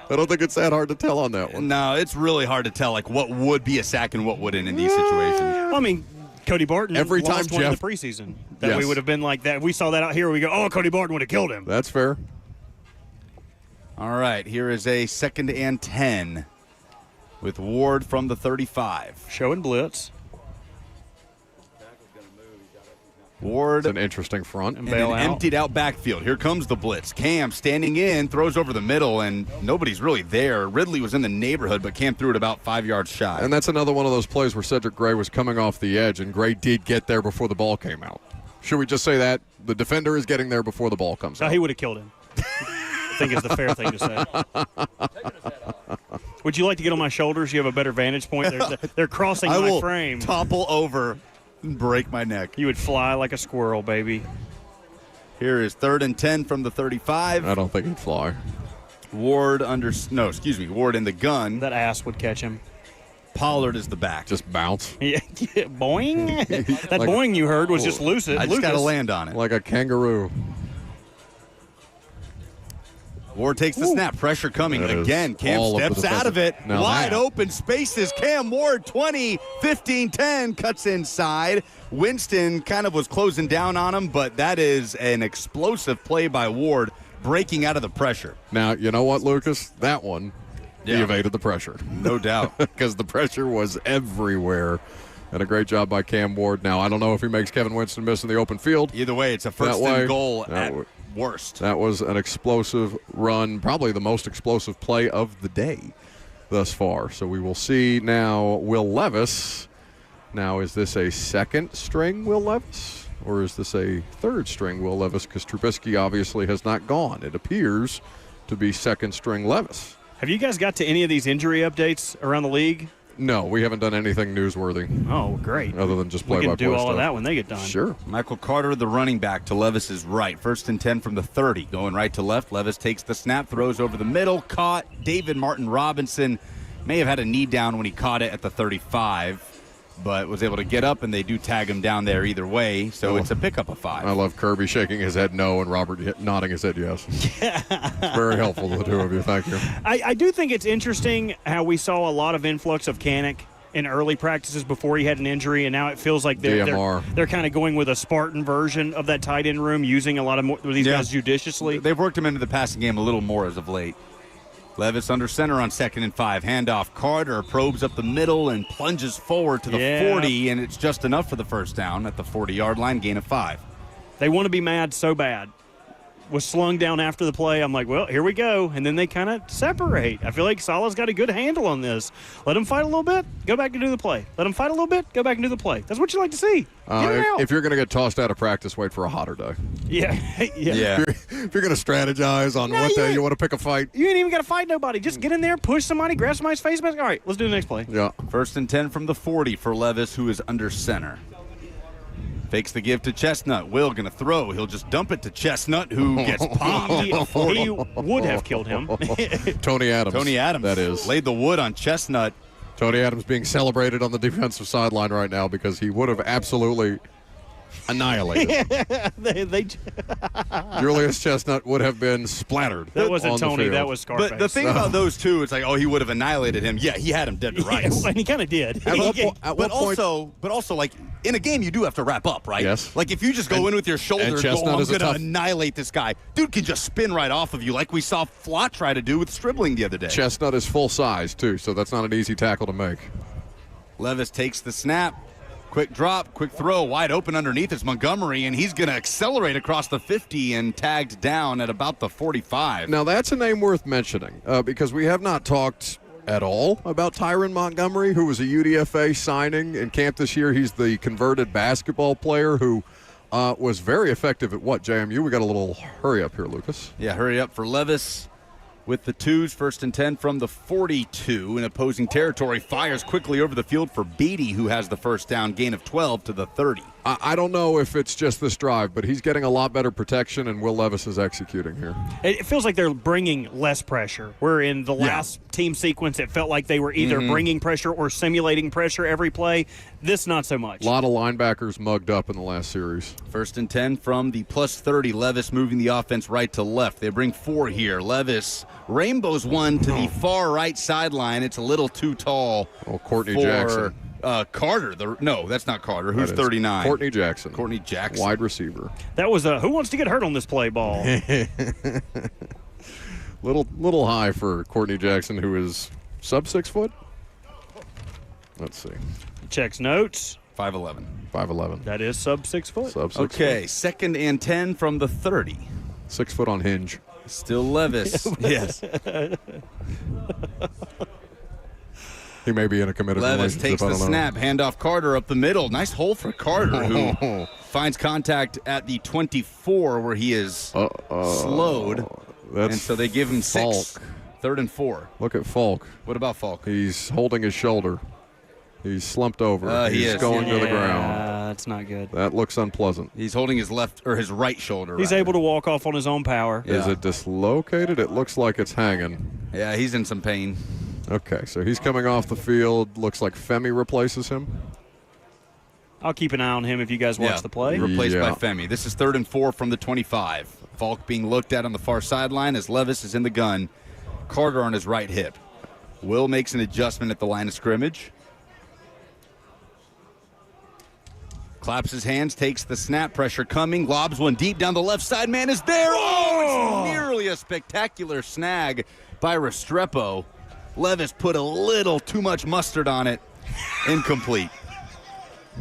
I don't think it's that hard to tell on that one. No, it's really hard to tell like what would be a sack and what wouldn't in these situations. Well, I mean, Cody Barton Every time lost one in the Jeff- preseason. That we would have been like that. If we saw that out here, we go, oh, Cody Barton would have killed him. That's fair. All right, here is a 2nd and 10 with Ward from the 35. Showing blitz. Ward. It's an interesting front. And an emptied out backfield. Here comes the blitz. Cam standing in, throws over the middle, and nobody's really there. Ridley was in the neighborhood, but Cam threw it about 5 yards shy. And that's another one of those plays where Cedric Gray was coming off the edge, and Gray did get there before the ball came out. Should we just say that? The defender is getting there before the ball comes out. He would have killed him. I think is the fair thing to say. Would you like to get on my shoulders? You have a better vantage point. They're crossing my frame. Topple over and break my neck. You would fly like a squirrel, baby. Here is 3rd and 10 from the 35. I don't think he'd fly. Ward in the gun. That ass would catch him. Pollard is the back. Just bounce. Yeah, boing. That boing you heard was just lucid. I just got to land on it. Like a kangaroo. Ward takes the snap. Pressure coming. Again, Cam steps out of it. Now Wide open spaces. Cam Ward, 20, 15, 10, cuts inside. Winston kind of was closing down on him, but that is an explosive play by Ward, breaking out of the pressure. Now, you know what, Lucas? That one, he evaded the pressure. No doubt. Because the pressure was everywhere. And a great job by Cam Ward. Now, I don't know if he makes Kevin Winston miss in the open field. Either way, it's a first and goal at worst. That was an explosive run, probably the most explosive play of the day thus far. So we will see now Will Levis. Now, is this a 2nd string Will Levis? Or is this a 3rd string Will Levis? Because Trubisky obviously has not gone. It appears to be 2nd string Levis. Have you guys got to any of these injury updates around the league? No, we haven't done anything newsworthy. Oh, great. Other than just play-by-play We can do all stuff. of that when they get done. Sure. Michael Carter, the running back, to Levis's right. 1st and 10 from the 30. Going right to left. Levis takes the snap, throws over the middle. Caught. David Martin Robinson may have had a knee down when he caught it at the 35, but was able to get up, and they do tag him down there either way. So it's a pickup of 5. I love Kirby shaking his head no and Robert nodding his head yes. It's very helpful to the two of you. Thank you. I do think it's interesting how we saw a lot of influx of Kanik in early practices before he had an injury, and now it feels like they're kind of going with a Spartan version of that tight end room, using a lot of these guys judiciously. They've worked him into the passing game a little more as of late. Levis under center on 2nd and 5. Handoff. Carter probes up the middle and plunges forward to the 40, and it's just enough for the first down at the 40-yard line, gain of 5. They want to be mad so bad. was slung down after the play. I'm like, well, here we go. And then they kind of separate. I feel like Salah's got a good handle on this. Let him fight a little bit, go back and do the play. Let him fight a little bit, go back and do the play. That's what you like to see. If you're going to get tossed out of practice, wait for a hotter day. Yeah. Yeah. If you're going to strategize on what day you want to pick a fight. You ain't even got to fight nobody. Just get in there, push somebody, grab somebody's face mask. All right, let's do the next play. Yeah. 1st and 10 from the 40 for Levis, who is under center. Fakes the give to Chestnut. Will going to throw. He'll just dump it to Chestnut, who gets popped. He would have killed him. Tony Adams. That is. Laid the wood on Chestnut. Tony Adams being celebrated on the defensive sideline right now because he would have absolutely annihilated. Julius Chestnut would have been splattered. That wasn't on the Tony. field. That was Scarface. But the thing about those two, it's like, oh, he would have annihilated him. Yeah, he had him dead to rights. And he kind of did. But also, like, in a game, you do have to wrap up, right? Yes. Like, if you just go in with your shoulder and go, I'm going to annihilate this guy, dude can just spin right off of you, like we saw Flott try to do with Stribling the other day. Chestnut is full size, too, so that's not an easy tackle to make. Levis takes the snap. Quick drop, quick throw, wide open underneath is Montgomery, and he's going to accelerate across the 50 and tagged down at about the 45. Now, that's a name worth mentioning because we have not talked at all about Tyron Montgomery, who was a UDFA signing in camp this year. He's the converted basketball player who was very effective at what, JMU? We got a little hurry up here, Lucas. Yeah, hurry up for Levis. With the 2s, 1st and 10 from the 42 in opposing territory. Fires quickly over the field for Beatty, who has the first down, gain of 12 to the 30. I don't know if it's just this drive, but he's getting a lot better protection, and Will Levis is executing here. It feels like they're bringing less pressure. Where in the last team sequence, it felt like they were either bringing pressure or simulating pressure every play. This, not so much. A lot of linebackers mugged up in the last series. 1st and 10 from the plus 30. Levis moving the offense right to left. They bring 4 here. Levis rainbows one to the far right sideline. It's a little too tall. Oh, Courtney for Jackson. Carter. No, that's not Carter. Who's 39? Courtney Jackson. Courtney Jackson. Wide receiver. That was a who wants to get hurt on this play ball. little high for Courtney Jackson, who is sub 6 foot. Let's see. Checks notes. 5'11". 5'11". That is sub 6 foot. Sub 6 Okay, foot. 2nd and 10 from the 30. 6 foot on hinge. Still Levis. Yes. He may be in a committed Levis relationship. takes the snap, handoff Carter up the middle. Nice hole for Carter, who finds contact at the 24 where he is slowed. And so they give him 6. 3rd and 4. Look at Falk. What about Falk? He's holding his shoulder. He's slumped over. He's going to the ground. That's not good. That looks unpleasant. He's holding his left or his right shoulder. He's able to walk off on his own power. Is it dislocated? It looks like it's hanging. Yeah, he's in some pain. Okay, so he's coming off the field. Looks like Femi replaces him. I'll keep an eye on him if you guys watch the play. Replaced by Femi. This is 3rd and 4 from the 25. Falk being looked at on the far sideline as Levis is in the gun. Carter on his right hip. Will makes an adjustment at the line of scrimmage. Claps his hands, takes the snap, pressure coming, lobs one deep down the left side. Man is there. Oh, it's nearly a spectacular snag by Restrepo. Levis put a little too much mustard on it. Incomplete.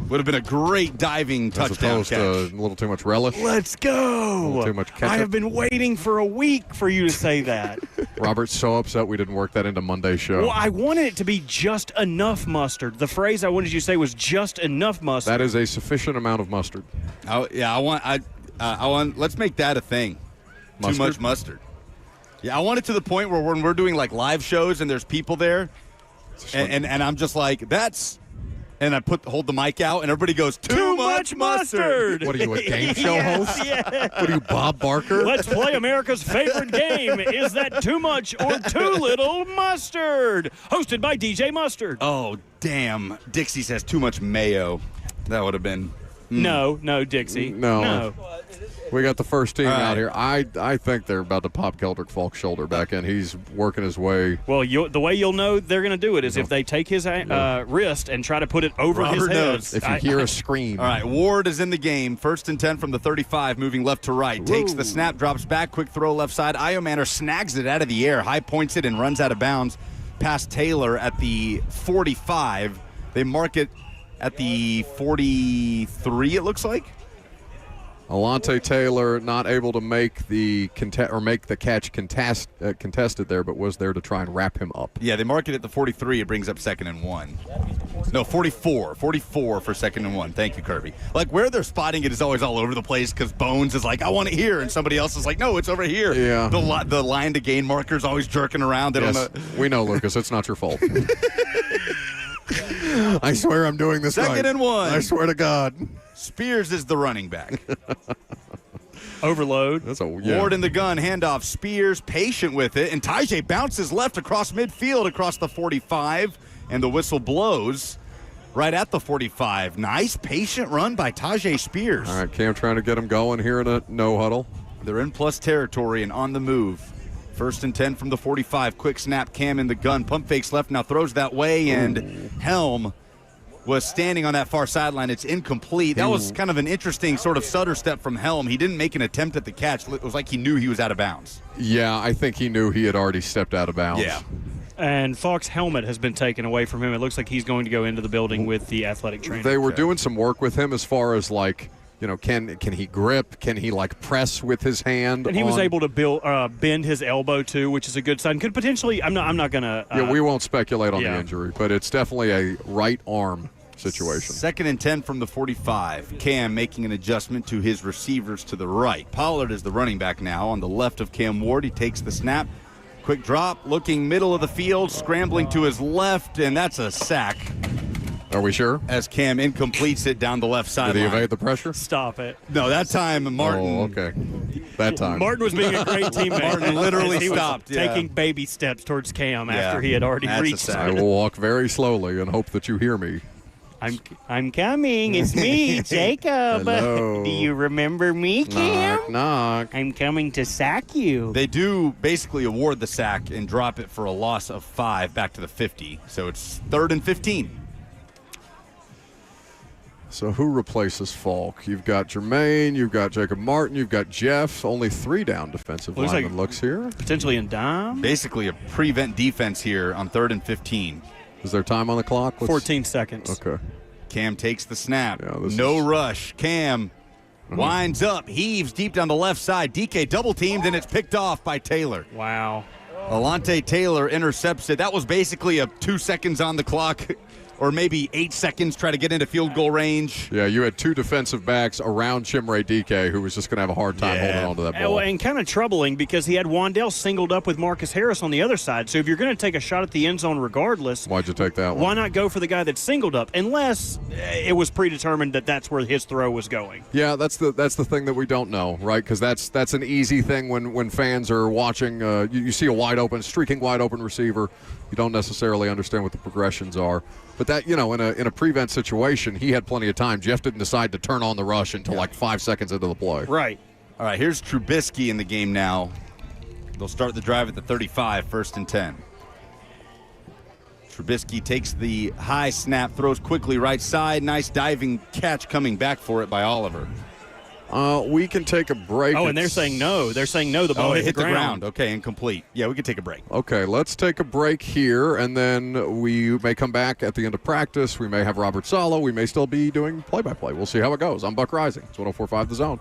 Would have been a great diving touchdown catch. A little too much relish. Let's go. A little too much ketchup. I have been waiting for a week for you to say that. Robert's so upset we didn't work that into Monday's show. Well, I wanted it to be just enough mustard. The phrase I wanted you to say was just enough mustard. That is a sufficient amount of mustard. I want. Let's make that a thing. Mustard? Too much mustard. Yeah, I want it to the point where when we're doing like live shows and there's people there, and I'm just like, that's. And I hold the mic out, and everybody goes, too much mustard. What are you, a game show host? Yeah. What are you, Bob Barker? Let's play America's favorite game. Is that too much or too little mustard? Hosted by DJ Mustard. Oh, damn. Dixie says too much mayo. That would have been. No, Dixie. No. We got the first team out here. I think they're about to pop Keldrick Falk's shoulder back in. He's working his way. Well, the way you'll know they're going to do it is if they take his wrist and try to put it over his head. If you hear a scream. All right, Ward is in the game. 1st and 10 from the 35, moving left to right. Takes the snap, drops back, quick throw left side. Iomanner snags it out of the air, high points it, and runs out of bounds past Taylor at the 45. They mark it at the 43, it looks like. Alontae Taylor not able to make the catch contested there, but was there to try and wrap him up. Yeah, they mark it at the 43. It brings up 2nd and 1. No, 44. 44 for 2nd and 1. Thank you, Kirby. Like, where they're spotting it is always all over the place because Bones is like, I want it here, and somebody else is like, no, it's over here. Yeah. The line to gain marker's always jerking around. They don't know. We know, Lucas. It's not your fault. I swear I'm doing this right. 2nd and 1. I swear to God. Spears is the running back. Overload. Ward in the gun, handoff. Spears patient with it, and Tajay bounces left across midfield across the 45, and the whistle blows right at the 45. Nice patient run by Tajay Spears. All right, Cam trying to get him going here in a no huddle. They're in plus territory and on the move. 1st and 10 from the 45. Quick snap, Cam in the gun. Pump fakes left, now throws that way, and Helm was standing on that far sideline. It's incomplete. That was kind of an interesting sort of stutter step from Helm. He didn't make an attempt at the catch. It was like he knew he was out of bounds. Yeah, I think he knew he had already stepped out of bounds. Yeah. And Falk's helmet has been taken away from him. It looks like he's going to go into the building with the athletic trainer. They were doing some work with him as far as can he grip? Can he press with his hand? And he was able to bend his elbow too, which is a good sign. Could potentially. I'm not gonna. We won't speculate on the injury, but it's definitely a right arm situation. 2nd and 10 from the 45. Cam making an adjustment to his receivers to the right. Pollard is the running back now on the left of Cam Ward. He takes the snap. Quick drop, looking middle of the field, scrambling to his left, and that's a sack. Are we sure? As Cam incompletes it down the left sideline. Did he evade the pressure? Stop it. No, that time Martin. Oh, okay. That time. Martin was being a great teammate. Martin literally he stopped. Was taking baby steps towards Cam after he had already reached. I will walk very slowly and hope that you hear me. I'm coming. It's me, Jacob. Hello. Do you remember me, Cam? Knock, knock. I'm coming to sack you. They do basically award the sack and drop it for a loss of 5 back to the 50. So it's 3rd and 15. So who replaces Falk? You've got Jermaine, you've got Jacob Martin, you've got Jeff. Only 3 down defensive linemen looks here. Potentially in dime. Basically a prevent defense here on 3rd and 15. Is there time on the clock? 14 seconds. Okay. Cam takes the snap. Yeah, no rush. Cam winds up, heaves deep down the left side. DK double teamed, and it's picked off by Taylor. Wow. Alontae Taylor intercepts it. That was basically a 2 seconds on the clock. Or maybe 8 seconds, try to get into field goal range. Yeah, you had 2 defensive backs around Chimere DK, who was just going to have a hard time holding on to that ball. And kind of troubling because he had Wandell singled up with Marcus Harris on the other side. So if you're going to take a shot at the end zone regardless, why'd you take that one? Why not go for the guy that's singled up, unless it was predetermined that that's where his throw was going? Yeah, that's the thing that we don't know, right? Because that's an easy thing when fans are watching. You see a streaking wide open receiver. You don't necessarily understand what the progressions are. But that, in a prevent situation, he had plenty of time. Jeff didn't decide to turn on the rush until 5 seconds into the play. Right. All right, here's Trubisky in the game now. They'll start the drive at the 35, 1st and 10. Trubisky takes the high snap, throws quickly right side. Nice diving catch coming back for it by Oliver. We can take a break. Oh, and they're saying no. They're saying no. The ball hit the ground. Okay, incomplete. Yeah, we can take a break. Okay, let's take a break here, and then we may come back at the end of practice. We may have Robert Sala. We may still be doing play-by-play. We'll see how it goes. I'm Buck Rising. It's 104.5 The Zone.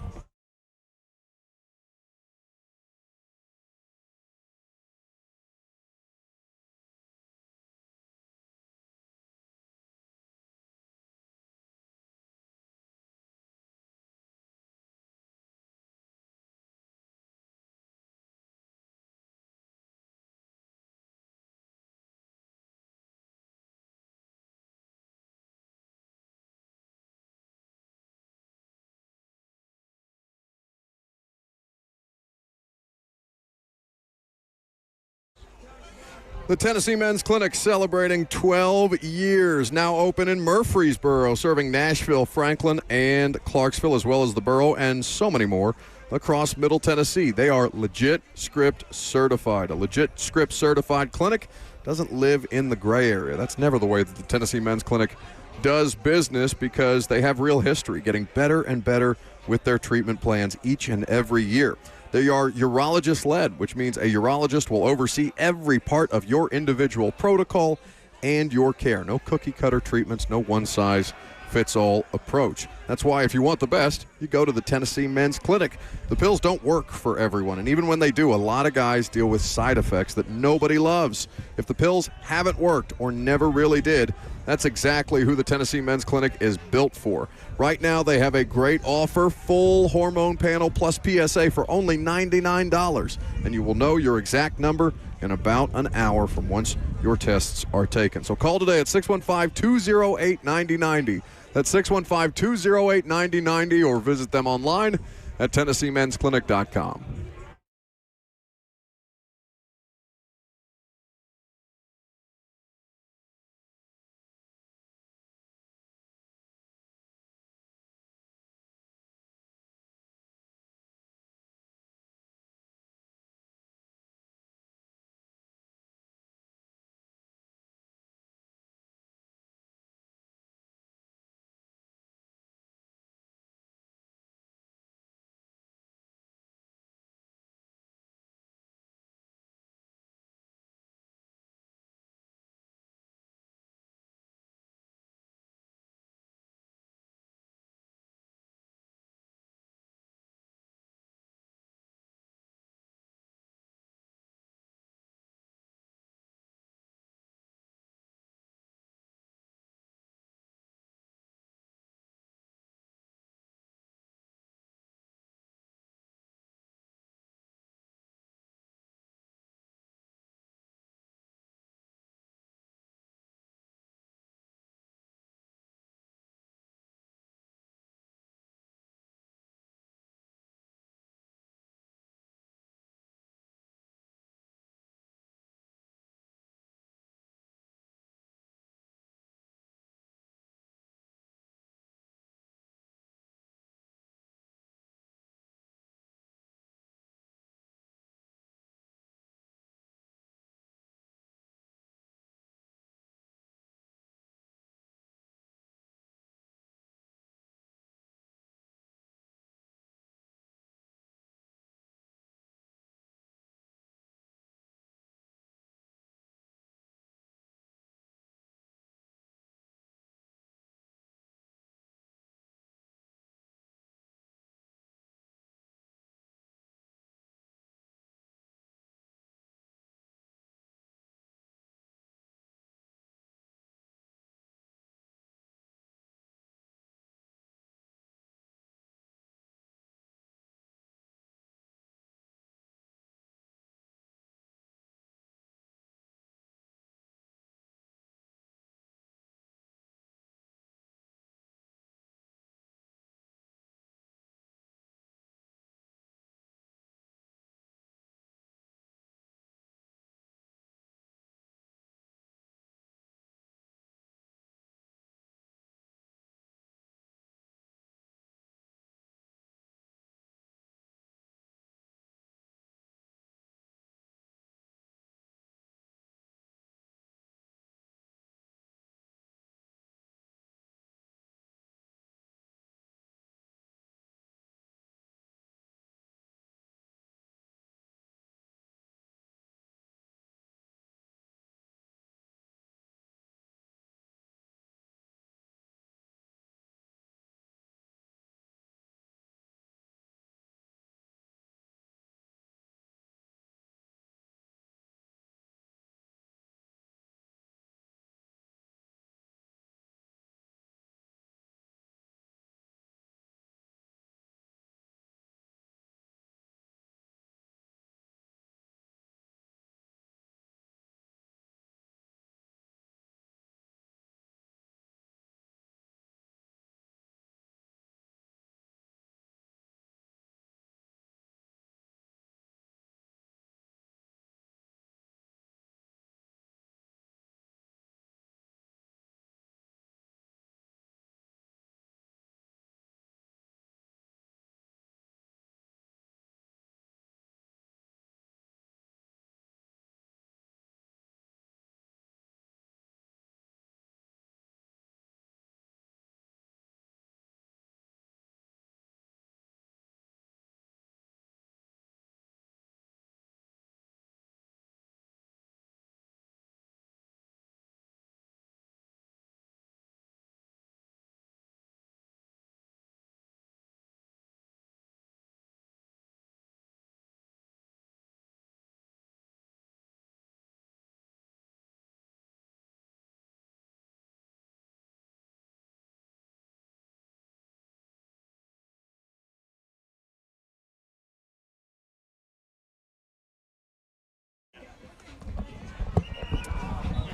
The Tennessee Men's Clinic celebrating 12 years, now open in Murfreesboro, serving Nashville, Franklin, and Clarksville, as well as the borough and so many more across Middle Tennessee. They are legit script certified. A legit script certified clinic doesn't live in the gray area. That's never the way that the Tennessee Men's Clinic does business, because they have real history, getting better and better with their treatment plans each and every year. They are urologist-led, which means a urologist will oversee every part of your individual protocol and your care. No cookie-cutter treatments, no one-size one-size-fits-all approach. That's why if you want the best, you go to the Tennessee Men's Clinic. The pills don't work for everyone, and even when they do, a lot of guys deal with side effects that nobody loves. If the pills haven't worked or never really did, that's exactly who the Tennessee Men's Clinic is built for. Right now, they have a great offer, full hormone panel plus PSA for only $99, and you will know your exact number in about an hour from once your tests are taken. So call today at 615-208-9090. That's 615-208-9090, or visit them online at TennesseeMen'sClinic.com.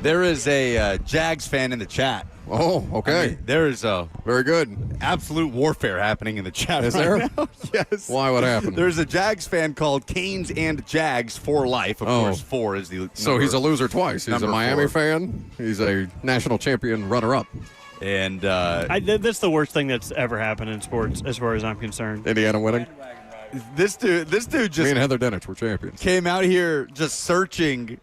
There is a Jags fan in the chat. Oh, okay. I mean, there is a very good absolute warfare happening in the chat. Is right there? now. Yes. Why? What happened? There's a Jags fan called Canes and Jags for life. Of course, 4 is the So he's a loser twice. He's a Miami 4. fan. He's a national champion runner-up. And that's the worst thing that's ever happened in sports, as far as I'm concerned. Indiana winning. This dude just Me and Heather Dinich were champions. came out here just searching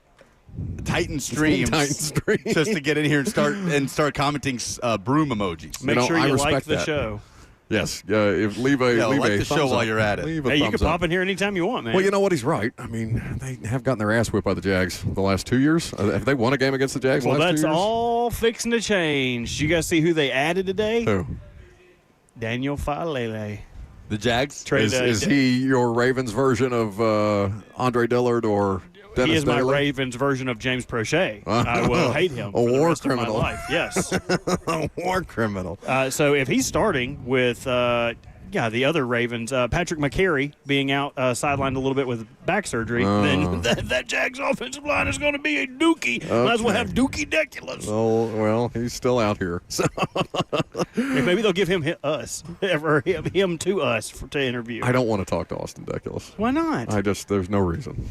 Titan streams, just to get in here and start commenting broom emojis. Make sure I you respect like the that. show. Yes, leave a like the thumbs show while up. you're at it. Leave a Hey, you thumbs can up. pop in here anytime you want, man. Well, you know what? He's right. I mean, they have gotten their ass whipped by the Jags the last 2 years. Have they won a game against the Jags Well, the last 2 that's years? all fixing to change. You guys see who they added today? Who? Daniel Falele. The Jags? Is he your Ravens version of Andre Dillard or Dennis He is my Daly? Ravens version of James Prochet. I will hate him A for the war rest criminal. of my life. Yes. A war criminal. So if he's starting with the other Ravens, Patrick McCary being out sidelined a little bit with back surgery, then that Jags offensive line is going to be a dookie. Might as well have Dookie Deculus. Oh, well, he's still out here. So Maybe they'll give him us, or him to us to interview. I don't want to talk to Austin Deculus. Why not? There's no reason.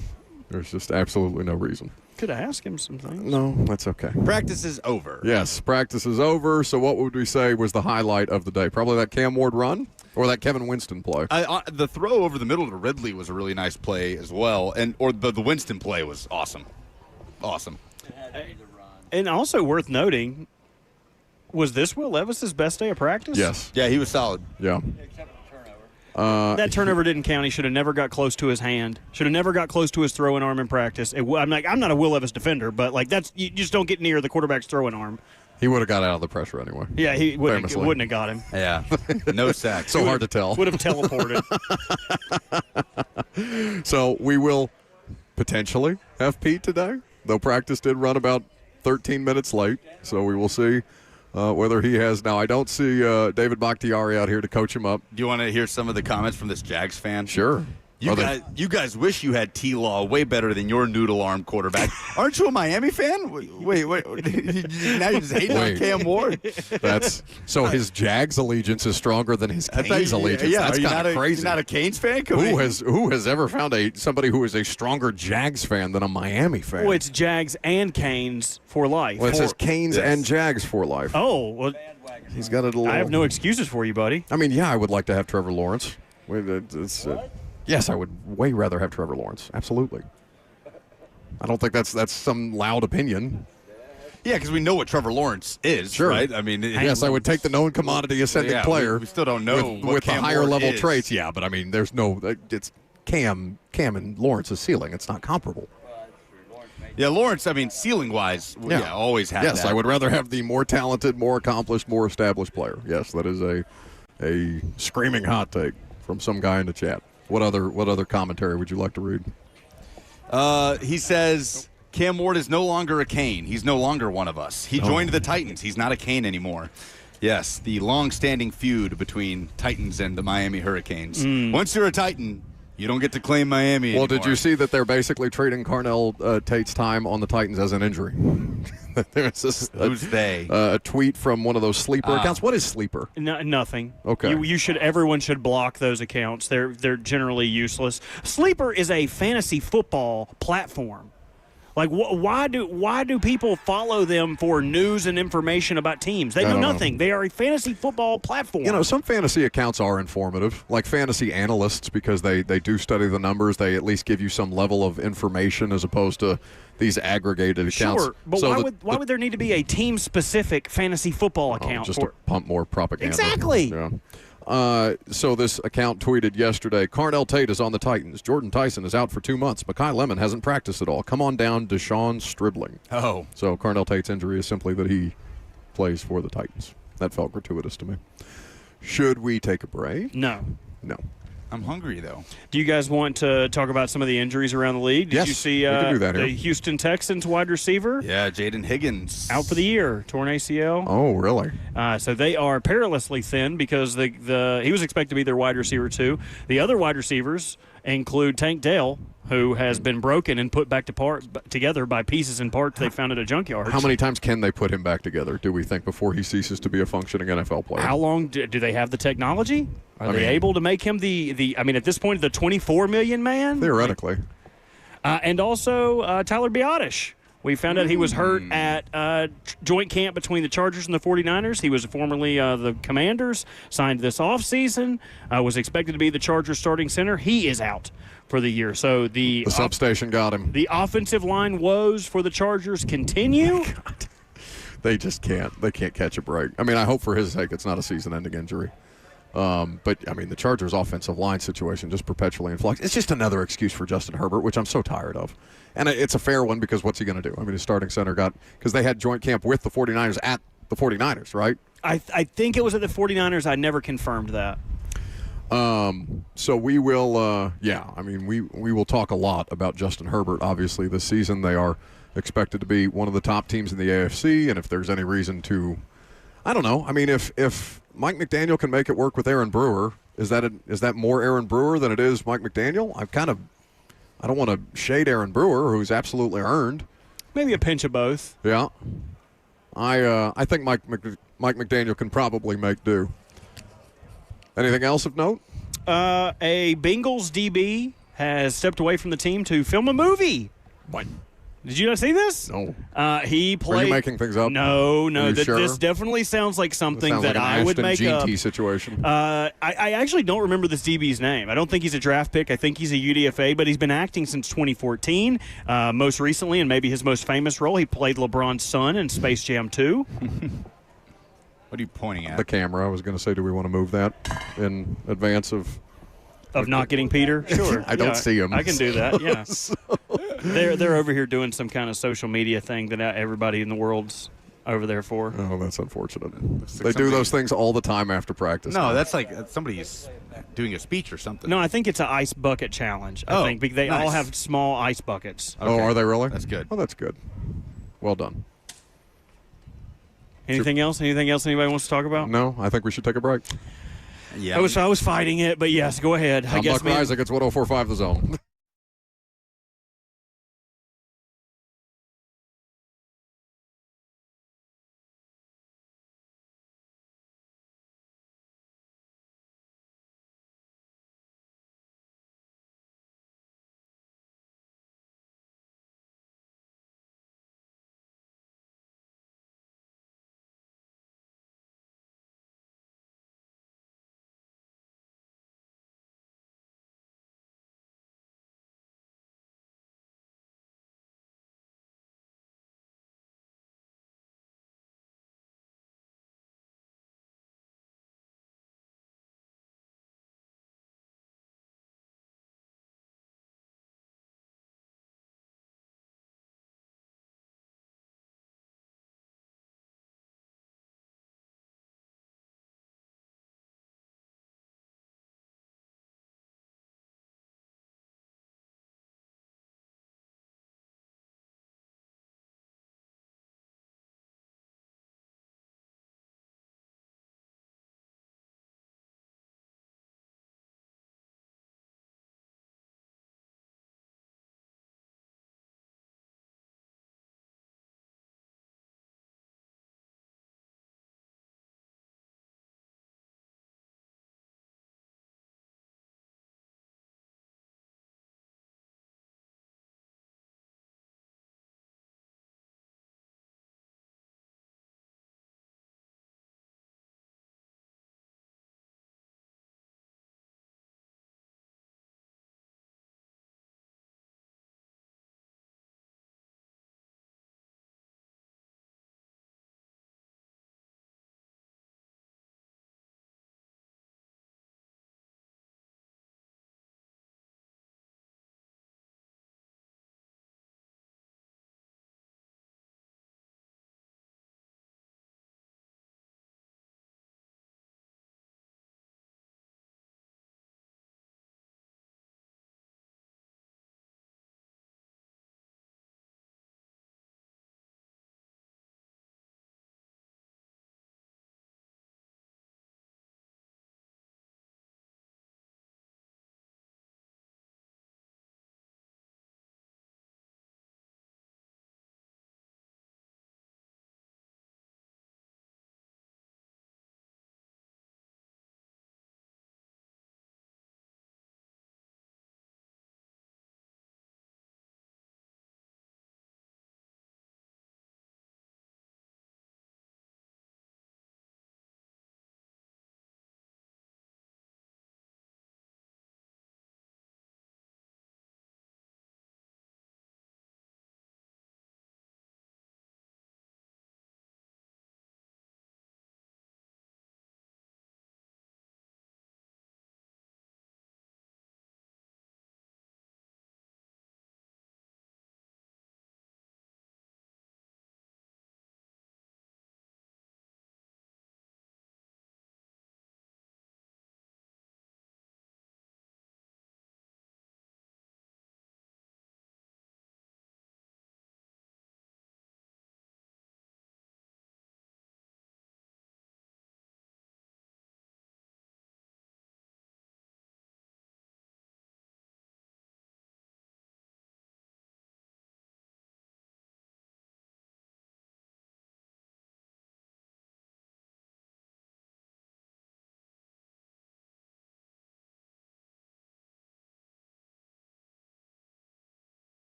There's just absolutely no reason. Could have asked him some things. No, that's okay. Practice is over. Yes, practice is over. So what would we say was the highlight of the day? Probably that Cam Ward run or that Kevin Winston play? The throw over the middle to Ridley was a really nice play as well, or the Winston play was awesome. Awesome. And also worth noting, was this Will Levis's best day of practice? Yes. Yeah, he was solid. Yeah. That turnover didn't count. He should have never got close to his hand. Should have never got close to his throwing arm in practice. I'm not a Will Levis defender, but you just don't get near the quarterback's throwing arm. He would have got out of the pressure anyway. Yeah, he wouldn't Famously. have got him. Yeah, no sacks. So hard to tell. Would have teleported. So we will potentially have Pete today, though practice did run about 13 minutes late. So we will see whether he has. Now, I don't see David Bakhtiari out here to coach him up. Do you want to hear some of the comments from this Jags fan? Sure. You guys wish you had T-Law way better than your noodle arm quarterback. Aren't you a Miami fan? Wait. Now you're just hating on Cam Ward. That's so his Jags allegiance is stronger than his Canes allegiance. Yeah, That's kind of crazy. You're not a Canes fan? Who has ever found somebody who is a stronger Jags fan than a Miami fan? Well, it's Jags and Canes for life. Well, it says Canes and Jags for life. Oh, well, he's got it a little. I have no excuses for you, buddy. I mean, yeah, I would like to have Trevor Lawrence. Yes, I would way rather have Trevor Lawrence. Absolutely. I don't think that's some loud opinion. Yeah, because we know what Trevor Lawrence is, Sure. right? I mean, yes, I would take the known commodity ascending player. We still don't know with what the Cam higher Ward level is. traits. Yeah, but I mean, there's no. It's Cam and Lawrence's ceiling. It's not comparable. Yeah, Lawrence, I mean, ceiling-wise, always had Yes, that. I would rather have the more talented, more accomplished, more established player. Yes, that is a screaming hot take from some guy in the chat. What other commentary would you like to read? He says Cam Ward is no longer a Cane. He's no longer one of us. He joined the Titans. He's not a Cane anymore. Yes, the long-standing feud between Titans and the Miami Hurricanes. Once you're a Titan, you don't get to claim Miami Well, anymore. did you see that they're basically treating Carnell Tate's time on the Titans as an injury? There's Who's they? A tweet from one of those sleeper accounts. What is sleeper? Nothing. Okay. Everyone should block those accounts. They're generally useless. Sleeper is a fantasy football platform. Like, why do people follow them for news and information about teams? They know nothing. They are a fantasy football platform. You know, some fantasy accounts are informative, like fantasy analysts, because they do study the numbers. They at least give you some level of information as opposed to these aggregated accounts. Sure, but why would there need to be a team-specific fantasy football account? Just to pump more propaganda. Exactly. Yeah. So this account tweeted yesterday, Carnell Tate is on the Titans. Jordan Tyson is out for 2 months. Mekhi Lemon hasn't practiced at all. Come on down, Deshaun Stribling. Oh. So Carnell Tate's injury is simply that he plays for the Titans. That felt gratuitous to me. Should we take a break? No. No. I'm hungry, though. Do you guys want to talk about some of the injuries around the league? Did Yes, you see we can do that the here. Houston Texans wide receiver? Yeah, Jaden Higgins. Out for the year, torn ACL. Oh, really? So they are perilously thin because he was expected to be their wide receiver too. The other wide receivers include Tank Dell, who has been broken and put back together by pieces and parts they found at a junkyard. How many times can they put him back together, do we think, before he ceases to be a functioning NFL player? How long do they have the technology? Are they able to make him the at this point, the $24 million man? Theoretically. And also Tyler Biotish. We found out he was hurt at joint camp between the Chargers and the 49ers. He was formerly the Commanders, signed this offseason, was expected to be the Chargers starting center. He is out for the year. So the substation got him. The offensive line woes for the Chargers continue. They just can't. They can't catch a break. I mean, I hope for his sake it's not a season-ending injury. But, I mean, the Chargers' offensive line situation just perpetually in flux. It's just another excuse for Justin Herbert, which I'm so tired of. And it's a fair one because what's he going to do? I mean, his starting center because they had joint camp with the 49ers at the 49ers, right? I think it was at the 49ers. I never confirmed that. So we will, I mean, we will talk a lot about Justin Herbert, obviously, this season. They are expected to be one of the top teams in the AFC, and if there's any reason to, I don't know. I mean, if Mike McDaniel can make it work with Aaron Brewer, is that more Aaron Brewer than it is Mike McDaniel? I don't want to shade Aaron Brewer, who's absolutely earned. Maybe a pinch of both. Yeah. I think Mike McDaniel can probably make do. Anything else of note? A Bengals DB has stepped away from the team to film a movie. What? Did you not see this? No. He played. Are you making things up? No. Sure? This definitely sounds like something that I would make up. GT situation. I actually don't remember this DB's name. I don't think he's a draft pick. I think he's a UDFA, but he's been acting since 2014. Most recently, and maybe his most famous role, he played LeBron's son in Space Jam 2. What are you pointing at? The camera. I was going to say, do we want to move that in advance of not getting Peter? Sure. I don't see him. I can do that, yeah. They're over here doing some kind of social media thing that everybody in the world's over there for. Oh, that's unfortunate. They do those things all the time after practice. No, that's like somebody's doing a speech or something. No, I think it's an ice bucket challenge. I think they all have small ice buckets. Okay. Oh, are they really? That's good. Oh, that's good. Well done. Anything else? Anything else anybody wants to talk about? No, I think we should take a break. Yeah. I was fighting it, but yes, go ahead. I'm Buck Isaac. It's 104.5 The Zone.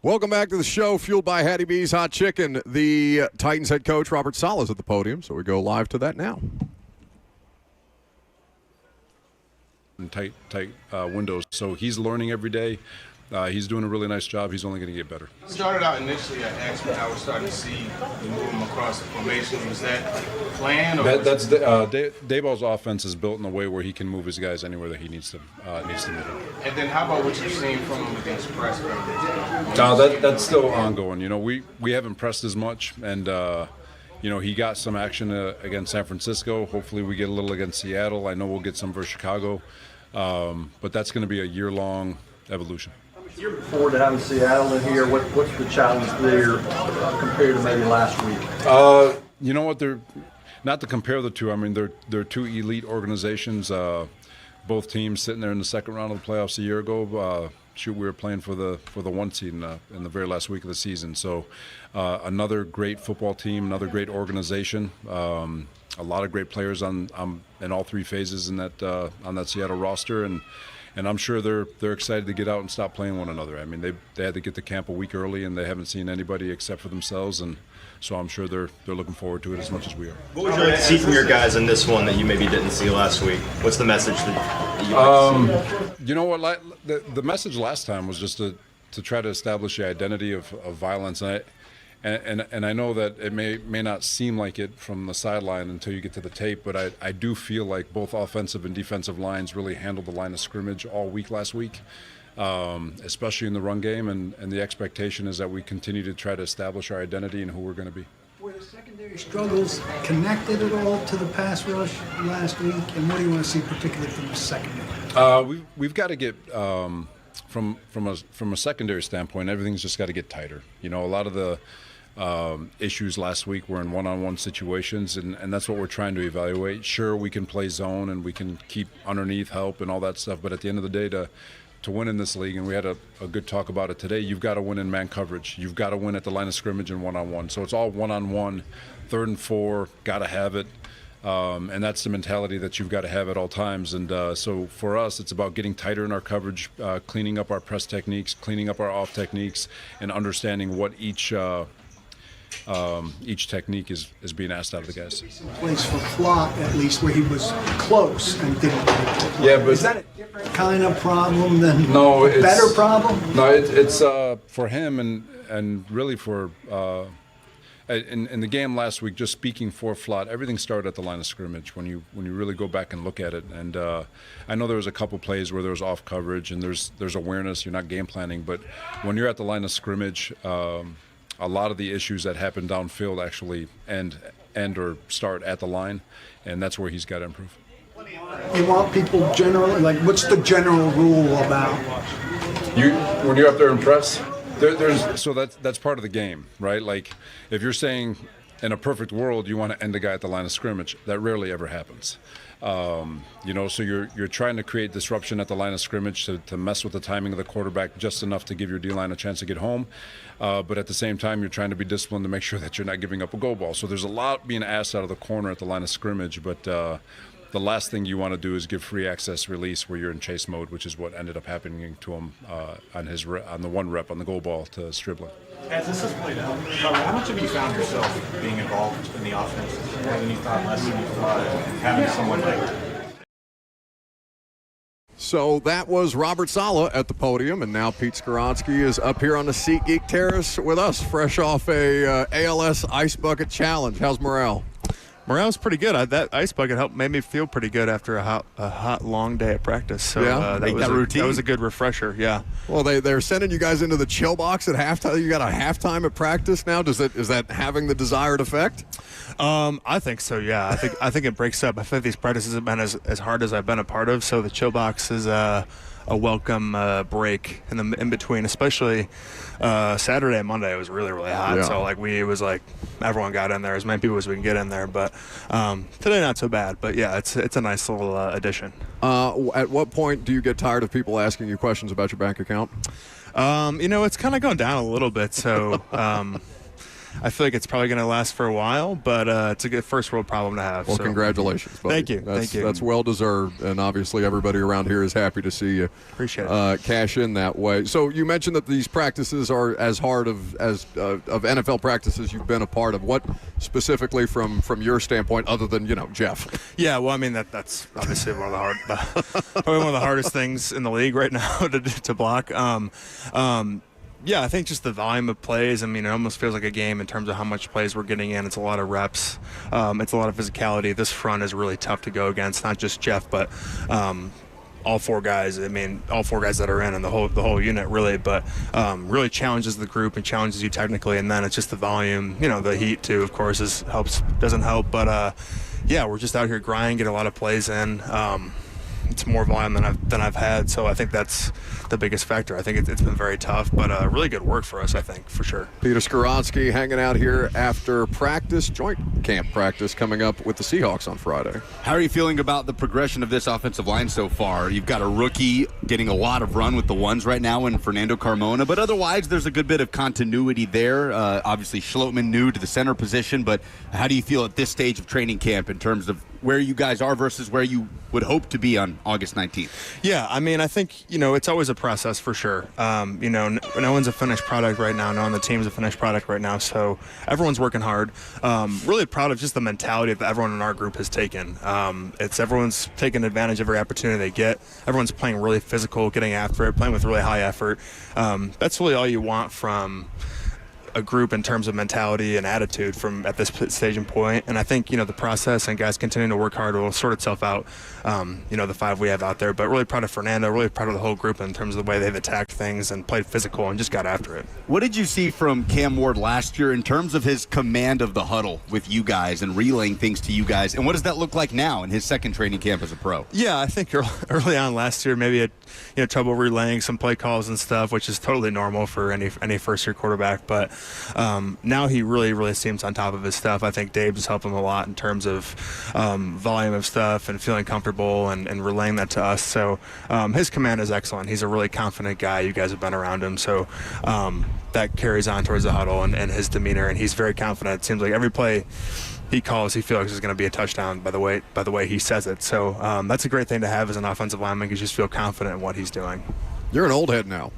Welcome back to the show, fueled by Hattie B's Hot Chicken. The Titans head coach, Robert Saleh, is at the podium, so we go live to that now. Tight windows. So he's learning every day. He's doing a really nice job. He's only going to get better. Started out initially at X, but now we're starting to see you move him across the formation. Was that planned? Or That's Dayball's offense is built in a way where he can move his guys anywhere that he needs to move them. And then how about what you've seen from him against press? That's still ongoing. You know, we haven't pressed as much, and you know, he got some action against San Francisco. Hopefully we get a little against Seattle. I know we'll get some versus Chicago, but that's going to be a year-long evolution. You're looking forward to having Seattle in here. What's the challenge there compared to maybe last week? You know what? They're not to compare the two. I mean, they're two elite organizations. Both teams sitting there in the second round of the playoffs a year ago. We were playing for the 1 seed in the very last week of the season. So another great football team, another great organization. A lot of great players in all three phases in that on that Seattle roster, and I'm sure they're excited to get out and stop playing one another. I mean, they had to get to camp a week early, and they haven't seen anybody except for themselves, and so I'm sure they're looking forward to it as much as we are. What would you like to see from your guys in this one that you maybe didn't see last week? What's the message that you like to see? You know what? The message last time was just to try to establish the identity of violence, and I know that it may not seem like it from the sideline until you get to the tape, but I do feel like both offensive and defensive lines really handled the line of scrimmage all week last week, especially in the run game, and the expectation is that we continue to try to establish our identity and who we're going to be. Were the secondary struggles connected at all to the pass rush last week, and what do you want to see particularly from the secondary? We've got to get from a secondary standpoint, everything's just got to get tighter. You know, a lot of the issues last week were in one-on-one situations, and that's what we're trying to evaluate. Sure, we can play zone and we can keep underneath help and all that stuff, but at the end of the day, to win in this league, and we had a good talk about it today, you've got to win in man coverage. You've got to win at the line of scrimmage and one-on-one. So it's all one-on-one, 3rd and 4, got to have it. And that's the mentality that you've got to have at all times. And so for us, it's about getting tighter in our coverage, cleaning up our press techniques, cleaning up our off techniques, and understanding what each technique is being asked out of the guys. Place for Flott, at least, where he was close and didn't get it. Yeah, but is that a different kind of problem than no, a better problem? No, it's for him and really for in the game last week. Just speaking for Flott, everything started at the line of scrimmage when you really go back and look at it. And I know there was a couple plays where there was off coverage and there's awareness. You're not game planning, but when you're at the line of scrimmage. A lot of the issues that happen downfield actually end or start at the line, and that's where he's got to improve. You want people generally, like, what's the general rule about? When you're up there and press, so that's part of the game, right? Like, if you're saying in a perfect world you want to end a guy at the line of scrimmage, that rarely ever happens. You know, so you're trying to create disruption at the line of scrimmage to mess with the timing of the quarterback just enough to give your D-line a chance to get home. But at the same time, you're trying to be disciplined to make sure that you're not giving up a goal ball. So there's a lot being asked out of the corner at the line of scrimmage, but the last thing you want to do is give free access release where you're in chase mode, which is what ended up happening to him on the one rep on the goal ball to Stribling. As this has played out, how much have you found yourself being involved in the offense more than you thought, less than you thought, having someone like So that was Robert Saleh at the podium, and now Pete Skoronsky is up here on the SeatGeek Terrace with us, fresh off a ALS Ice Bucket Challenge. How's morale? Morale's pretty good. That ice bucket made me feel pretty good after a hot long day at practice. So yeah, that was a good refresher. Yeah. Well, they're sending you guys into the chill box at halftime. You got a halftime at practice now. Is that having the desired effect? I think so. Yeah. I think it breaks up. I think these practices have been as hard as I've been a part of. So the chill box is a welcome break in between, especially Saturday and Monday. It was really, really hot. Yeah. So it was like everyone got in there, as many people as we can get in there. But today not so bad. But yeah, it's a nice little addition. At what point do you get tired of people asking you questions about your bank account? It's kind of gone down a little bit. So I feel like it's probably going to last for a while, but it's a good first world problem to have. Well, so. congratulations, buddy. Thank you. Thank you. That's well deserved, and obviously everybody around here is happy to see you Appreciate it. Cash in that way. So you mentioned that these practices are as hard of NFL practices you've been a part of. What specifically from your standpoint, other than Jeff? Yeah, well, I mean that's obviously probably one of the hardest things in the league right now to block. Yeah, I think just the volume of plays. I mean, it almost feels like a game in terms of how much plays we're getting in. It's a lot of reps. It's a lot of physicality. This front is really tough to go against, not just Jeff, but all four guys. I mean, all four guys that are in and the whole unit really, but really challenges the group and challenges you technically. And then it's just the volume. The heat too, of course, doesn't help. But yeah, we're just out here grinding, get a lot of plays in. It's more volume than I've had, so I think that's the biggest factor. I think it's been very tough, but really good work for us, I think, for sure. Peter Skoronski hanging out here after practice, joint camp practice coming up with the Seahawks on Friday. How are you feeling about the progression of this offensive line so far? You've got a rookie getting a lot of run with the ones right now in Fernando Carmona, but otherwise there's a good bit of continuity there. Obviously, Schlotman new to the center position, but how do you feel at this stage of training camp in terms of where you guys are versus where you would hope to be on August 19th? Yeah, I mean, I think, it's always a process for sure. No one's a finished product right now. No one on the team's a finished product right now, so everyone's working hard. Really proud of just the mentality that everyone in our group has taken. Everyone's taking advantage of every opportunity they get. Everyone's playing really physical, getting after it, playing with really high effort. That's really all you want from a group in terms of mentality and attitude from at this stage and point. And I think, the process and guys continuing to work hard will sort itself out, the five we have out there. But really proud of Fernando, really proud of the whole group in terms of the way they've attacked things and played physical and just got after it. What did you see from Cam Ward last year in terms of his command of the huddle with you guys and relaying things to you guys? And what does that look like now in his second training camp as a pro? Yeah, I think early on last year, maybe had trouble relaying some play calls and stuff, which is totally normal for any first-year quarterback. But now he really seems on top of his stuff. I think Dave has helped him a lot in terms of volume of stuff and feeling comfortable and relaying that to us. So his command is excellent. He's a really confident guy. You guys have been around him. So that carries on towards the huddle and his demeanor, and he's very confident. It seems like every play he calls, he feels is going to be a touchdown by the way he says it. So that's a great thing to have as an offensive lineman, because you just feel confident in what he's doing. You're an old head now.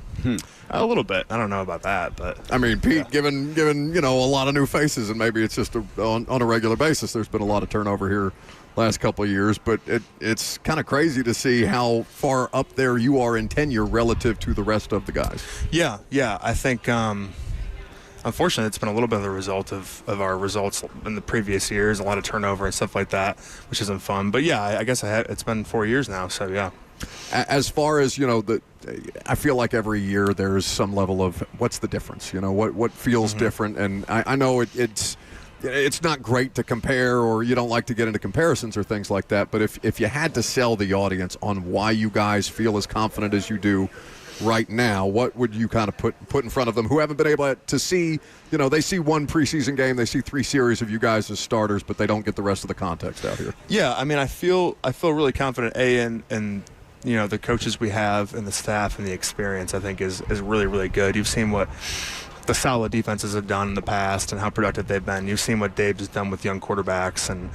A little bit. I don't know about that, but I mean, Pete, given a lot of new faces, and maybe it's just on a regular basis. There's been a lot of turnover here last couple of years, but it's kind of crazy to see how far up there you are in tenure relative to the rest of the guys. Yeah. I think unfortunately it's been a little bit of the result of our results in the previous years, a lot of turnover and stuff like that, which isn't fun. But yeah, I guess it's been 4 years now, so yeah. As far as I feel like every year there's some level of what's the difference, what feels different, and I know it's not great to compare, or you don't like to get into comparisons or things like that, but if you had to sell the audience on why you guys feel as confident as you do right now, what would you kind of put in front of them who haven't been able to see, they see one preseason game, they see 3 series of you guys as starters, but they don't get the rest of the context out here? Yeah, I mean, I feel really confident in the coaches we have and the staff and the experience, I think, is really, really good. You've seen what the solid defenses have done in the past and how productive they've been. You've seen what Dave has done with young quarterbacks, and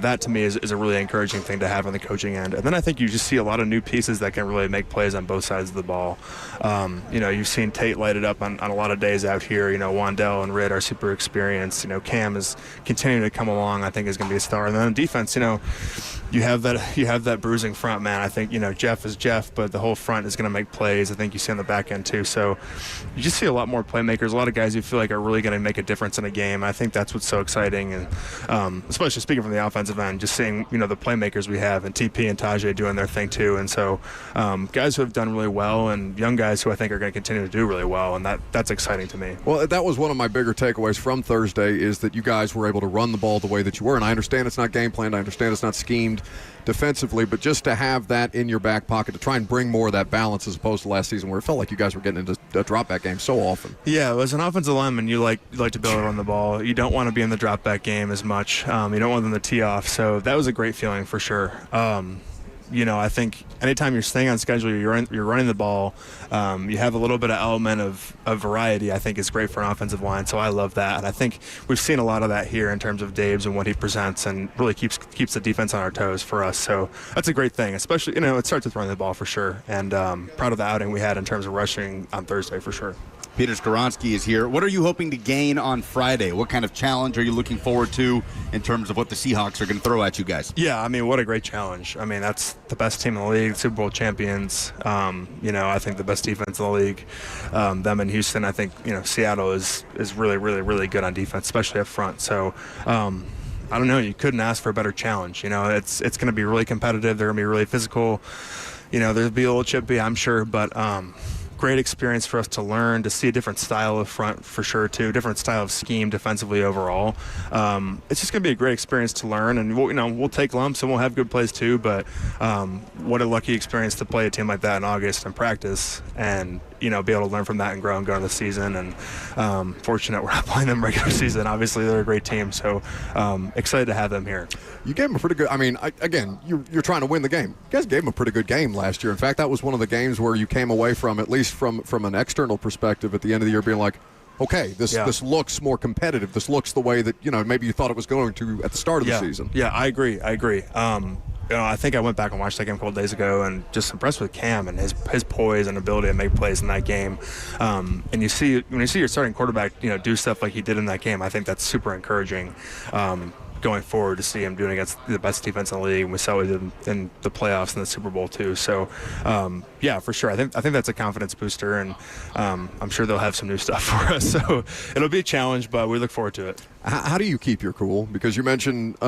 that to me is a really encouraging thing to have on the coaching end. And then I think you just see a lot of new pieces that can really make plays on both sides of the ball. You've seen Tate light it up on a lot of days out here. Wandell and Ritt are super experienced. Cam is continuing to come along. I think is going to be a star. And then on defense, you have that bruising front man. I think Jeff is Jeff, but the whole front is going to make plays. I think you see on the back end too. So you just see a lot more playmakers, a lot of guys you feel like are really going to make a difference in a game. I think that's what's so exciting, and especially speaking from the offensive end, just seeing the playmakers we have, and TP and Tajay doing their thing too. And so guys who have done really well, and young guys who I think are going to continue to do really well, and that's exciting to me. Well, that was one of my bigger takeaways from Thursday, is that you guys were able to run the ball the way that you were. And I understand it's not game planned, I understand it's not schemed defensively, but just to have that in your back pocket to try and bring more of that balance, as opposed to last season where it felt like you guys were getting into a drop-back game so often. Yeah, as an offensive lineman, you like to be able to run the ball. You don't want to be in the drop-back game as much. You don't want them to tee off, so that was a great feeling for sure. I think anytime you're staying on schedule, you're running the ball, you have a little bit of element of variety, I think is great for an offensive line. So I love that. And I think we've seen a lot of that here in terms of Daves and what he presents, and really keeps the defense on our toes for us. So that's a great thing, especially, it starts with running the ball for sure. And proud of the outing we had in terms of rushing on Thursday for sure. Peter Skoronski is here. What are you hoping to gain on Friday? What kind of challenge are you looking forward to in terms of what the Seahawks are going to throw at you guys? Yeah, what a great challenge. That's the best team in the league, Super Bowl champions. I think the best defense in the league. Them in Houston, I think, Seattle is really, really, really good on defense, especially up front. So, I don't know. You couldn't ask for a better challenge. It's going to be really competitive. They're going to be really physical. There'll be a little chippy, I'm sure, but great experience for us to learn, to see a different style of front for sure too, different style of scheme defensively overall. It's just going to be a great experience to learn, and we'll take lumps and we'll have good plays too, but what a lucky experience to play a team like that in August and practice and be able to learn from that and grow and go into the season. And fortunate we're not playing them regular season. Obviously they're a great team, so excited to have them here. You gave them a pretty good, again, you're trying to win the game. You guys gave them a pretty good game last year. In fact, that was one of the games where you came away from, at least from an external perspective at the end of the year, being like, okay, this looks more competitive. This looks the way that, maybe you thought it was going to at the start of the season. Yeah, I agree. I think I went back and watched that game a couple days ago and just impressed with Cam and his poise and ability to make plays in that game. And when you see your starting quarterback, do stuff like he did in that game, I think that's super encouraging. Going forward to see him doing against the best defense in the league, and we saw what he did in the playoffs and the Super Bowl too. So, for sure, I think that's a confidence booster, and I'm sure they'll have some new stuff for us. So it'll be a challenge, but we look forward to it. How do you keep your cool? Because you mentioned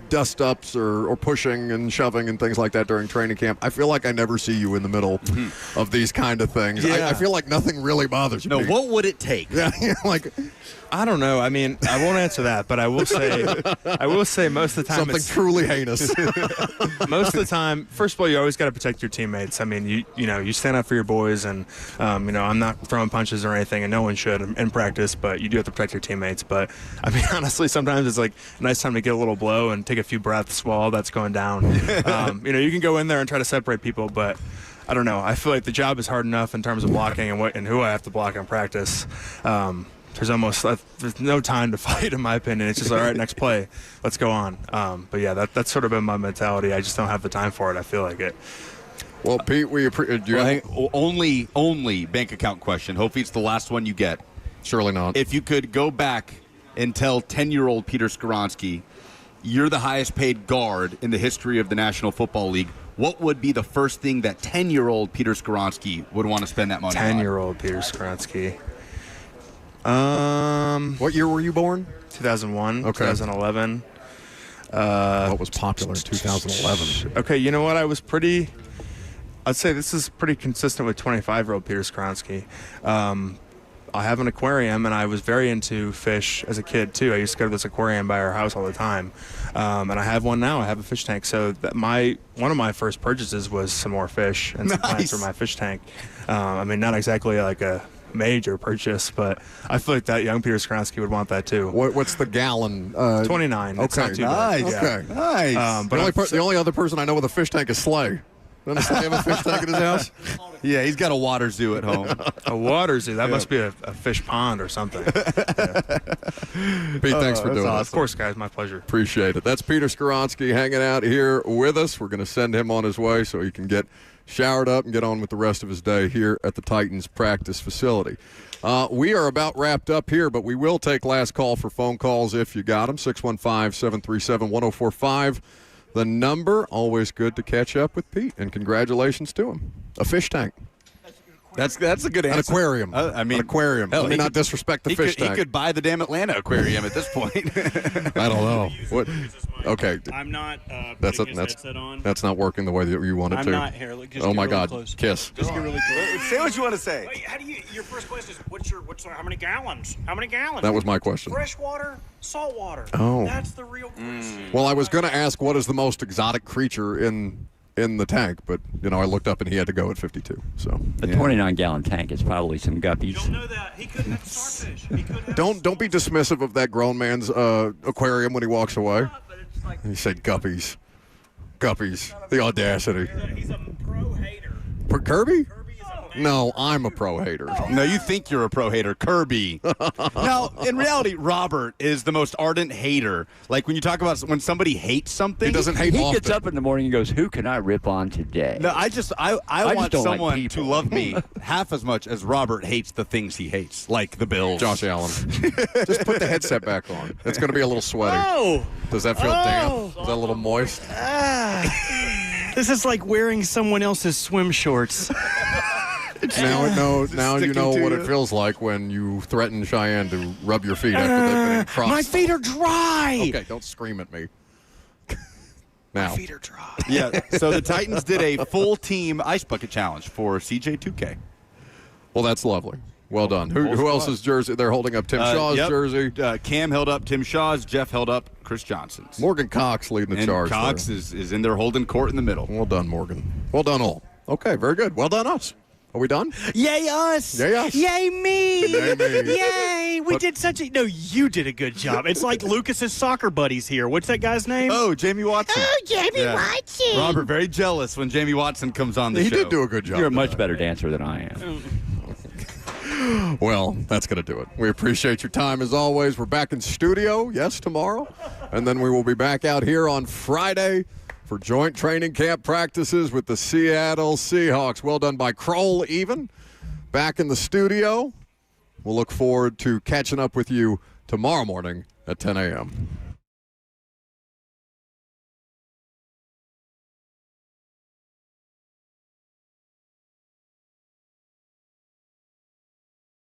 dust-ups or pushing and shoving and things like that during training camp. I feel like I never see you in the middle of these kind of things. Yeah. I feel like nothing really bothers you. No, what would it take? Yeah, I don't know. I won't answer that, but I will say most of the time something truly heinous. Most of the time, first of all, you always got to protect your teammates. You stand up for your boys, and I'm not throwing punches or anything, and no one should in practice, but you do have to protect your teammates. But honestly, sometimes it's like a nice time to get a little blow and take a few breaths while all that's going down. You can go in there and try to separate people, but I don't know. I feel like the job is hard enough in terms of blocking and who I have to block in practice. There's no time to fight, in my opinion. It's just, all right, next play, let's go on. But yeah, that's sort of been my mentality. I just don't have the time for it. I feel like it. Well, Pete, we appreciate only bank account question. Hopefully it's the last one you get. Surely not. If you could go back and tell 10-year-old Peter Skoronski, you're the highest paid guard in the history of the National Football League, what would be the first thing that 10-year-old Peter Skoronski would want to spend that money on? 10-year-old Peter Skoronski. What year were you born? 2001, okay. 2011. What was popular in 2011? Okay, you know what? I'd say this is pretty consistent with 25-year-old Peter Skoronski. I have an aquarium, and I was very into fish as a kid, too. I used to go to this aquarium by our house all the time. And I have one now. I have a fish tank. So one of my first purchases was some more fish and some plants for my fish tank. Not exactly like a major purchase, but I feel like that young Peter Skoronski would want that too. What's the gallon? 29. It's not too nice. bad. Okay, yeah. Nice. But the only other person I know with a fish tank is Slay. Doesn't Slay have a fish tank at his house? Yeah, he's got a water zoo at home. A water zoo? That must be a fish pond or something. Pete, thanks for doing awesome. this. Of course, guys. My pleasure. Appreciate it. That's Peter Skoronski hanging out here with us. We're going to send him on his way so he can get showered up and get on with the rest of his day here at the Titans practice facility. We are about wrapped up here, but we will take last call for phone calls if you got them. 615-737-1045. The number, always good to catch up with Pete, and congratulations to him. A fish tank. That's a good answer. An aquarium. An aquarium. Hell, Let me not disrespect the fish tank. He could buy the damn Atlanta aquarium at this point. I don't know. What? Okay. I'm not That's putting his headset on. That's not working the way that you want it to. I'm not here. Look, just oh get my really God! Close. Kiss. Just get really close. Say what you want to say. Wait, how do you? Your first question is how many gallons? How many gallons? That was my question. Fresh water, salt water. Oh. That's the real question. Well, I was going to ask what is the most exotic creature in the tank, but I looked up and he had to go at 52. So a 29-gallon tank is probably some guppies. You don't know that. He could have starfish. He could have don't be dismissive of that grown man's aquarium when he walks away. He said guppies. Guppies, the audacity. He's a pro hater. For Kirby? No, I'm a pro hater. No, you think you're a pro hater. Kirby. No, in reality, Robert is the most ardent hater. Like when you talk about when somebody hates something. He doesn't hate He often. gets up in the morning and goes, "Who can I rip on today?" No, I just want don't like someone to people. love me half as much as Robert hates the things he hates, like the Bills. Josh Allen. Just put the headset back on. It's going to be a little sweaty. Oh! Does that feel damp? Is that a little moist? This is like wearing someone else's swim shorts. Now you know sticking what to it feels like when you threaten Cheyenne to rub your feet after they've been in Crocs. My feet are dry. Okay, don't scream at me. Now. My feet are dry. Yeah, so the Titans did a full team ice bucket challenge for CJ2K. Well, that's lovely. Well done. Who else's jersey? They're holding up Tim Shaw's jersey. Cam held up Tim Shaw's. Jeff held up Chris Johnson's. Morgan Cox leading the and charge. Cox is in there holding court in the middle. Well done, Morgan. Well done, all. Okay, very good. Well done, us. Are we done? Yay us! Yay us! Yay me! Yay me! Yay! We did such a... No, you did a good job. It's like Lucas's soccer buddies here. What's that guy's name? Oh, Jamie Watson. Oh, Jamie Watson! Robert, very jealous when Jamie Watson comes on the show. He did do a good job. You're a much better dancer than I am. Well, that's going to do it. We appreciate your time as always. We're back in studio, yes, tomorrow. And then we will be back out here on Friday for joint training camp practices with the Seattle Seahawks. Well done by Kroll even. Back in the studio. We'll look forward to catching up with you tomorrow morning at 10 a.m.